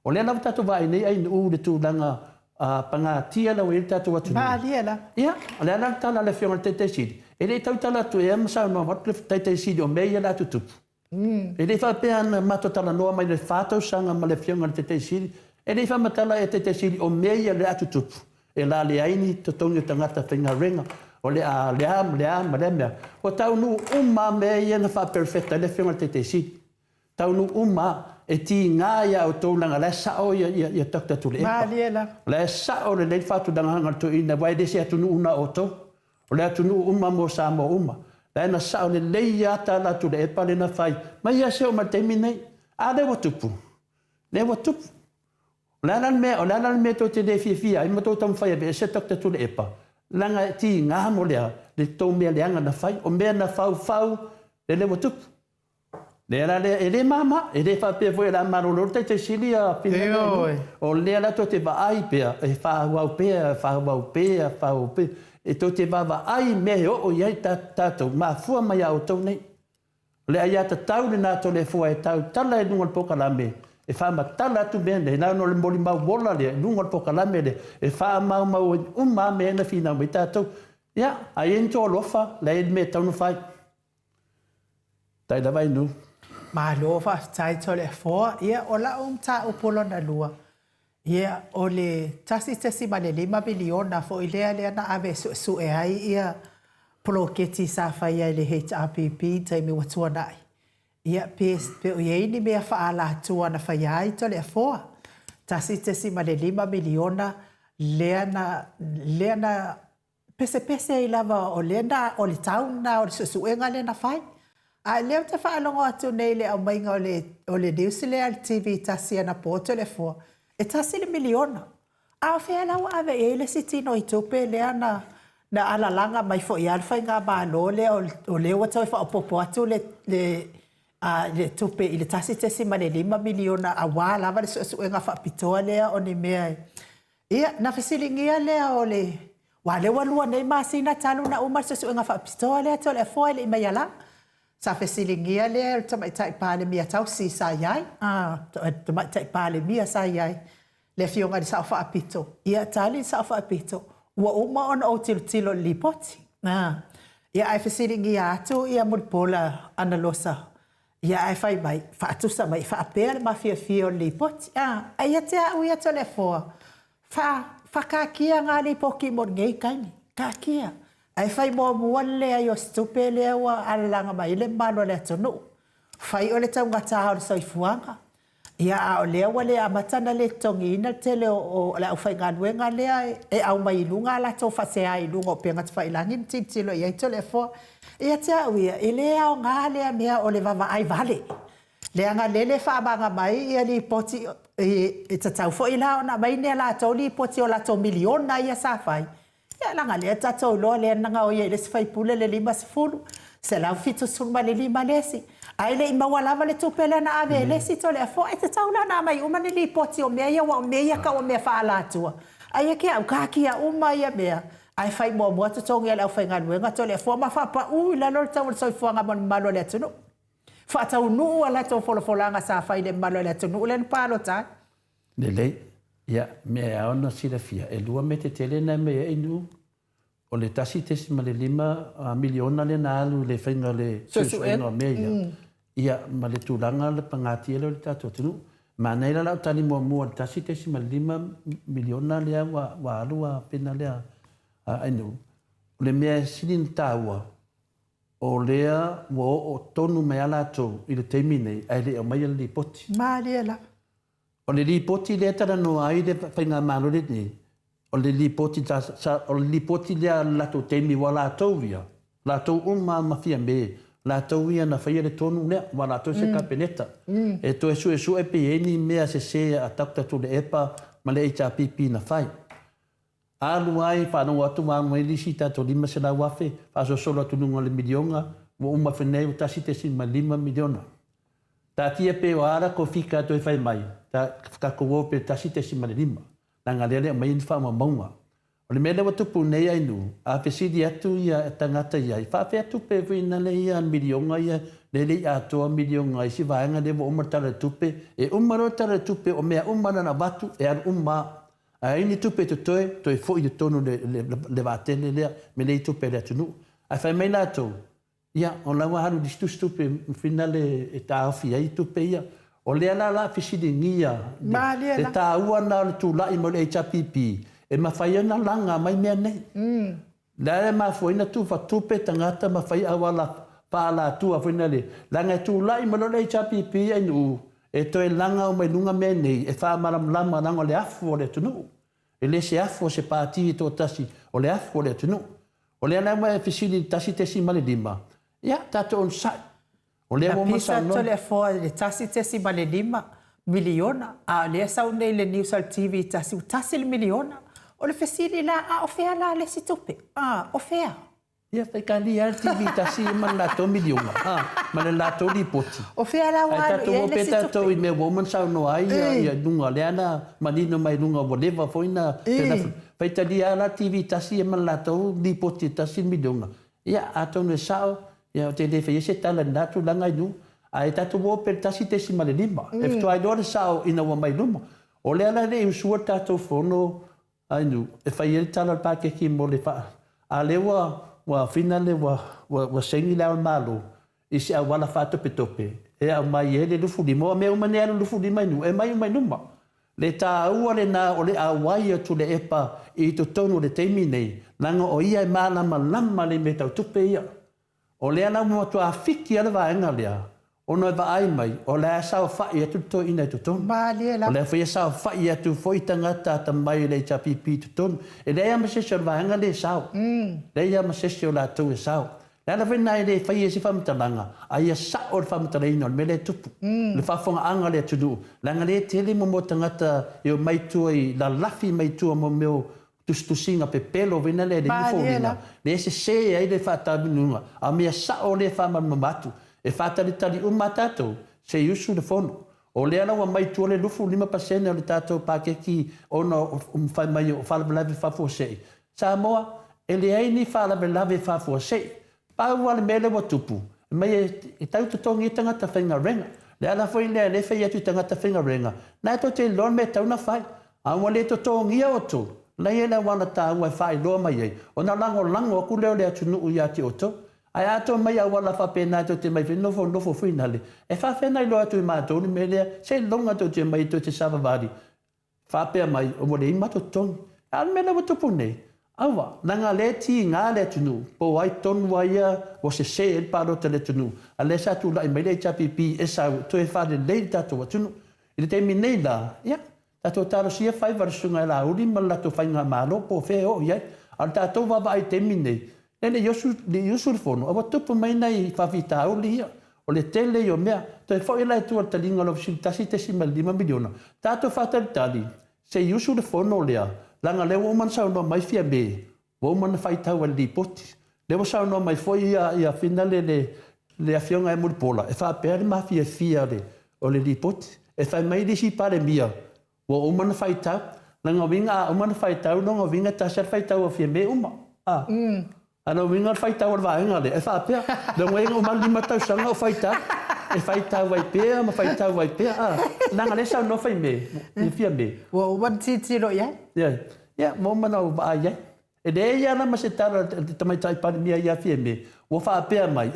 O le lava tatu vai nei ai u le tu langa panga tia la o le tatu atunu. Ma aliela. Ia, le ala tala le fionga te sidi. Ele tau tala tu e masa no wat le te sidi o meia la tu tupu. Ele fa pe an mato tala noa mai le fato sanga ma le fionga te sidi. Ele fa matala e te sidi o meia le atu tupu. E la le aini to tongi tangata whinga renga. O le a le mea. O tau nu uma meia na fa perfecta le fionga te sidi. Tau nu uma e ti ngā ia o tōlanga le sao ia takta tu le epa. Maaliela. Le sao le fatu danga hanga tu ina wai desi atu nu una o tō. O le atu nu uma mo sa mo uma. Le na sao le leia ta la tu le epa le na fai. Mai ia se o ma temi nei. A le watupu. Le watupu. O le anan me to te le fia. Ima tō tam fai e se takta tu le epa. Langa ti ngā mo lea. Le tō mea leanga na fai. O mea na fau le watupu. Le mama, le fa pe foi la marolo te sili a pina. O le la to te va ai pe e fa wa pe. E to te va ai me o ia ta to ma fu ma ia o to nei. Le ia ta tau le na to le fu e tau tala e nungol poka la me. E fa ma tala tu ben le na no le moli ma bola le nungol poka la me le. E fa ma ma me na fina me ta to. Ya, ai ento lofa le me tau no fai. Tai da vai nu. Malova tai tole fo ia o la ta upolo na lua ia o le tasi ma le 5 miliona fo ile na ave su e ai ia proketi sa fai le HRPP tai mi watua nai ia pe o ye ni me fa ala tua na fai ai tole fo tasi ma le 5 miliona le na pese i lava o le town na o su enga le na fai. A leo te whaalongo atu nei le au mainga o le Deusile al TV tasi ana poto le fua. E tasi le miliona. A whea lau ave e le sitino I tupe lea na alalanga mai fo I alfa ngā bālo le o leo atau e whaapopo atu le tupe I le tasi ma le 5 miliona a wā lava le su e ngā whaapitoa lea o ni mea. Ia, na whasilingia lea o le wā lewa lua nei māsina talu na umar su e ngā whaapitoa lea to le fua le I mai ala. Sa fesilingia le tama tai pale mia tau si sa yai tama tai pale mia sa yai le fionga di sa fa apito ia tali sa fa apito wa uma on o tilo lipoti ia ai fesilingia tu ia mulpola analosa ia ai fai mai fa tu sa mai fa apel ma fio lipoti ai te au ia tole fo fa ka kia ngali poki mon ngei kaini ka kia ai fai mo le ai o stupe le wa alanga mai le malo le tonu fai o le tau ngata o sai fuanga ia o le wa le amatana le tongi na tele o la fai nganwenga le e au mai lunga la to fa se ai lunga pe ngat fai langin titilo ia tole fo ia tia wi ele o ngale mea o le vava ai vale le anga le fa banga mai ia li poti e tau fo ila na mai ne la to li poti o la to miliona ia sa fai ia langa le tatou lo le nanga o ia le fai pule le 5 se la fitu suma le 5 lesi ai le ima wala vale tupele na ave lesi to le fo e tau la na mai uma ni poti o mea wa mea ka o mea fa ala tua ai ke au ka kia uma ia mea ai fai mo to tongi ala fai nganwenga to le fo ma fa pa la lo tau so fo nga mon malo le tunu fa tau nu ala to folanga sa fai le malo le tunu le palo ta le ia mea ona sila fia e lua me te tele na mea inu o le tasi tesi ma le 5 miliona le nalu le whainga le susuenga mea ia ma le tūranga le pangati ele o le tato tunu ma nei la lau tani mua le tasi tesi ma le 5 miliona lea wa alua pena lea inu o le mea silin tāua o lea o tonu mea lato I le teimine ai le o mai le poti ma le la o le lipoti le tara no ai le whainga malo le ni. O le lipoti o le lipoti le lato teimi wa lato via. Lato mafia me. Lato via na whaia le tonu lea wa lato se kapeneta. E to e su e pe eni mea se a takta tu le epa ma le HRPP na whai. Alu ai whanau atu wāngu e lisi tato 5 se la wafe. Whaso solo atu nunga le milionga. Wa whenei utasi te si ma 5 miliona. Ta tia pe o ara ko fika to fai mai ta ka ko wo pe ta site si male lima na ngale mai fa ma maunga O le mele wa tupu nei ai nu. A pesidi atu ia tangata ia. Whawhea tupe vina le ia milionga ia. Le le atoa milionga i si vaenga le wa umatara tupe. E umaro tara tupe o mea umana na watu e ar A ini tupe te toi fo i te tonu le vatele lea. Me le tupe le atunu. A whai mai lato. Ia, o lawa haru distus tupe fina le e taawhi ai tupe ia. O lea la pesidi ngia. Le taua na le tūlai mo le HRPP. E mawhai ana langa mai mea nei. Lea mawhaina tu whatupe tangata mawhai awala pāla tua whaina le. Langa tu lai malo le HRPP ai nu. E toi langa o mai lunga mea nei. E whamaram lama langa le afu o le tunu. E le se afu o se pāti i tō tasi o le afu o le tunu. O lea lama e fisili tasi tesi male lima. Ia, tato on sai. O lea wama sa no. Pisa tole fo le tasi tesi male lima miliona. A lea sau nei le Newsal TV tasi le miliona. O le fesili la a ofea la le situpe. Ofea. Ia fai ka li al TV tasi ma la to miliona. Ma la to li poti. Ofea la wa le situpe. Ai tato tato i me woman sau no ai ia nunga le ana manino mai nunga whatever foina. Fai ta li al TV tasi ma la to li poti tasi miliona. Ia ato ne sao ia te le fai se tala natu langa nu. Ai tato wo per tasi tesi ma le lima. E to ai do sao ina wa mai luma. O le ala le usua tato fono ai nu e fai el tala pa ke ki mo le fa a le wa finale wa sengi la malo i se wala fa tope e a mai ele lu fudi mo me o mane lu fudi mai nu e mai numa le ta ua le na o le a wai tu le epa i to tonu le temi nei langa o ia mala malama le me tau tupe ia o le ana mo to a fiki ala va enga lea ono va ai mai o le sa fa ia tu to ina tu ton o le fa ia sa fa ia tu foi tangata ta mai le chapipi tu ton e le ia se se va nga le sa le ia se se la tu sa la na vena le fa ia se fa mtalanga ai sa o fa mtalanga me le tu le fa fonga anga le tu du la nga le tele mo tangata e mai tu i la lafi mai tu mo meu tu singa pe pelo vena le fo le se ai le fa ta binunga a me sa o le fa mamatu e fatalitali umatato se yusu le fono o le ala wa mai tu le lufu 5% o le tato pakeki ono fai mai o fala lave fa fo sei Samoa e le ai ni fala lave fa fo sei pa wa le mele wa tupu mai e tau to tongi tanga ta fenga renga le ala foi le fai atu tanga ta fenga renga na to te lon me tau na fai a wa le to tongi o to la ela wana ta wa fai lo mai o na lango ku le atu nu ya ti oto ai ato mai a wala fa pena to te mai no finale e fa fena i lo atu ma to ni mele se longa to te mai to te sava vari fa pe mai o mo le ma to ton al mena mo to pune awa nanga le ti nga le tunu po ai ton waia o se el paro te le tunu ale sa tu la mai le chapipi e sa to e fa de le tato tunu il te minela ya tato taro sia fai versunga la uri mala to fai nga malo po fe o ya al tato va vai te minei ele yosu fono aba tupu mai nei fa vita o lia o le tele yo mea to fo ila tu ta linga lo tasi tesi mal 5 miliona tato fatal tali se yosu fono lea langa le woman sa no mai fia be woman fai ta wel di poti le wo sa no mai foi ia finale le afionga e mulpola e fa per ma fia le o le di poti e fa mai di si pare mia wo woman fai ta langa winga woman fai ta no winga ta sa fai ta o fia me uma ano winga fai ta wa nga le e fa pe do ngwe o mal lima ta sanga o fai ta e fai ta vai pe ma fai ta vai pe nanga le sa no fai me ni fia me wo wan ti ro ya ya mo mana o ba ya e de ya na ma se ta mai tai pa mi ya fia me wo fa pe mai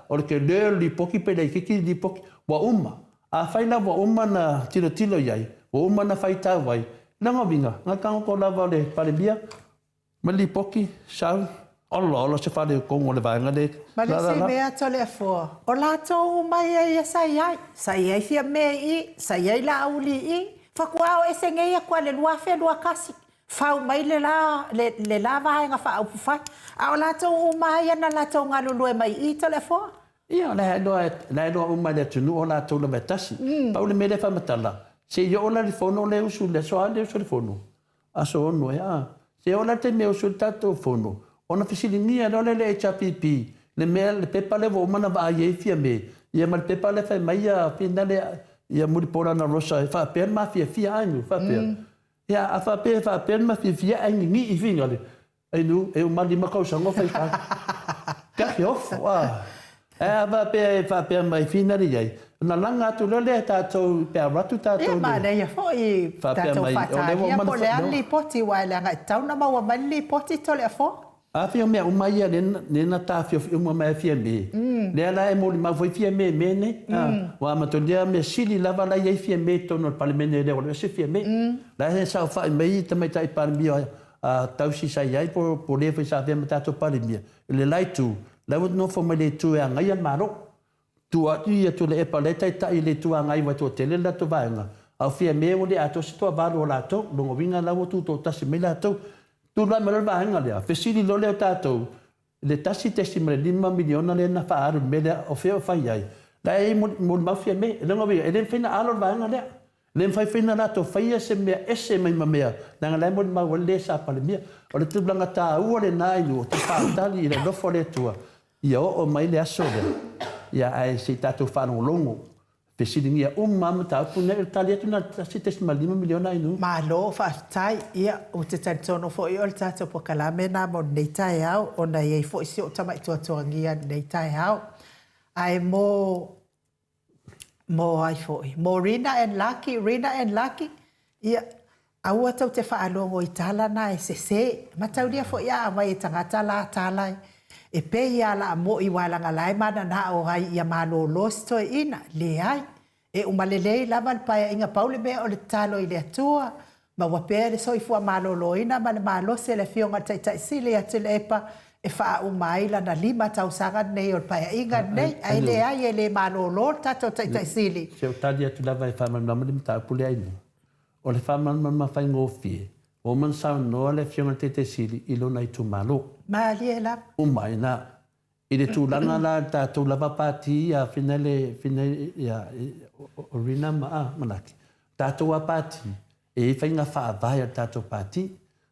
o ke le li poki pe le ki li poki wa umma a fai na wa umma na tilo ya wo umma na fai ta vai nanga winga nga ka ko la va le pa le bia ma li poki sa Allah se fale con o le vanga de. Ma le se mea tole fo. O la to mai ia sai fia me i, sai la uli i. Fa kwao e se ngai kwa le lua fe lua kasi. Fa mai le la va nga fa au fa. A o la to mai na la to ngalu lue mai i tole fo. Ia la no mai le tunu o la to le metasi. Pa o le mele fa matala. Se yo la le fono le usu le so ande usu le fono. Aso no ya. Se o la te me usu tato fono. Ona fisilingia le HRPP le mel le pepa le wo mana va ye fia me ia mal pepa le fa mai ia finale ia muri pora na rosa fa per ma fia anu fa per Ia a fa ma fia ai ngi I finga le. Ai nu e mali ma kau sango fai fa. Ka off wa. Fa pe mai fina ri ai. Na langa tu le tātou pe ratu tātou. E mana ia foi tātou whata. Ia po le ali poti wai le ngai tau na maua mali poti tole a fo. A fia mea umaia nena tā fia uma mai fia me. Le ala e mori ma foi fia me ne. Wa matolia me sili lava la ia fia me tono palemene le o se fia me. La he sa fa me tamai tai palemia tau si sai ai po le fa sa fia tātou palemia. Le lai tu. La no fo me le tu e ngai maro. Tua ia tu le paleta tai le tua ngai wa tu tele la tu vaenga au fia me o le ato si tu valo la to lo vinga la tu to tasi me la to tu la me la vaenga le fesili lo le tato le tasi testimone 5 miliona le na fa ar me le o fia fa ai la e mo mafia me le ngovi e le fina alo vaenga le fai fina la to fai se me ese me mea na la mo ma le sa palemia o le tu blanga ta u le nai no tu fa tali le lo fo le tua ia o mai le aso le ia ai se tatou whanolongo. Pe siringia mama tau pune il tali atu na si testima 5 miliona inu. Ma lo whaatai ia o te tantono fo I o le tatou po kalame na mo nei tai au o na iei fo isi o tamai tuatoangia nei tai au. Ai mo ai fo I. Mo Rina and Lucky. Ia aua tau te whaalongo I tala na e se. Matau dia fo ia amai e tangata la talai. E pe ia la mo I walanga lai mana na o hai ia malo losto ina le ai e umalelei lava pa inga paule me o le talo I le atua ma wa pe le soifua malo loina ma le malo se le fionga tai sile ate le epa e fa umai la na 5 tausanga nei o pa inga nei ai le ai e le malo lo tato tai sile se o tali atu lava e fa mana ma limta pule ai o le fa mana ma fa ngofi o man sa no le fionga te sili I lona I tu malo Maliela. Umaina. Ile tu langa la tu lava pati ya finale ya orina manaki. Tatu wa pati. E fainga fa vai tatu pati.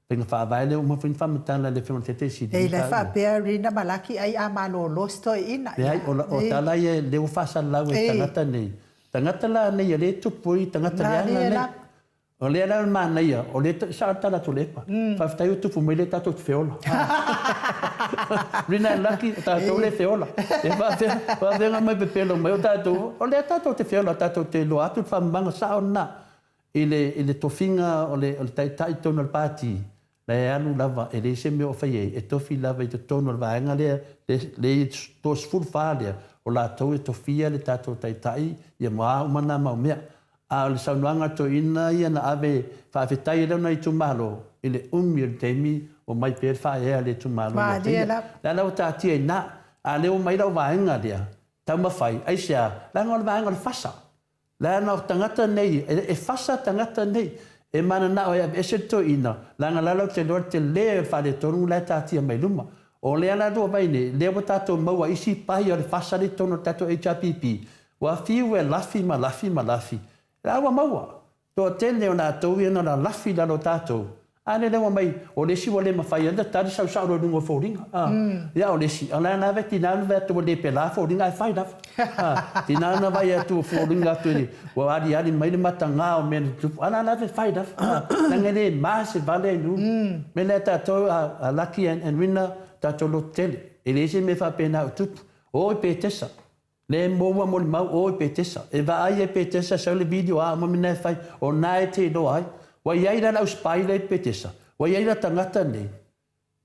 Fainga fa vai le uma fin fam tala le fam tete si. E le fa pe orina malaki ai amalo losto ina. Ai o tala ye le fa sa la we tangata nei. Tangata la nei le tu pui tangata ya nei. O le ala mana ia, o le sa tala tu lepa. Fa ftai tu fu mele tato te feola. Rina Lucky tato le feola. E va venga mai pepelo mai tato. O le tato te feola tato te lo atu fa manga sa ona. Ile tofinga o le tai tono pati. Le anu lava e le se me o fai e tofi lava I te tono vaenga le tos full falia. O la to e tofia le tato tai ia ma mana ma mea. A le saunuanga to ina ia na ave whawhetai rau nei tu malo I le umir temi o mai per whae le tu malo. Ma diela. La lau tātia I na a leo mai rau vaenga rea. Tau mawhai, aisea, la ngā vaenga le whasa. La ngā tangata nei, e whasa tangata nei. E mana na o e se to ina. La ngā lalau te lor te lea whare tonu la tātia mai luma. O lea la rua vaine, lea wa tātou maua isi pahi o le whasa le tono tātou HRPP. Wa fiu e lafi ma lafi. Awa maua. Tō tēne o nā tau ia nā lafi lalo tātou. Ane lewa mai, o lesi wa le mawhai anda, tari sau sao rungo fōringa. Ia o lesi. Ala nā veti nā nā veti wa le pe la fōringa e whai daf. Ti nā nā vai atu fōringa atu ni. Wa ari mai le mata ngā o mena tupu. Ala nā veti whai daf. Nanga le maa se vale nu. Mena tātou a Lucky and Rina tātou lo tele. E lesi me whapena o tupu. O pe tesa. Le moa mo mau o petesa. E va ai petesa sa le video a mo mina fai o nai te do ai. Wa ia la uspai le petesa. Wa ia tangata nei.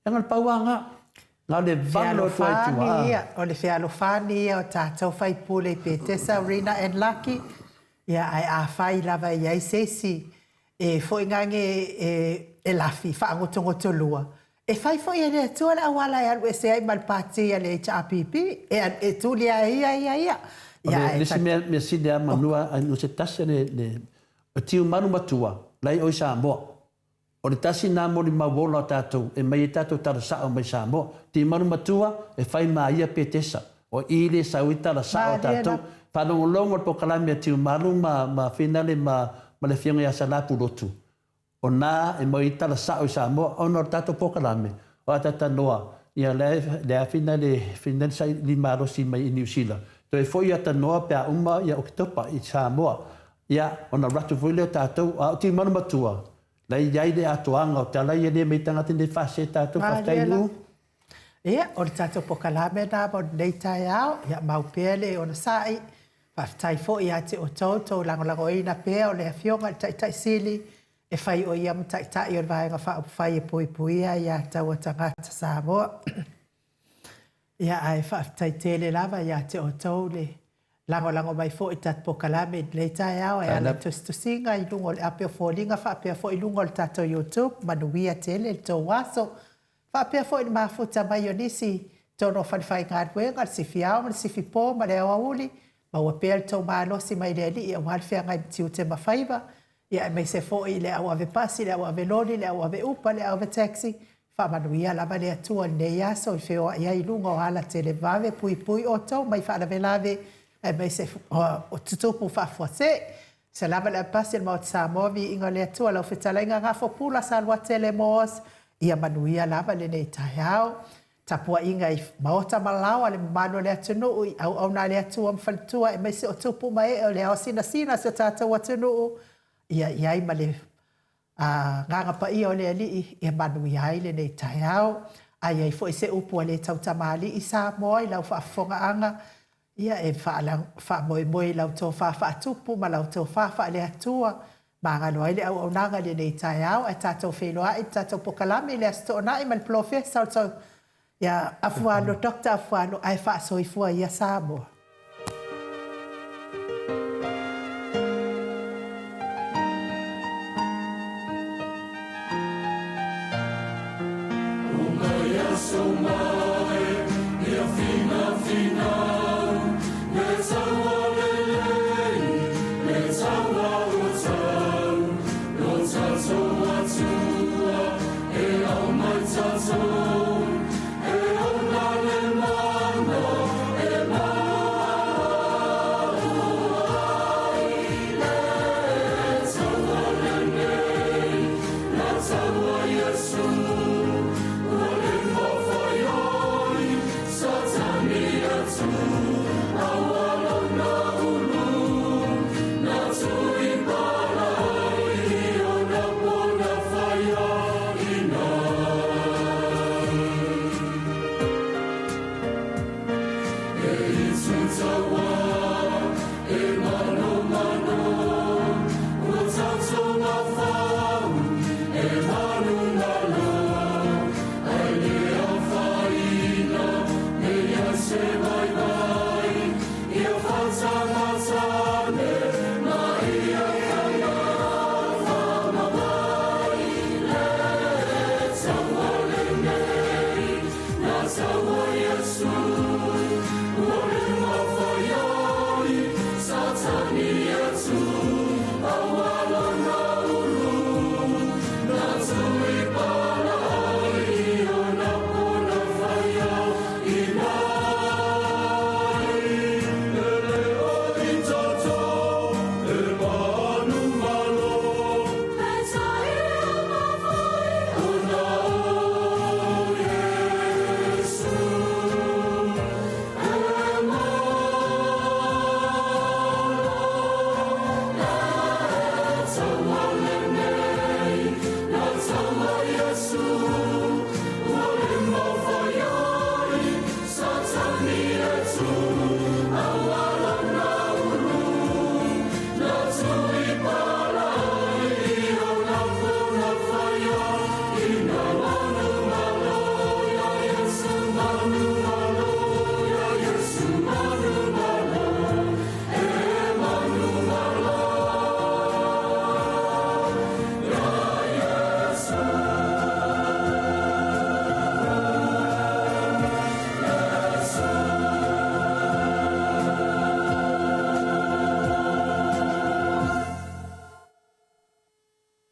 Ngal pauanga. Nga le valo tu ai tu. O le fealo fani o tātou fai pule petesa Rina and Lucky. Ia ai a fai lava ia sesi. E foi ngange e lafi fa ngotongoto lua. E fai foi ele tu la wala ya se ai mal pati ya le HRPP e tu lia ia. Ya lesi me si de manua no se tase le tiu manu matua lai o Samoa. O le tasi na mo ni mawola tatou e mai tatou tara sa o mai Samoa. Ti manu matua e fai mai ia petesa. O ile sauita la sa o tatou. Fa no longo po kalame tiu manu ma finale ma le fianga ya sala pulotu. O nā e mai tala sa o Samoa, o nor tato pokalame, o atata noa, ia le afina le sai limaro si mai I New Zealand. To e foi ata noa pe a uma ia okitopa I Samoa, ia o na ratu foi leo tātou, a ti manu matua, Lai iai le atoanga o te alai ele mei tangata ne whase tātou whaftainu. Ia, o le tātou pokalame nā mo nei tai au, ia maupele o na sai, whaftai fo ia te o tau langolango ina pēa o le awhionga le tai sili, e whai o ia tai o le vaenga whai e puipuia ia tau o tangata Samoa. Ia ai whaftai tele lava ia te o tau le langolango mai fo i tātou pokalame le tai au, e ala tusinga i lungo le apeo fōlinga, whapea fo i lungo le tātou YouTube, manuia tele le tau waso, Whapea fo i mafuta mai o nisi tono whanwhai ngā ruenga, sifi au, sifi pō, ma leo auli, ma ua pēr tau mālosi mai le li, ia walwhia ngai tiu te mawhaiva, ia mai se fo i le au ave pasi, le au ave loni, le au ave upa, le au ave taxi, whamanuia lava le atua ne iaso i whio ia i lunga o ala te le vave, pui o tau, mai whanave lave, mai se o tutupu whafua se, se lava le pasi le maot Samovi, inga le atua, lau whitalainga ngā fopula sa alwa tele moos, ia manuia lava le nei tai au. Tapua inga i maota malawa le mano le atunuu, au na le atua mwhalitua e meise o tupu mai o le au sina se tātou atunuu. Ia iai ma le nganga pa ia o le ali, ia manuia ai le nei tai au. Ai ai fo i se upu a le tautamali i Samoa i lau whaafonga anga. Ia e wha moe lau tō wha tupu ma lau tō wha le atua. Mga loa ile au nanga le nei tai au, e tātou whenua, e tātou pokalame le asto na i man profesa, so ia afuano, Dr. Afuano, ai wha soifua ia Samoa. Let's